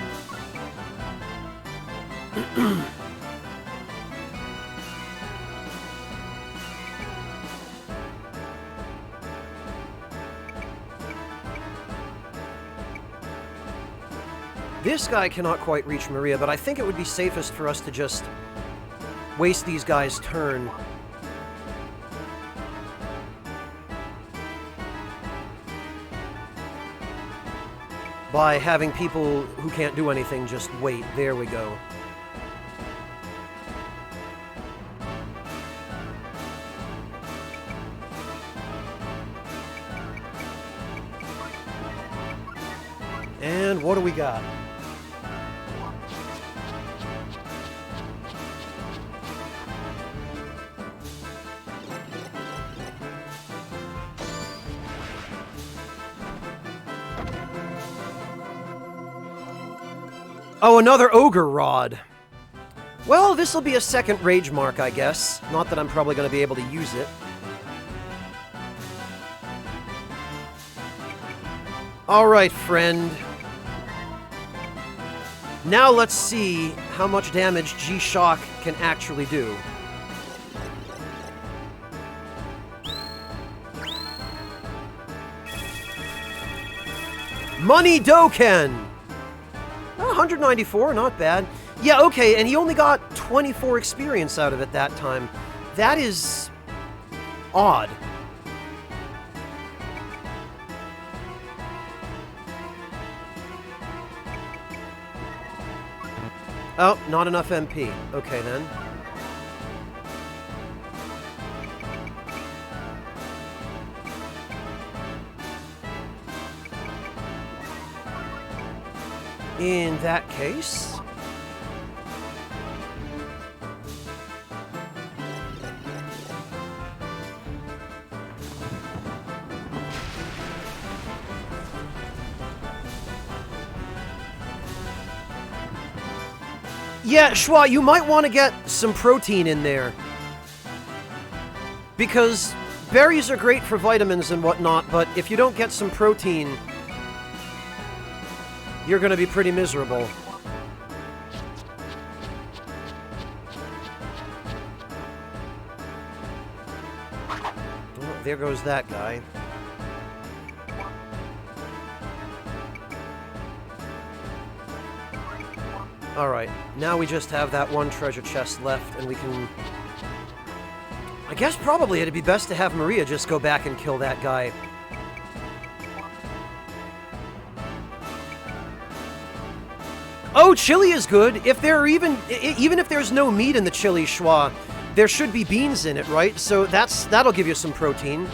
This guy cannot quite reach Maria, but I think it would be safest for us to just waste these guys' turn. By having people who can't do anything just wait. There we go. And what do we got? Oh, another Ogre Rod. Well, this'll be a second Rage Mark, I guess. Not that I'm probably going to be able to use it. Alright, friend. Now let's see how much damage G-Shock can actually do. Money Doken! 194, not bad. Yeah, okay, and he only got 24 experience out of it that time. That is... odd. Oh, not enough MP. Okay, then. In that case... Yeah, Schwa, you might want to get some protein in there. Because berries are great for vitamins and whatnot, but if you don't get some protein, you're going to be pretty miserable. Oh, there goes that guy. Alright, now we just have that one treasure chest left, and we can... I guess probably it'd be best to have Maria just go back and kill that guy. Oh, chili is good! If there are even if there's no meat in the chili, Schwa, there should be beans in it, right? So that'll give you some protein.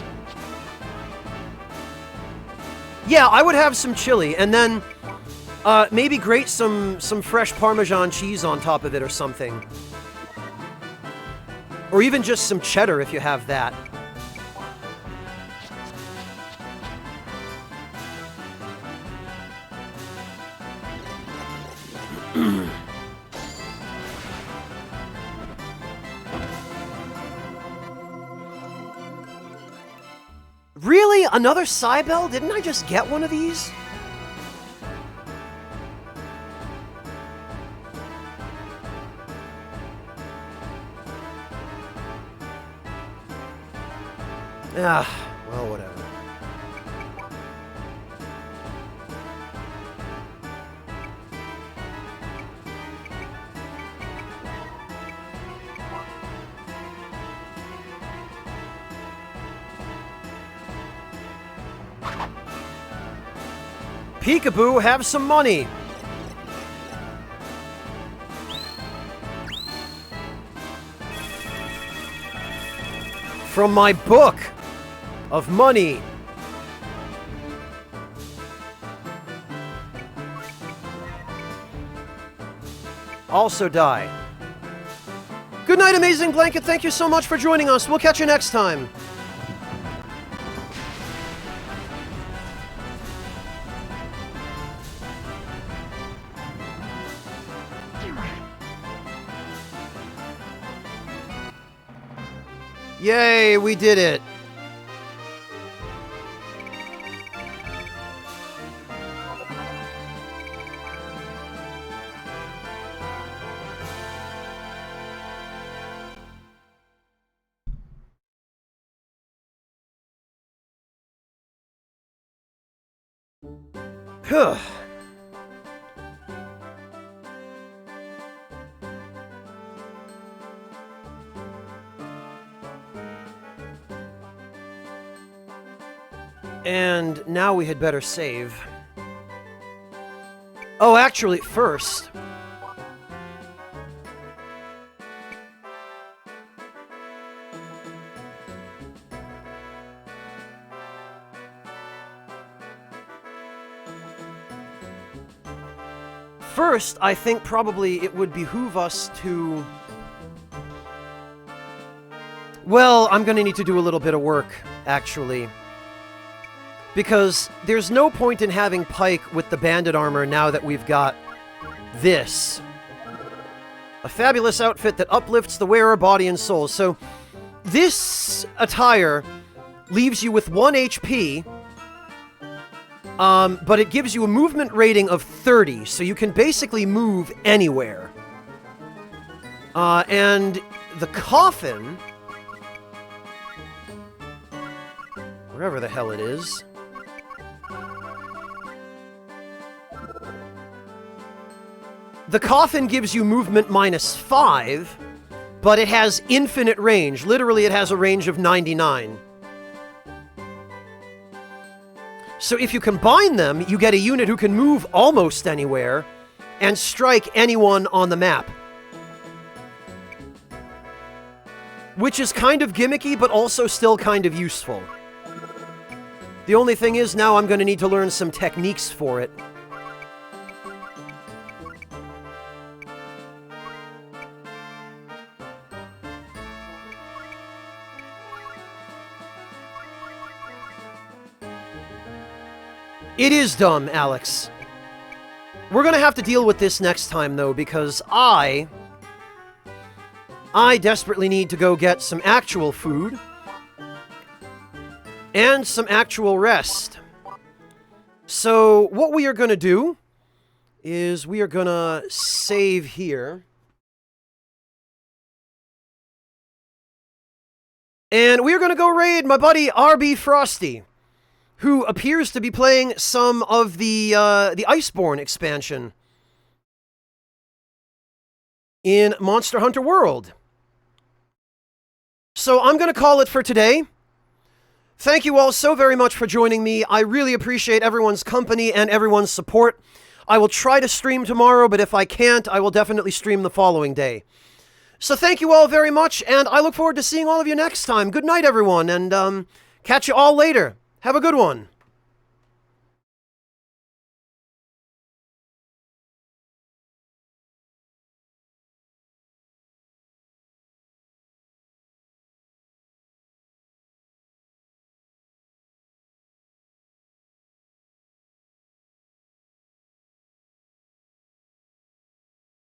Yeah, I would have some chili, and then... maybe grate some fresh Parmesan cheese on top of it or something. Or even just some cheddar if you have that. Really? Another Cybele? Didn't I just get one of these? Ah, well, whatever. Peekaboo, have some money. From my book of money. Also die. Good night, Amazing Blanket. Thank you so much for joining us. We'll catch you next time. Yay, we did it. Huh. And now we had better save. Oh, actually, first. First, I think probably it would behoove us to... Well, I'm gonna need to do a little bit of work, actually. Because there's no point in having Pike with the bandit armor now that we've got this. A fabulous outfit that uplifts the wearer body and soul. So this attire leaves you with 1 HP, but it gives you a movement rating of 30, so you can basically move anywhere. And the coffin, wherever the hell it is, the coffin gives you movement -5, but it has infinite range. Literally, it has a range of 99. So if you combine them, you get a unit who can move almost anywhere and strike anyone on the map. Which is kind of gimmicky, but also still kind of useful. The only thing is, now I'm going to need to learn some techniques for it. It is dumb, Alex. We're gonna have to deal with this next time, though, because I desperately need to go get some actual food and some actual rest. So what we are gonna do is we are gonna save here. And we are gonna go raid my buddy RB Frosty, who appears to be playing some of the Iceborne expansion in Monster Hunter World. So I'm going to call it for today. Thank you all so very much for joining me. I really appreciate everyone's company and everyone's support. I will try to stream tomorrow, but if I can't, I will definitely stream the following day. So thank you all very much, and I look forward to seeing all of you next time. Good night, everyone, and catch you all later. Have a good one.